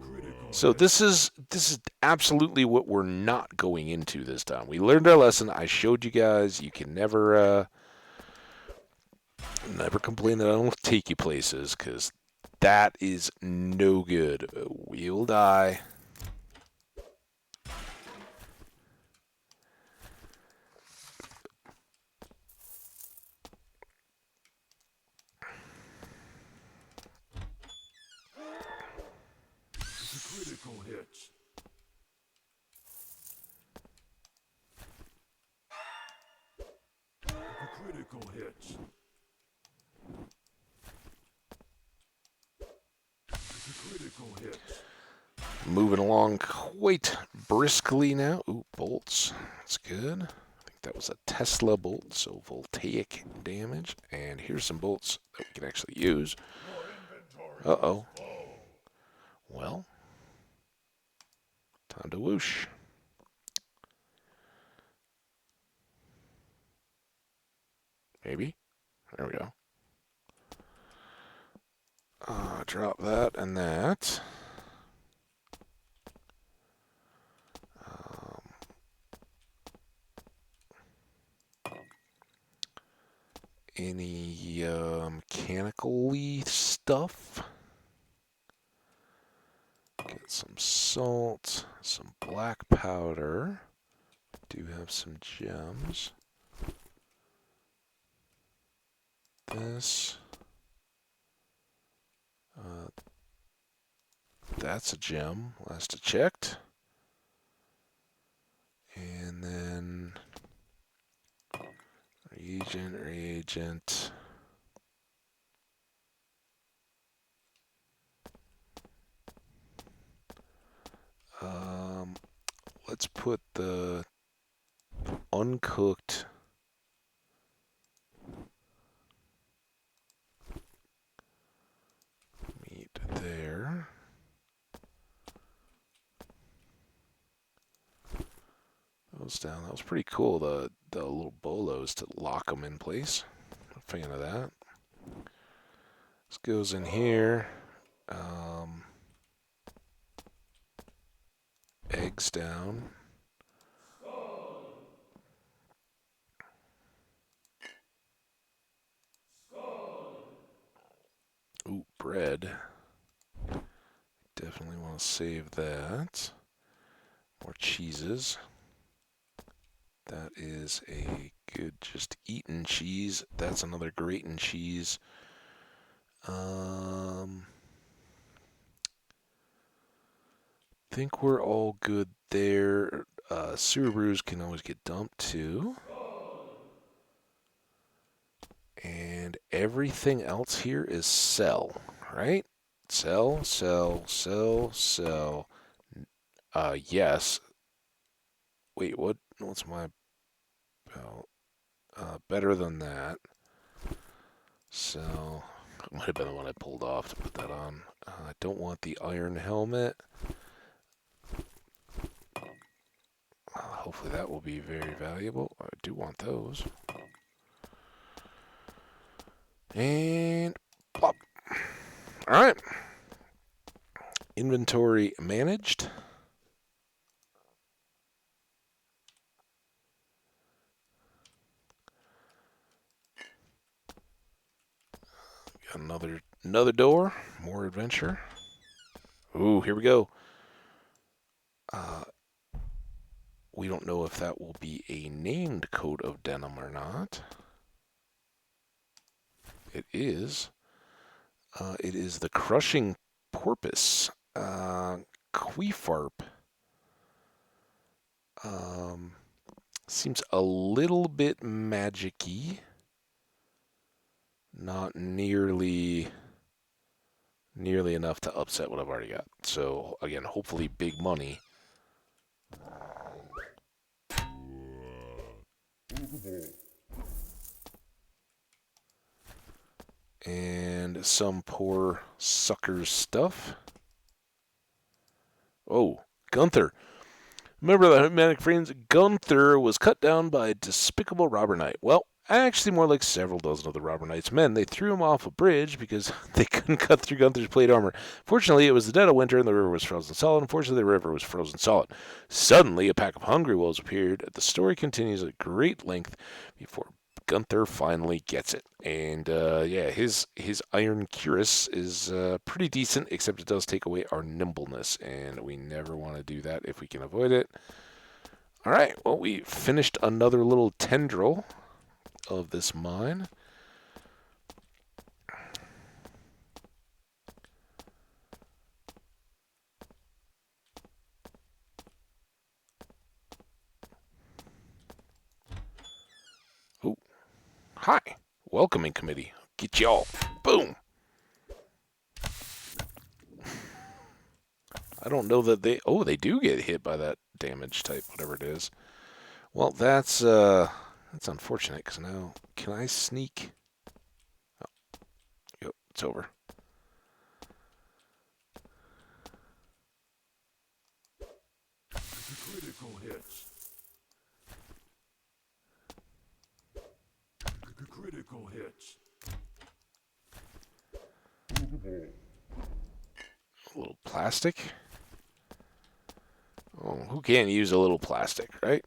Speaker 2: Critical
Speaker 1: So
Speaker 2: hits.
Speaker 1: this is absolutely what we're not going into this time. We learned our lesson. I showed you guys. You can never complain that I don't take you places, because that is no good. We'll die.
Speaker 2: Critical hits. Critical hits. Critical hits.
Speaker 1: Moving along quite briskly now. Ooh, bolts. That's good. I think that was a Tesla bolt, so voltaic damage. And here's some bolts that we can actually use.
Speaker 2: Your inventory
Speaker 1: Uh-oh.
Speaker 2: is full.
Speaker 1: Well, time to whoosh. Maybe. There we go. Drop that and that. Um, any mechanical stuff? Get some salt, some black powder. do have some gems. This. That's a gem, last I checked. And then reagent. Let's put the uncooked meat there. Those down. That was pretty cool. The little bolos to lock them in place. I'm a fan of that. This goes in here. Eggs down. Ooh, bread. Definitely want to save that. More cheeses. That is a good just eaten cheese. That's another gratin' cheese. Think we're all good there. Sewer brews can always get dumped too. And everything else here is sell, right? Sell, sell, sell, sell. Yes. Wait, what's my belt? Better than that. So, that might have been the one I pulled off to put that on. I don't want the iron helmet. Hopefully that will be very valuable. I do want those. And plop. All right. Inventory managed. Got another door. More adventure. Ooh, here we go. We don't know if that will be a named coat of denim or not. It is. It is the crushing porpoise. Queefarp. Seems a little bit magic-y. Not nearly enough to upset what I've already got. So again, hopefully big money. And some poor sucker's stuff. Oh, Gunther. Member of the Humatic Friends, Gunther was cut down by a despicable robber knight. Well, actually more like several dozen of the robber knight's men. They threw him off a bridge because they couldn't cut through Gunther's plate armor. Fortunately, it was the dead of winter and the river was frozen solid. Unfortunately, the river was frozen solid. Suddenly, a pack of hungry wolves appeared. The story continues at great length before Gunther finally gets it. And yeah, his iron cuirass is pretty decent, except it does take away our nimbleness, and we never want to do that if we can avoid it. All right, well, we finished another little tendril of this mine. Oh, hi. Welcoming committee. Get y'all. Boom. I don't know that they... Oh, they do get hit by that damage type, whatever it is. Well, that's unfortunate, because now... Can I sneak? Oh, yep, it's over.
Speaker 2: Critical hits. Critical hits.
Speaker 1: A little plastic. Oh, who can't use a little plastic, right?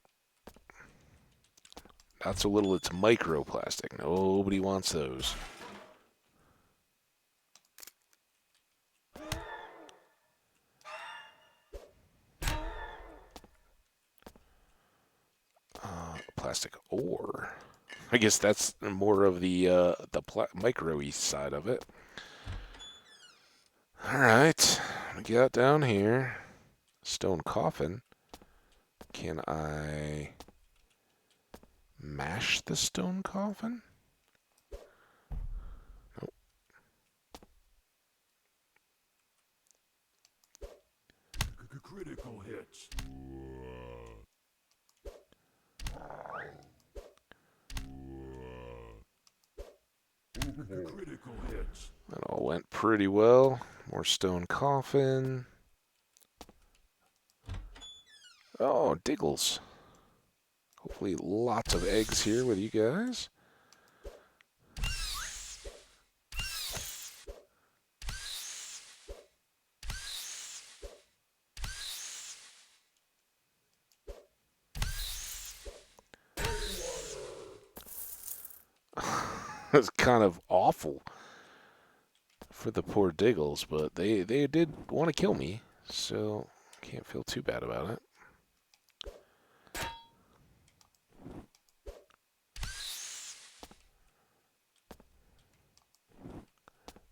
Speaker 1: Not so little, it's microplastic. Nobody wants those. plastic ore. I guess that's more of the micro-y side of it. All right, we got down here. Stone coffin. Can I mash the stone coffin? Nope.
Speaker 2: Critical hits. Critical hits.
Speaker 1: That all went pretty well. More stone coffin. Oh, Diggles. Hopefully lots of eggs here with you guys. That's kind of awful for the poor Diggles, but they did want to kill me, so can't feel too bad about it.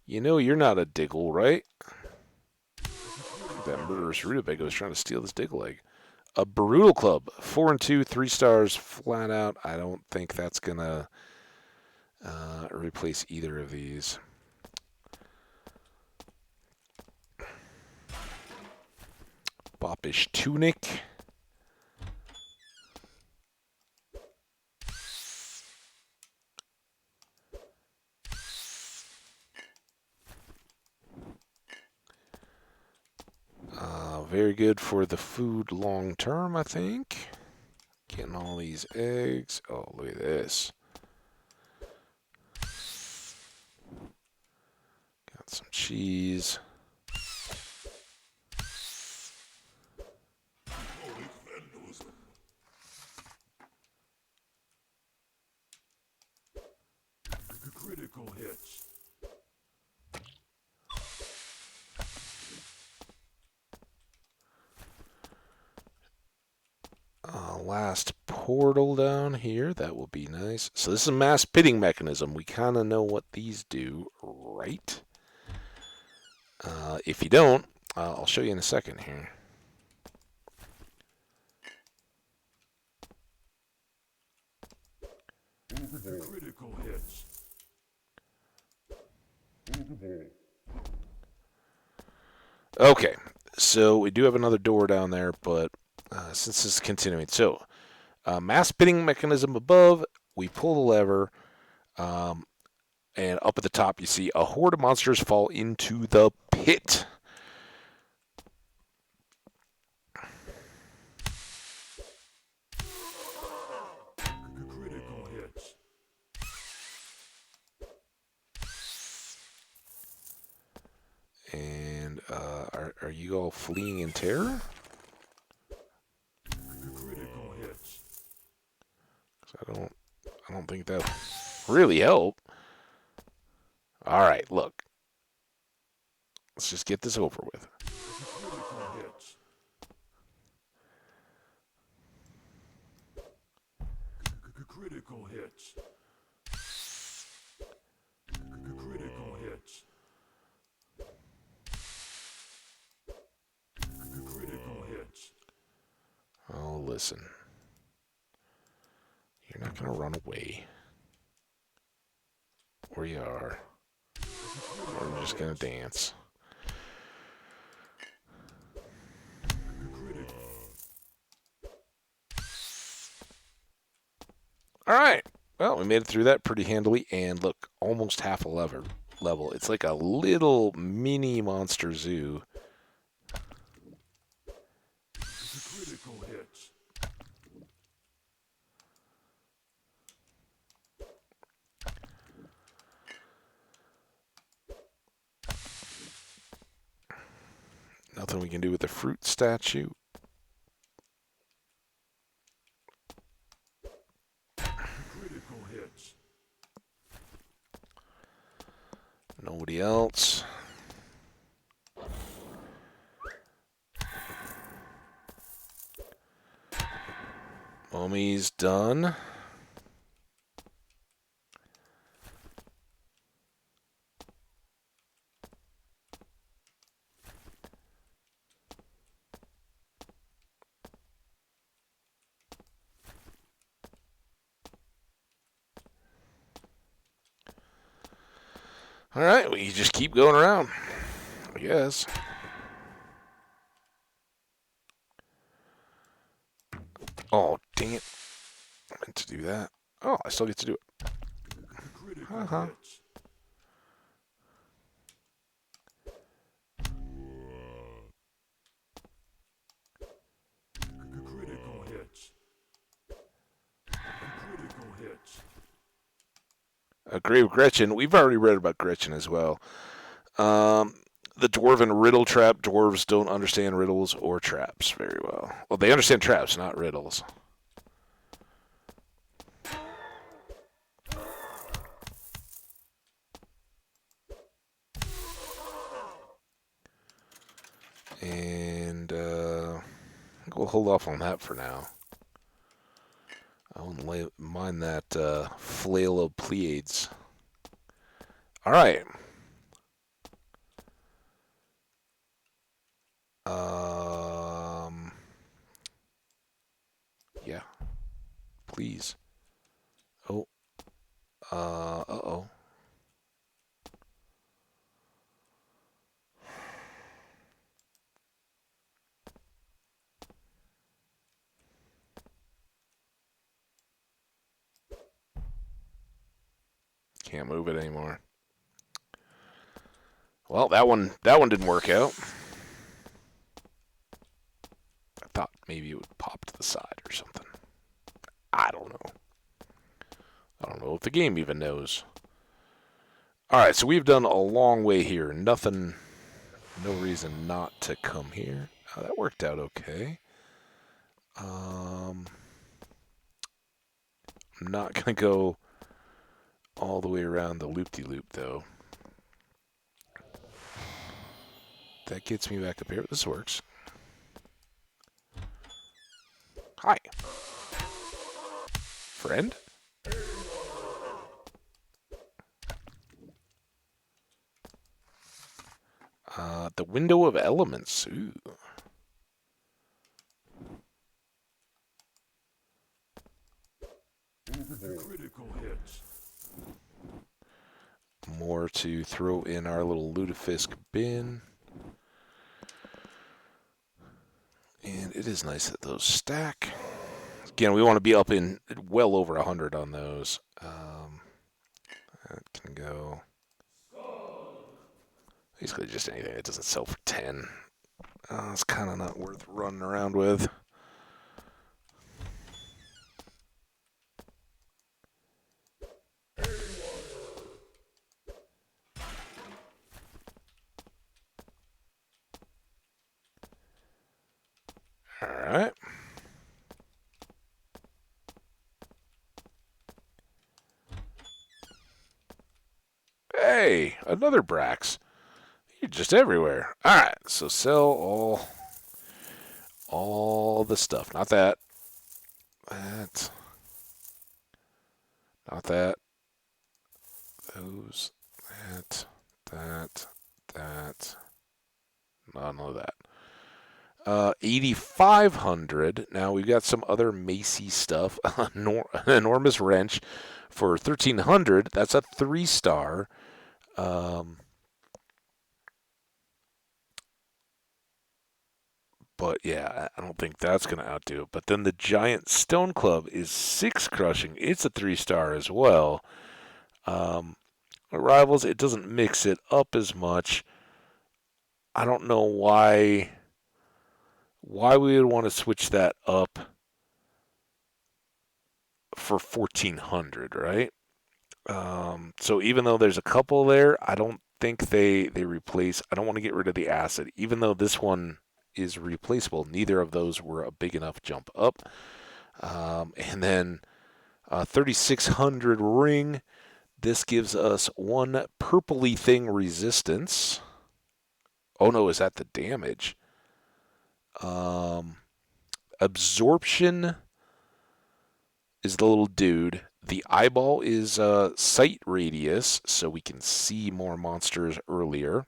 Speaker 1: You know you're not a Diggle, right? That murderous rutabaga was trying to steal this Diggle egg. A Brutal Club, 4 and 2, 3 stars, flat out. I don't think that's gonna replace either of these. Boppish Tunic. Very good for the food long term, I think. Getting all these eggs. Oh, look at this. Got some cheese.
Speaker 2: Critical hits.
Speaker 1: Last portal down here. That will be nice. So this is a mass pitting mechanism. We kind of know what these do, right? If you don't, I'll show you in a second here.
Speaker 2: Critical hits.
Speaker 1: Okay, so we do have another door down there, but since this is continuing, so mass pitting mechanism above, we pull the lever, and up at the top you see a horde of monsters fall into the pit.
Speaker 2: Critical hits.
Speaker 1: And are you all fleeing in terror?
Speaker 2: Critical hits.
Speaker 1: 'Cause I don't think that really help. All right, look, let's just get this over with.
Speaker 2: Critical hits. Critical hits. Critical hits. Critical hits.
Speaker 1: Oh, listen, you're not gonna run away, or you are, or you're just gonna dance. All right. Well, we made it through that pretty handily, and look, almost half a level. It's like a little mini monster zoo.
Speaker 2: Critical hits.
Speaker 1: Nothing we can do with the fruit statue.
Speaker 2: Critical hits.
Speaker 1: Nobody else. Dummy's done. All right, well, you just keep going around, I guess. Oh, dang it. I meant to do that. Oh, I still get to do it.
Speaker 2: Critical
Speaker 1: Uh-huh.
Speaker 2: hits. Critical hits. Critical hits.
Speaker 1: Grave Gretchen. We've already read about Gretchen as well. Um, the Dwarven Riddle Trap. Dwarves don't understand riddles or traps very well. Well, they understand traps, not riddles. And we'll hold off on that for now. I wouldn't mind that flail of Pleiades. All right. Um, yeah, please. Oh, uh-oh. Can't move it anymore. Well, that one didn't work out. I thought maybe it would pop to the side or something. I don't know. I don't know if the game even knows. All right, so we've done a long way here. Nothing, no reason not to come here. Oh, that worked out okay. I'm not gonna go all the way around the loop-de-loop though. That gets me back up here. This works. Hi, friend. The window of elements. Ooh.
Speaker 2: Critical hits.
Speaker 1: More to throw in our little lutefisk bin. And it is nice that those stack. Again, we want to be up in well over 100 on those. That can go. Basically just anything that doesn't sell for 10. It's kind of not worth running around with. All right. Hey, another Brax. You're just everywhere. All right, so sell all the stuff. Not that. That. Not that. Those. That. That. That. None of that. 8,500. Now we've got some other Macy stuff. An enormous wrench for 1,300. That's a 3-star. But yeah, I don't think that's going to outdo it. But then the giant stone club is 6 crushing. It's a 3-star as well. Rivals, it doesn't mix it up as much. I don't know why we would want to switch that up for 1,400, right? So even though there's a couple there, I don't think they replace. I don't want to get rid of the acid, even though this one is replaceable. Neither of those were a big enough jump up. And then 3,600 ring. This gives us 1 purpley thing resistance. Oh no, is that the damage? Um, absorption is the little dude. The eyeball is sight radius, so we can see more monsters earlier.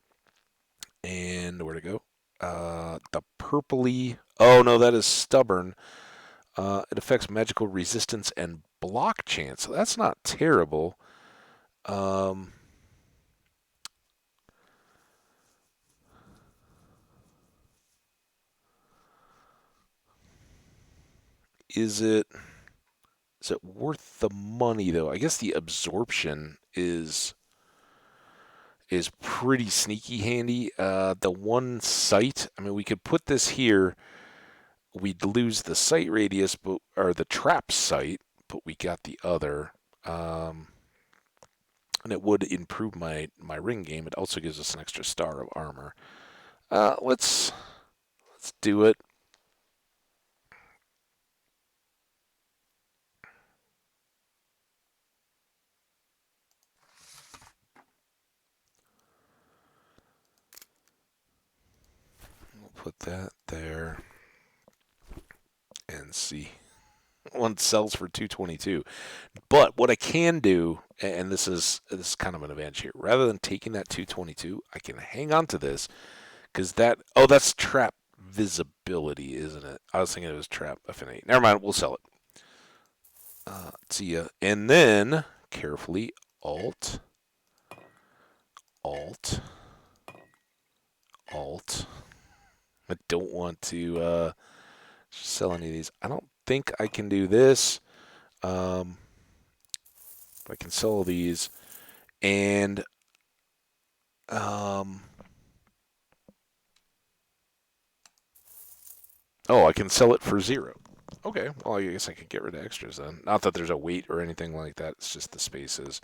Speaker 1: And where to go? The purpley. Oh no, that is stubborn. It affects magical resistance and block chance. So that's not terrible. Um, is it is it worth the money though? I guess the absorption is pretty sneaky handy. The one sight. I mean, we could put this here. We'd lose the sight radius, but or the trap sight, but we got the other. Um, and it would improve my ring game. It also gives us an extra star of armor. Let's do it. We'll put that there and see. One sells for 222. But what I can do, and this is kind of an advantage here, rather than taking that 222, I can hang on to this because that's trap visibility, isn't it? I was thinking it was trap affinity. Never mind, we'll sell it. See ya. And then carefully Alt, Alt, Alt. I don't want to sell any of these. I don't think I can do this. Um, I can sell these, and um, oh, I can sell it for 0. Okay, well, I guess I could get rid of extras then. Not that there's a weight or anything like that. It's just the spaces.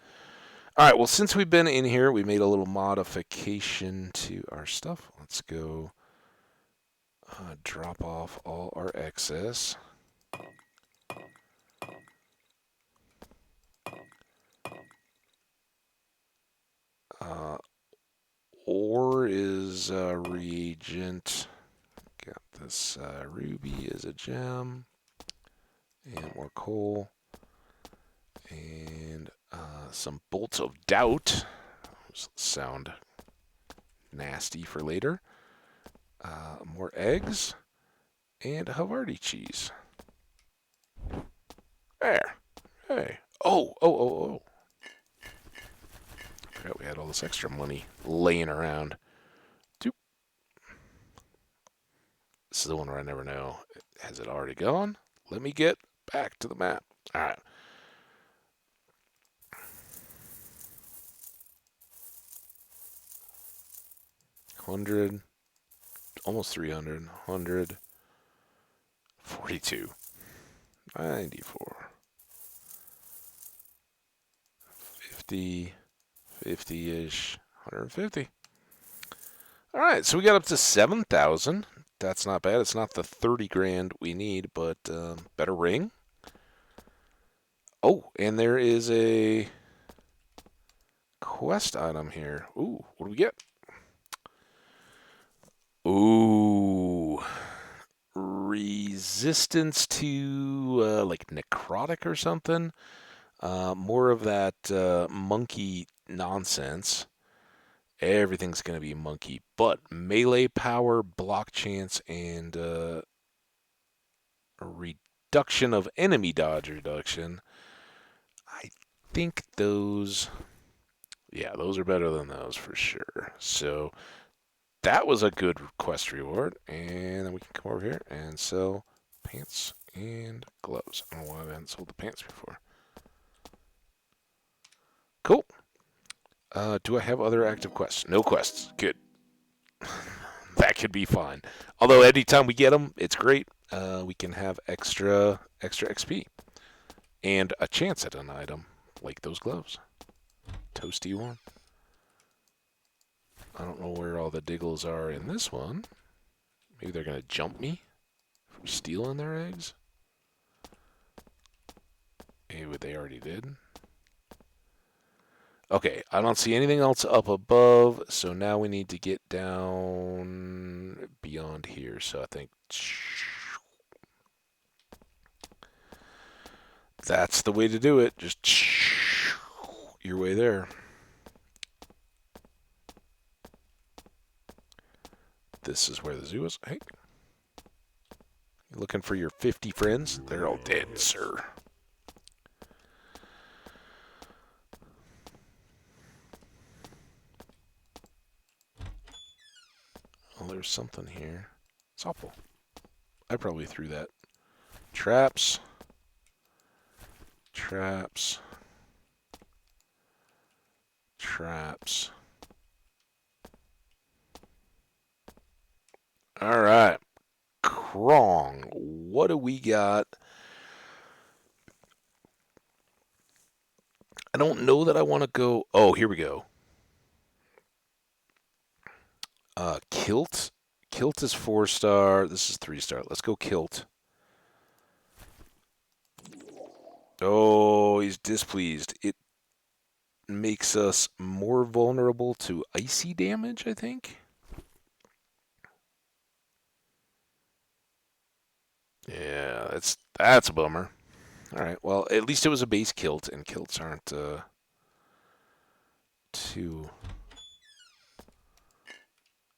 Speaker 1: All right, well, since we've been in here, we made a little modification to our stuff. Let's go drop off all our excess. Uh, ore is a reagent. Got this ruby is a gem. And more coal. And some bolts of doubt. Those sound nasty for later. More eggs. And Havarti cheese. There. Hey. Oh. I forgot we had all this extra money laying around. Doop. This is the one where I never know. Has it already gone? Let me get back to the map. All right. $100, almost 300, 100, 42, 94, 50, 50-ish, 150. All right, so we got up to 7,000. That's not bad. It's not the 30 grand we need, but better ring. Oh, and there is a quest item here. Ooh, what do we get? Ooh, resistance to like necrotic or something. More of that monkey nonsense. Everything's going to be monkey, but melee power, block chance, and a reduction of enemy dodge reduction. I think those are better than those for sure. So that was a good quest reward. And then we can come over here and sell pants and gloves. I don't know why I haven't sold the pants before. Cool. Do I have other active quests? No quests. Good. That could be fine. Although anytime we get them, it's great. We can have extra XP and a chance at an item like those gloves. Toasty one. I don't know where all the diggles are in this one. Maybe they're gonna jump me for stealing their eggs. Maybe they already did. Okay, I don't see anything else up above, so now we need to get down beyond here. So I think That's the way to do it. Just your way there. This is where the zoo is. Hey, you looking for your 50 friends? They're all dead, sir. Oh, there's something here. It's awful. I probably threw that. Traps. Traps. Traps. All right. Krong. What do we got? I don't know that I want to go. Oh, here we go. Kilt. Kilt is 4-star. This is 3-star. Let's go Kilt. Oh, he's displeased. It makes us more vulnerable to icy damage, I think. Yeah, that's a bummer. All right. Well, at least it was a base Kilt, and Kilts aren't too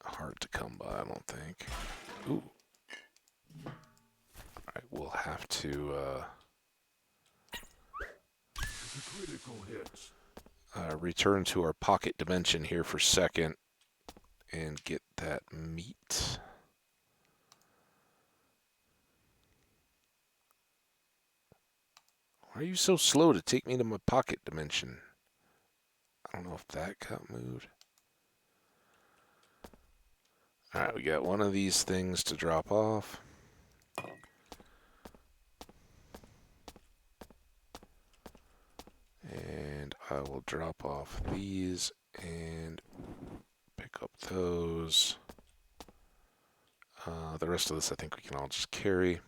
Speaker 1: hard to come by, I don't think. Ooh. All right, we'll have to
Speaker 2: Critical hits.
Speaker 1: return to our pocket dimension here for a second and get that meat. Why are you so slow to take me to my pocket dimension? I don't know if that got moved. Alright, we got one of these things to drop off. And I will drop off these and pick up those. The rest of this I think we can all just carry.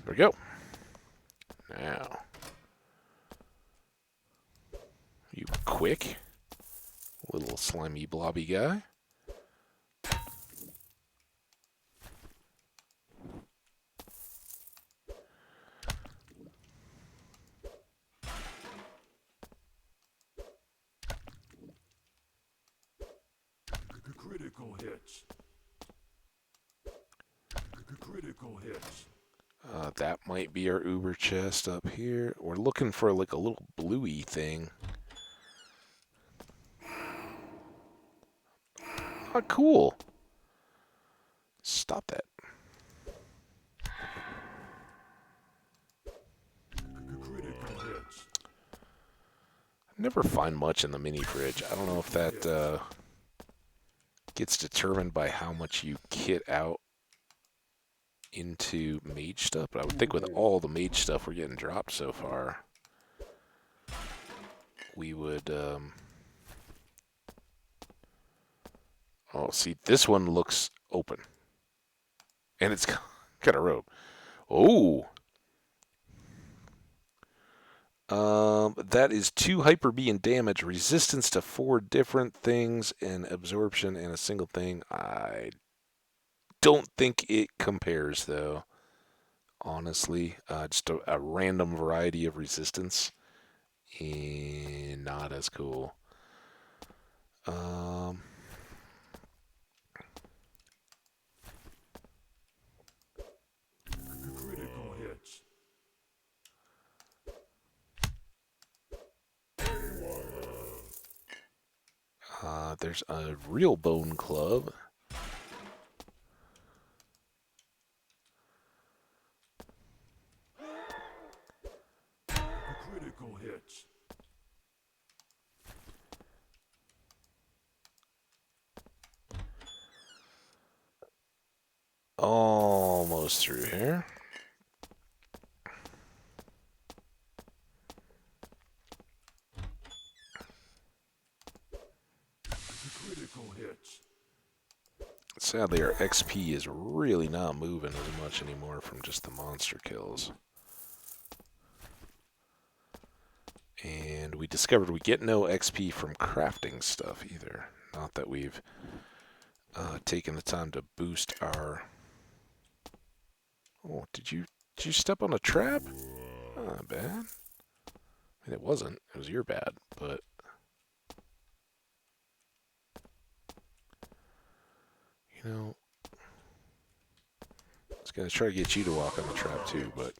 Speaker 1: There we go. Now, you quick, little slimy blobby guy.
Speaker 2: Critical hits. Critical hits.
Speaker 1: That might be our Uber chest up here. We're looking for like a little bluey thing. Oh, cool. Stop that.
Speaker 2: Critical hits.
Speaker 1: I never find much in the mini fridge. I don't know if that gets determined by how much you kit out into mage stuff, but I would think with all the mage stuff we're getting dropped so far, we would, oh, see, this one looks open. And it's got a rope. Oh! That is 2 Hyper B and damage, resistance to 4 different things, and absorption in a single thing. I don't think it compares, though. Honestly, just a random variety of resistance, and not as cool. Um,
Speaker 2: Critical hits.
Speaker 1: there's a real bone club.
Speaker 2: Critical hits.
Speaker 1: Almost through here.
Speaker 2: Critical hits.
Speaker 1: Sadly, our XP is really not moving as much anymore from just the monster kills. And we discovered we get no XP from crafting stuff either. Not that we've taking the time to boost our... Oh, did you step on a trap? Not bad. I mean, it wasn't. It was your bad, but... You know, I was going to try to get you to walk on the trap too, but...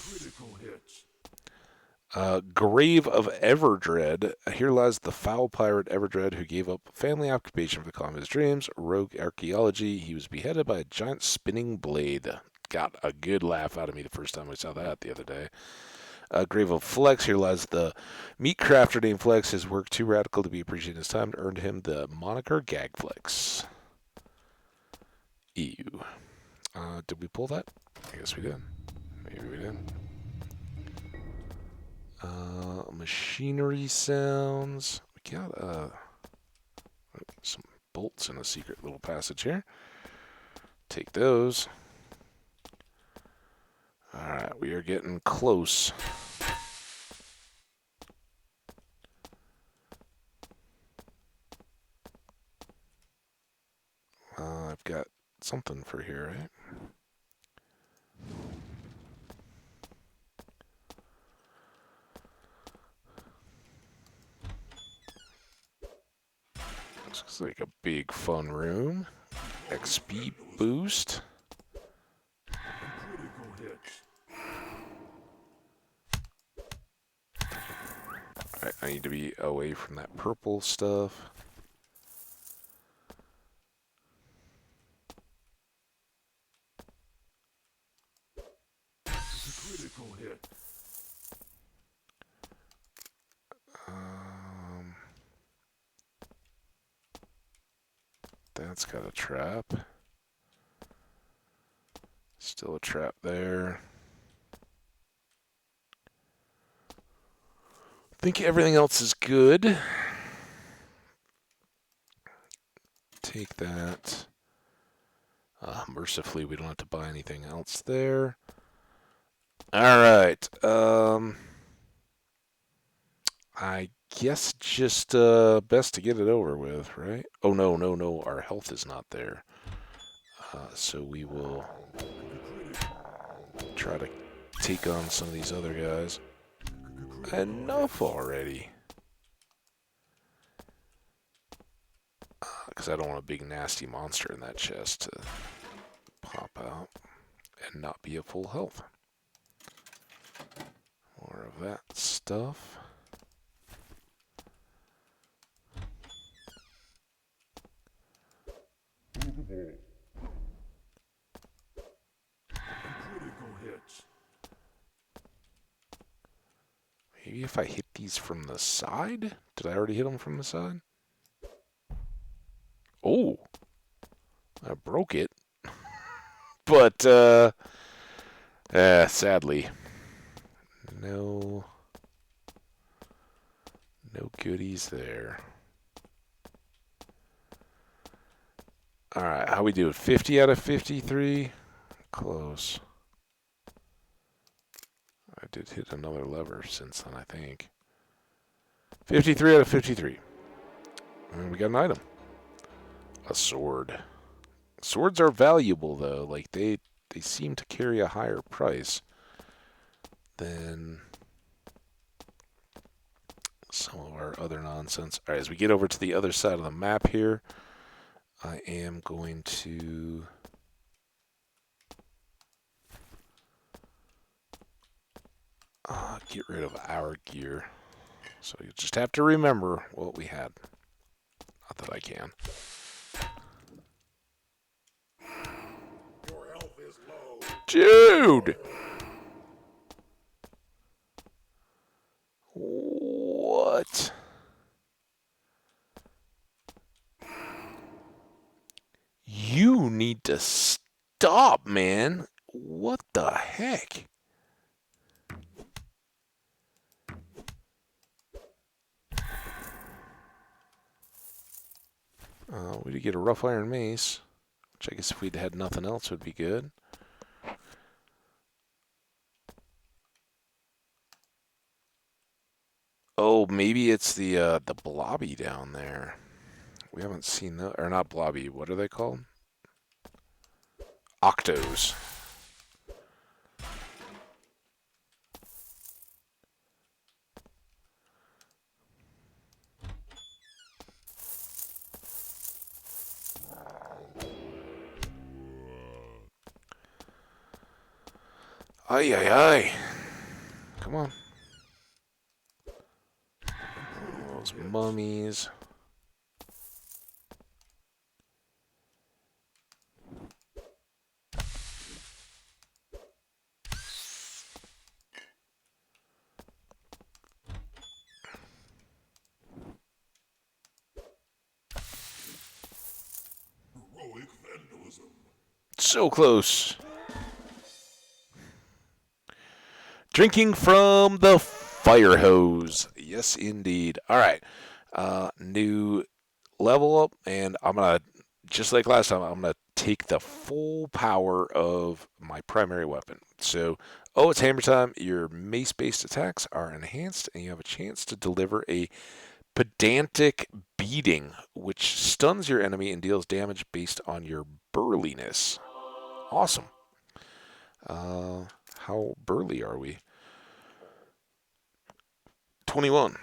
Speaker 2: Critical hits.
Speaker 1: Grave of Everdread. Here lies the foul pirate Everdread who gave up family occupation for the calm of his dreams, rogue archaeology. He was beheaded by a giant spinning blade. Got a good laugh out of me the first time I saw that the other day. Grave of Flex. Here lies the meat crafter named Flex. His work too radical to be appreciated in his time earned him the moniker Gagflex. Ew. Did we pull that? I guess we did. Maybe we did. Machinery sounds. We got some bolts in a secret little passage here. Take those. Alright, we are getting close. I've got something for here, right? Looks like a big fun room. XP boost.
Speaker 2: Critical hits.
Speaker 1: Alright, I need to be away from that purple stuff.
Speaker 2: Critical hit.
Speaker 1: That's got a trap. Still a trap there. I think everything else is good. Take that. Mercifully, we don't have to buy anything else there. Alright. I guess just best to get it over with, right? Oh, no, no, no. Our health is not there. So we will try to take on some of these other guys. Enough already. Because I don't want a big nasty monster in that chest to pop out and not be at full health. More of that stuff.
Speaker 2: Critical hits.
Speaker 1: Maybe if I hit these from the side? Did I already hit them from the side? Oh! I broke it. But, sadly, no goodies there. Alright, how we do it? 50 out of 53? Close. I did hit another lever since then, I think. 53 out of 53. And we got an item. A sword. Swords are valuable, though. Like, they seem to carry a higher price than some of our other nonsense. Alright, as we get over to the other side of the map here, I am going to... get rid of our gear. So you just have to remember what we had. Not that I can.
Speaker 2: Your health is low.
Speaker 1: Dude! What? You need to stop, man. What the heck? We did get a rough iron mace. Which I guess if we'd had nothing else would be good. Oh, maybe it's the blobby down there. We haven't seen that, or not blobby. What are they called? Octos. Ay ay ay. Come on. Those mummies.
Speaker 2: Heroic vandalism.
Speaker 1: So close. Drinking from the fire hose. Yes, indeed. All right. New level up, and I'm going to, just like last time, I'm going to take the full power of my primary weapon. So, oh, it's hammer time. Your mace based attacks are enhanced, and you have a chance to deliver a pedantic beating, which stuns your enemy and deals damage based on your burliness. Awesome. Uh, how burly are we? 21.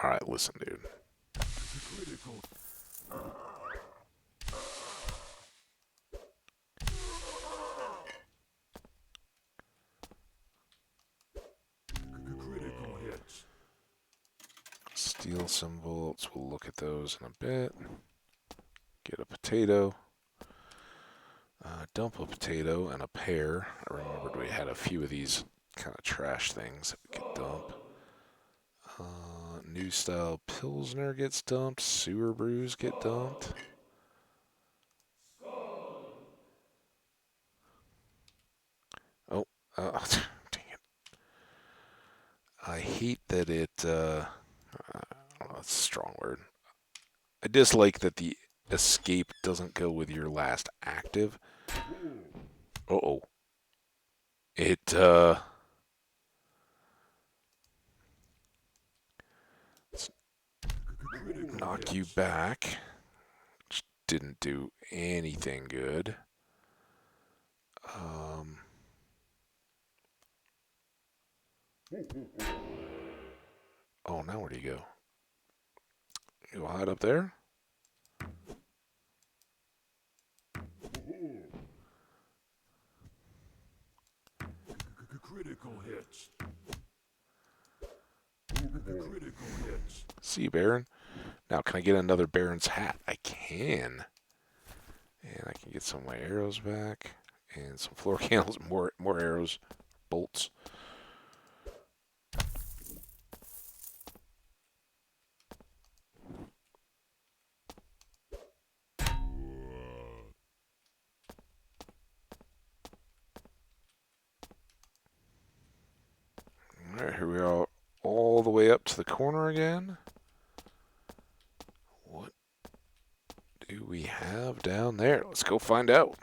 Speaker 1: All right, listen, dude.
Speaker 2: Critical. Critical hits.
Speaker 1: Steel some bolts. We'll look at those in a bit. Get a potato. Dump a potato and a pear. I remembered we had a few of these kind of trash things that we could dump. New style Pilsner gets dumped. Sewer brews get dumped. Oh, dang it. I hate that that's a strong word. I dislike that the escape doesn't go with your last active. Uh-oh. It, knock you back. Which didn't do anything good. Um, oh, now where do you go? You hide up there?
Speaker 2: Critical hits. Critical hits.
Speaker 1: See you, Baron. Now, can I get another Baron's hat? I can. And I can get some of my arrows back. And some floor candles, more arrows, bolts. Alright, here we are all the way up to the corner again. What do we have down there? Let's go find out.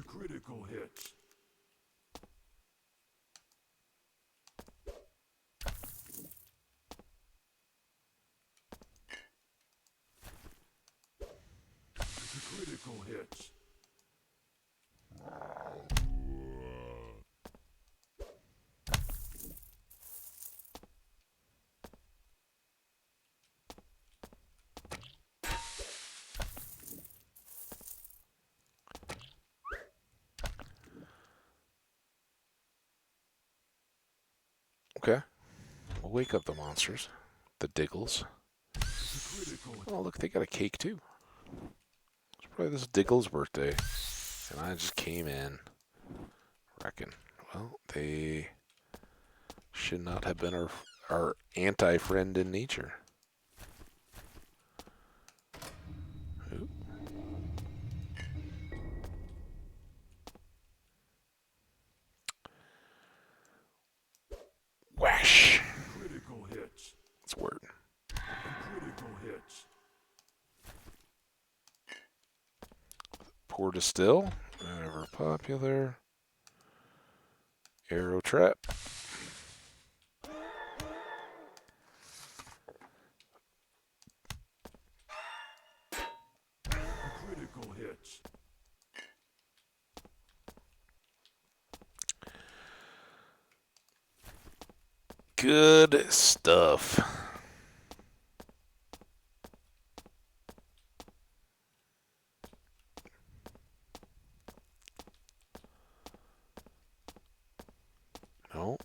Speaker 2: Critical hits. Critical hits.
Speaker 1: Okay. We'll wake up the monsters. The Diggles.
Speaker 2: Critical.
Speaker 1: Oh, look, they got a cake too. It's probably this Diggle's birthday. And I just came in. Reckon. Well, they should not have been our anti-friend in nature. Ooh. Whash.
Speaker 2: Critical hits.
Speaker 1: That's a word.
Speaker 2: Critical hits.
Speaker 1: Pour distill. Ever popular. Arrow trap.
Speaker 2: Critical hits.
Speaker 1: Good stuff. No.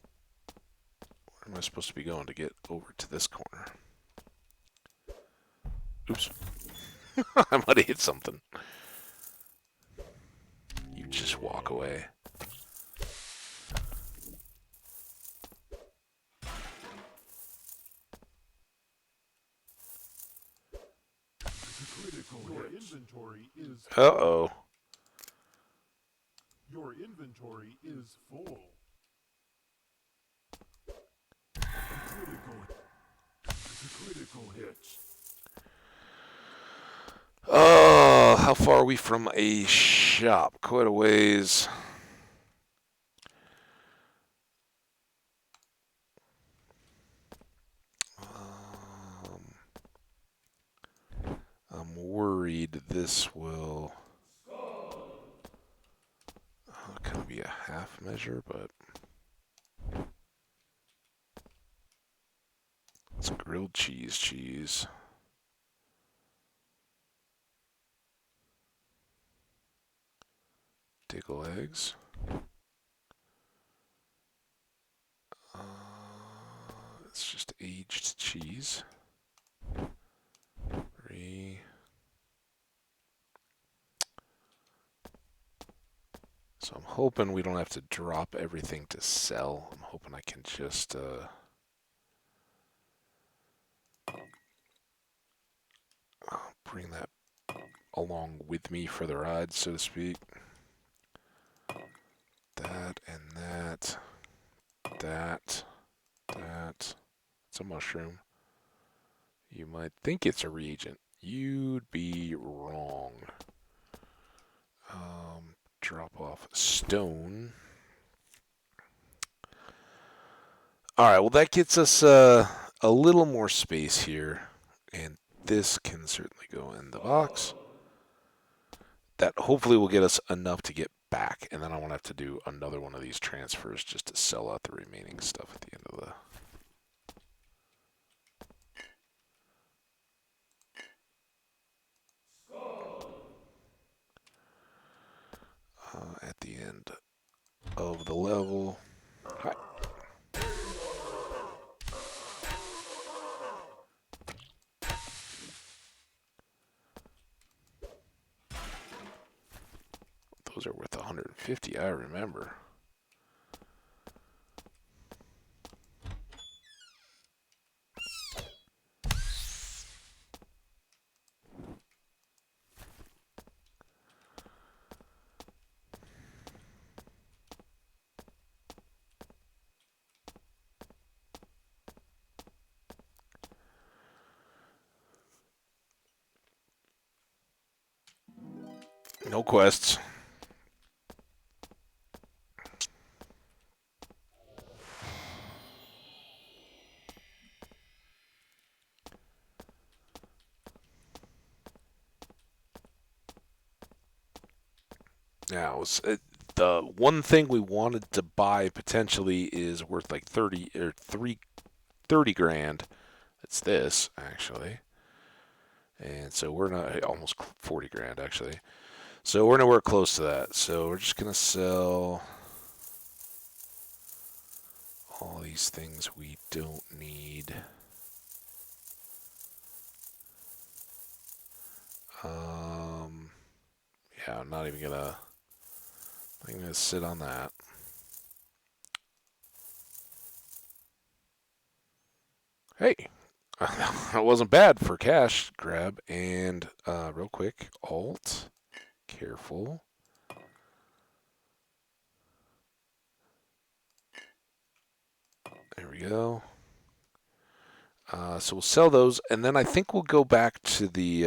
Speaker 1: Where am I supposed to be going to get over to this corner? Oops. I might have hit something. You just walk away.
Speaker 2: Critical
Speaker 3: Your
Speaker 2: hits.
Speaker 3: inventory is
Speaker 1: Uh-oh.
Speaker 3: Your inventory is full.
Speaker 2: Critical. Critical hits.
Speaker 1: Oh, how far are we from a shop? Quite a ways. I'm worried this will kind of be a half measure, but it's grilled cheese. Tickle eggs. Uh, it's just aged cheese. 3. So I'm hoping we don't have to drop everything to sell. I'm hoping I can just bring that along with me for the ride, so to speak. That and that. That. It's a mushroom. You might think it's a reagent. You'd be wrong. Drop off stone. Alright, well that gets us a little more space here. And this can certainly go in the box. That hopefully will get us enough to get back. And then I won't have to do another one of these transfers just to sell out the remaining stuff at the end of the... at the end of the level. Hi. Those are worth 150, I remember. No quests. Now, the one thing we wanted to buy potentially is worth like 30 grand. It's this, actually. And so we're not, almost 40 grand, actually. So we're nowhere close to that. So we're just going to sell all these things we don't need. Yeah, I'm not even gonna sit on that. Hey, that wasn't bad for cash grab. And real quick, Alt, careful. There we go. So we'll sell those, and then I think we'll go back to the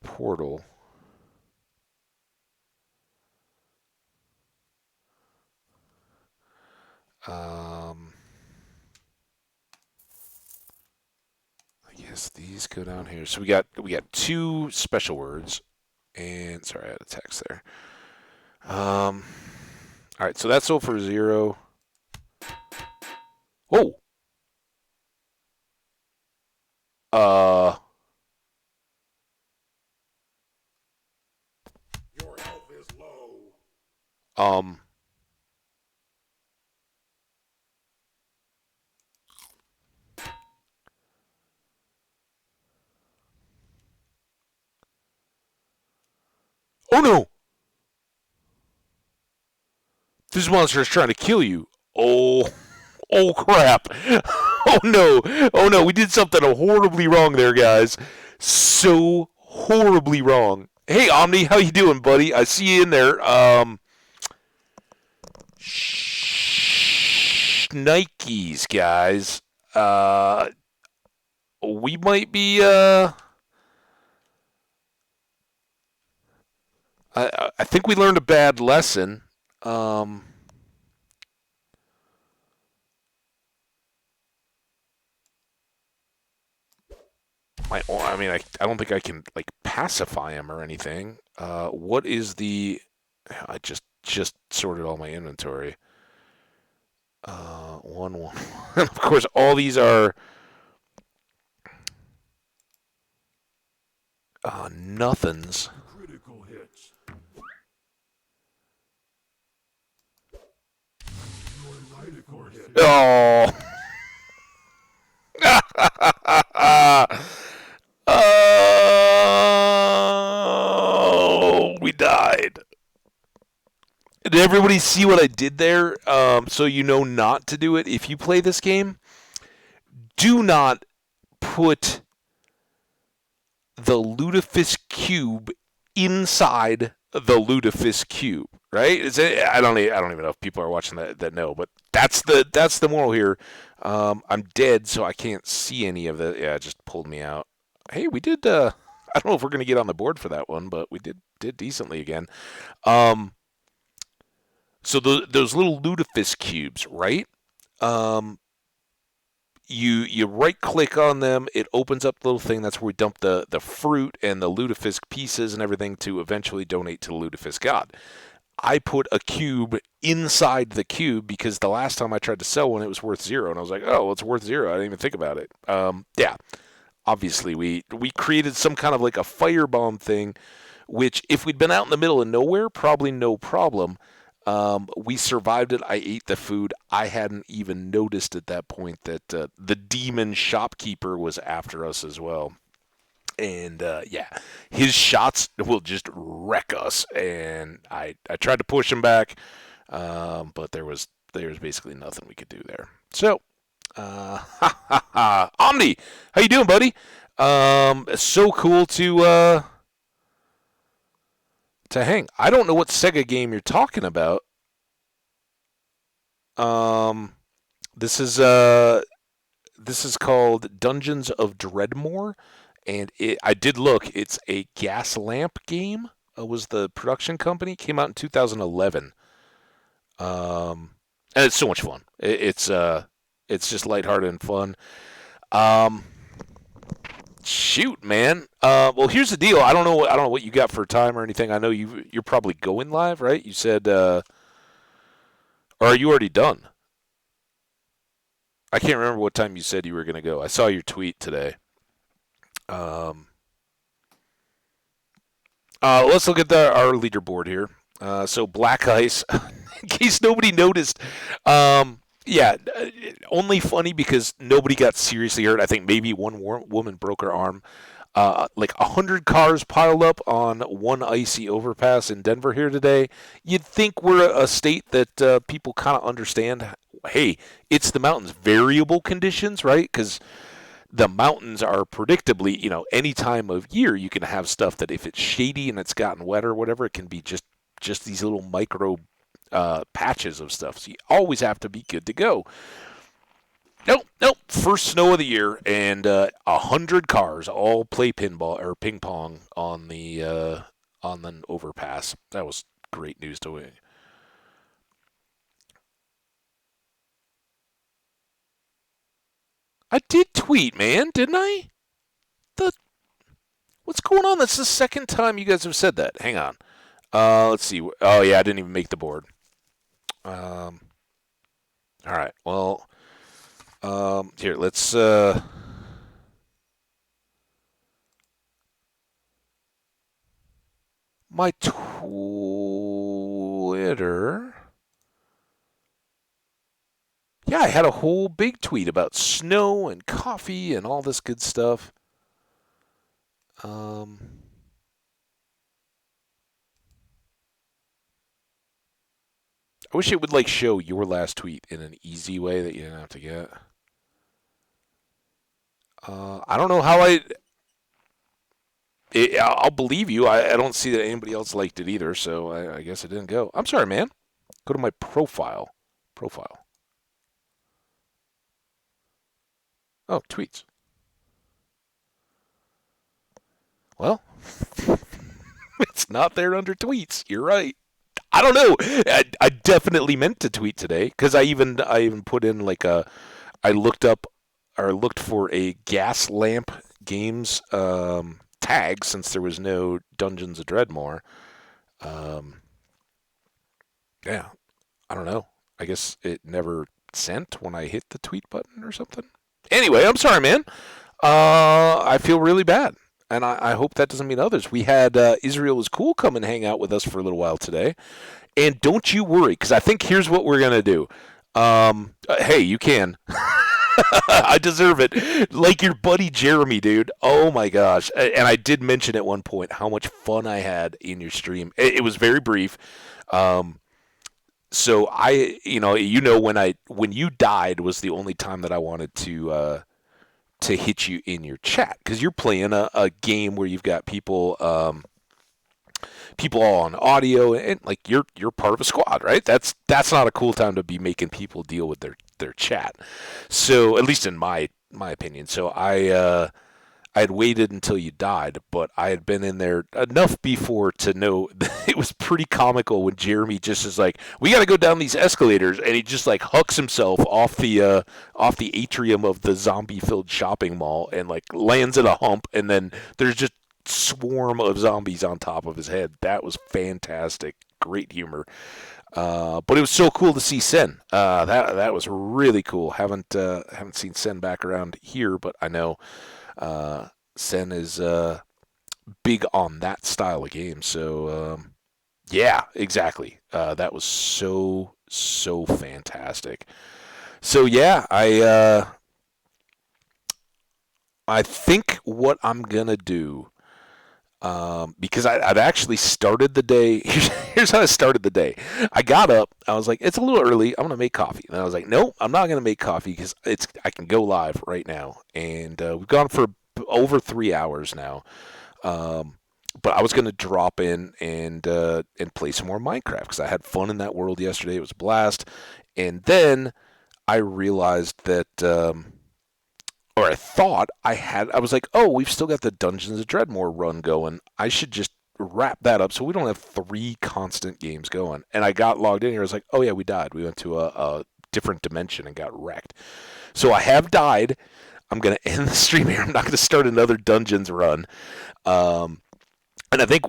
Speaker 1: portal. Um, I guess these go down here. So we got two special words, and sorry, I had a text there. All right, so that's sold for 0. Oh, uh,
Speaker 2: Your health is low.
Speaker 1: um, oh no, this monster is trying to kill you. Oh, oh crap. Oh no, oh no, we did something horribly wrong there, guys. So horribly wrong. Hey, Omni, how you doing, buddy? I see you in there. Nikes, guys. We might be. I think we learned a bad lesson. Um, I mean, I don't think I can like pacify him or anything. What is the? I just sorted all my inventory. One. Of course, all these are nothings.
Speaker 2: Critical hits. Critical hits.
Speaker 1: Oh. Oh, we died. Did everybody see what I did there? So you know not to do it. If you play this game, do not put the Lutefisk cube inside the Lutefisk cube. Right? I don't even know if people are watching that know, but that's the moral here. I'm dead, so I can't see any of the. Yeah, it just pulled me out. Hey, we did. I don't know if we're gonna get on the board for that one, but we did decently again. Um, so those little lutefisk cubes, right? Um, you right click on them, it opens up the little thing. That's where we dump the fruit and the lutefisk pieces and everything to eventually donate to the lutefisk god. I put a cube inside the cube because the last time I tried to sell one, it was worth 0, and I was like, oh, well, it's worth 0. I didn't even think about it. Yeah, obviously we created some kind of like a firebomb thing, which if we'd been out in the middle of nowhere, probably no problem. We survived it. I ate the food. I hadn't even noticed at that point that the demon shopkeeper was after us as well. And yeah, his shots will just wreck us. And I tried to push him back, but there was basically nothing we could do there. So, Omni, how you doing, buddy? So cool to hang. I don't know what Sega game you're talking about. Um, this is called Dungeons of Dredmor, and I did look. It's a gas lamp game. Was the production company came out in 2011. And it's so much fun. It's just lighthearted and fun. Um, Shoot, man. Well, here's the deal. I don't know what you got for time or anything. I know you're probably going live, right? You said, or are you already done? I can't remember what time you said you were going to go. I saw your tweet today. Um, let's look at our leaderboard here. So Black Ice, in case nobody noticed. Yeah, only funny because nobody got seriously hurt. I think maybe one woman broke her arm. like 100 cars piled up on one icy overpass in Denver here today. You'd think we're a state that people kind of understand. Hey, it's the mountains, variable conditions, right? Because the mountains are predictably, any time of year you can have stuff that if it's shady and it's gotten wet or whatever, it can be just these little micro patches of stuff. So you always have to be good to go. Nope, nope. First snow of the year, and 100 cars all play pinball or ping pong on the overpass. That was great news to me. I did tweet, man, didn't I? The What's going on? That's the second time you guys have said that. Hang on. Let's see. Oh yeah, I didn't even make the board. Um, all right. Well, here. Let's. My Twitter. Yeah, I had a whole big tweet about snow and coffee and all this good stuff. Um, I wish it would like show your last tweet in an easy way that you didn't have to get. I don't know how I'll believe you. I don't see that anybody else liked it either, so I guess it didn't go. I'm sorry, man. Go to my profile. Profile. Oh, tweets. Well, it's not there under tweets. You're right. I don't know. I definitely meant to tweet today because I even put in like I looked up or looked for a gas lamp games tag since there was no Dungeons of Dredmor. Um, yeah, I don't know. I guess it never sent when I hit the tweet button or something. Anyway, I'm sorry, man. I feel really bad. And I hope that doesn't mean others. We had Israel is cool come and hang out with us for a little while today. And don't you worry, because I think here's what we're going to do. Hey, you can. I deserve it. Like your buddy Jeremy, dude. Oh my gosh. And I did mention at one point how much fun I had in your stream. It was very brief. Um, so when you died was the only time that I wanted to hit you in your chat because you're playing a game where you've got people all on audio and like you're part of a squad, right? That's not a cool time to be making people deal with their chat. So at least in my opinion. So I had waited until you died, but I had been in there enough before to know it was pretty comical when Jeremy just is like, "We got to go down these escalators," and he just like hucks himself off the atrium of the zombie-filled shopping mall and like lands in a hump, and then there's just swarm of zombies on top of his head. That was fantastic. Great humor. But it was so cool to see Sen. That was really cool. Haven't seen Sen back around here, but I know Sen is big on that style of game. So yeah, exactly. That was so fantastic. So yeah, I think what I'm gonna do because I've actually started the day. Here's how I started the day. I got up. I was like, it's a little early. I'm gonna make coffee. And I was like, nope, I'm not gonna make coffee because I can go live right now. And we've gone for over 3 hours now. Um, but I was gonna drop in and play some more Minecraft because I had fun in that world yesterday. It was a blast. And then I realized that. Or I thought I was like, oh, we've still got the Dungeons of Dredmor run going. I should just wrap that up so we don't have three constant games going. And I got logged in here. I was like, oh, yeah, we died. We went to a different dimension and got wrecked. So I have died. I'm going to end the stream here. I'm not going to start another Dungeons run. Um, and I think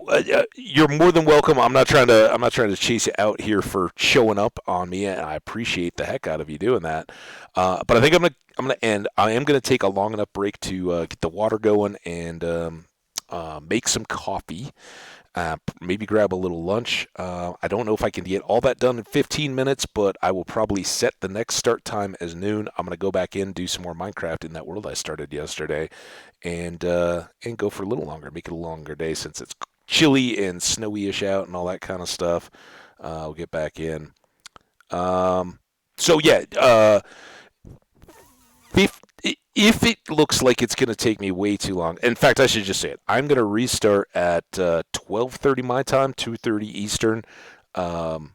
Speaker 1: you're more than welcome. I'm not trying to chase you out here for showing up on me, and I appreciate the heck out of you doing that. But I think I'm gonna end. I am gonna take a long enough break to get the water going and make some coffee. maybe grab a little lunch. I don't know if I can get all that done in 15 minutes, but I will probably set the next start time as noon. I'm going to go back in, do some more Minecraft in that world I started yesterday, and go for a little longer, make it a longer day since it's chilly and snowy-ish out and all that kind of stuff. I'll get back in. So yeah, if it looks like it's going to take me way too long, in fact, I should just say it. I'm going to restart at 12:30 my time, 2:30 Eastern, um,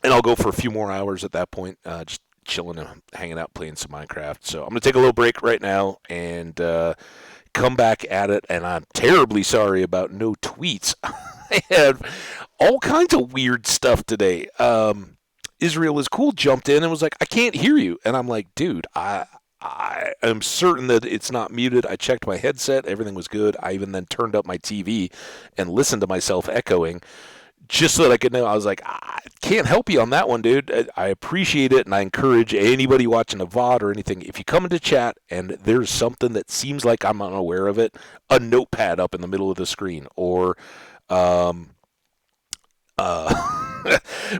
Speaker 1: and I'll go for a few more hours at that point, just chilling and hanging out, playing some Minecraft. So I'm going to take a little break right now and come back at it. And I'm terribly sorry about no tweets. I had all kinds of weird stuff today. Israel is cool jumped in and was like, "I can't hear you," and I'm like, "Dude, I am certain that it's not muted. I checked my headset, everything was good. I even then turned up my TV and listened to myself echoing just so that I could know." I was like, "I can't help you on that one, dude. I appreciate it, and I encourage anybody watching a VOD or anything, if you come into chat and there's something that seems like I'm unaware of it, a notepad up in the middle of the screen, or um,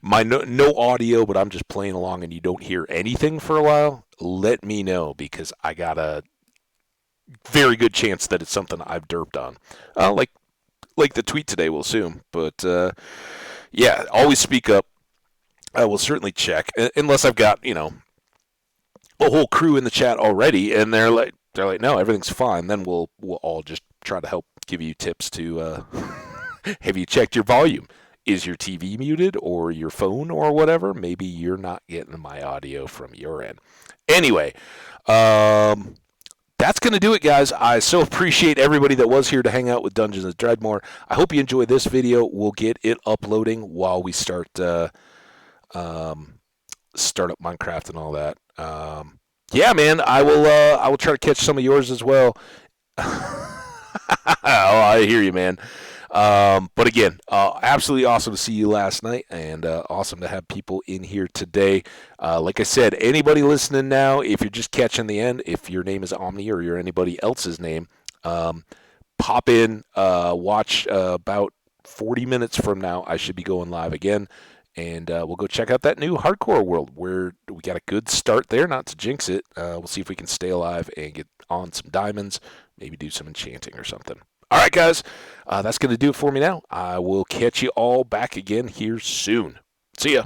Speaker 1: my no audio, but I'm just playing along and you don't hear anything for a while, let me know because I got a very good chance that it's something I've derped on. Like the tweet today will assume. But yeah, always speak up. I will certainly check unless I've got, a whole crew in the chat already and they're like no, everything's fine. Then we'll all just try to help give you tips to have you checked your volume? Is your TV muted or your phone or whatever? Maybe you're not getting my audio from your end. Anyway, that's going to do it, guys. I so appreciate everybody that was here to hang out with Dungeons and Dredmor. I hope you enjoy this video. We'll get it uploading while we start up Minecraft and all that. Yeah, man, I will try to catch some of yours as well. Oh, I hear you, man. But again, absolutely awesome to see you last night, and awesome to have people in here today. Like I said, anybody listening now, if you're just catching the end, if your name is Omni or you're anybody else's name, pop in, watch about 40 minutes from now. I should be going live again, and we'll go check out that new hardcore world where we got a good start there. Not to jinx it, we'll see if we can stay alive and get on some diamonds, maybe do some enchanting or something. All right, guys, that's going to do it for me now. I will catch you all back again here soon. See ya.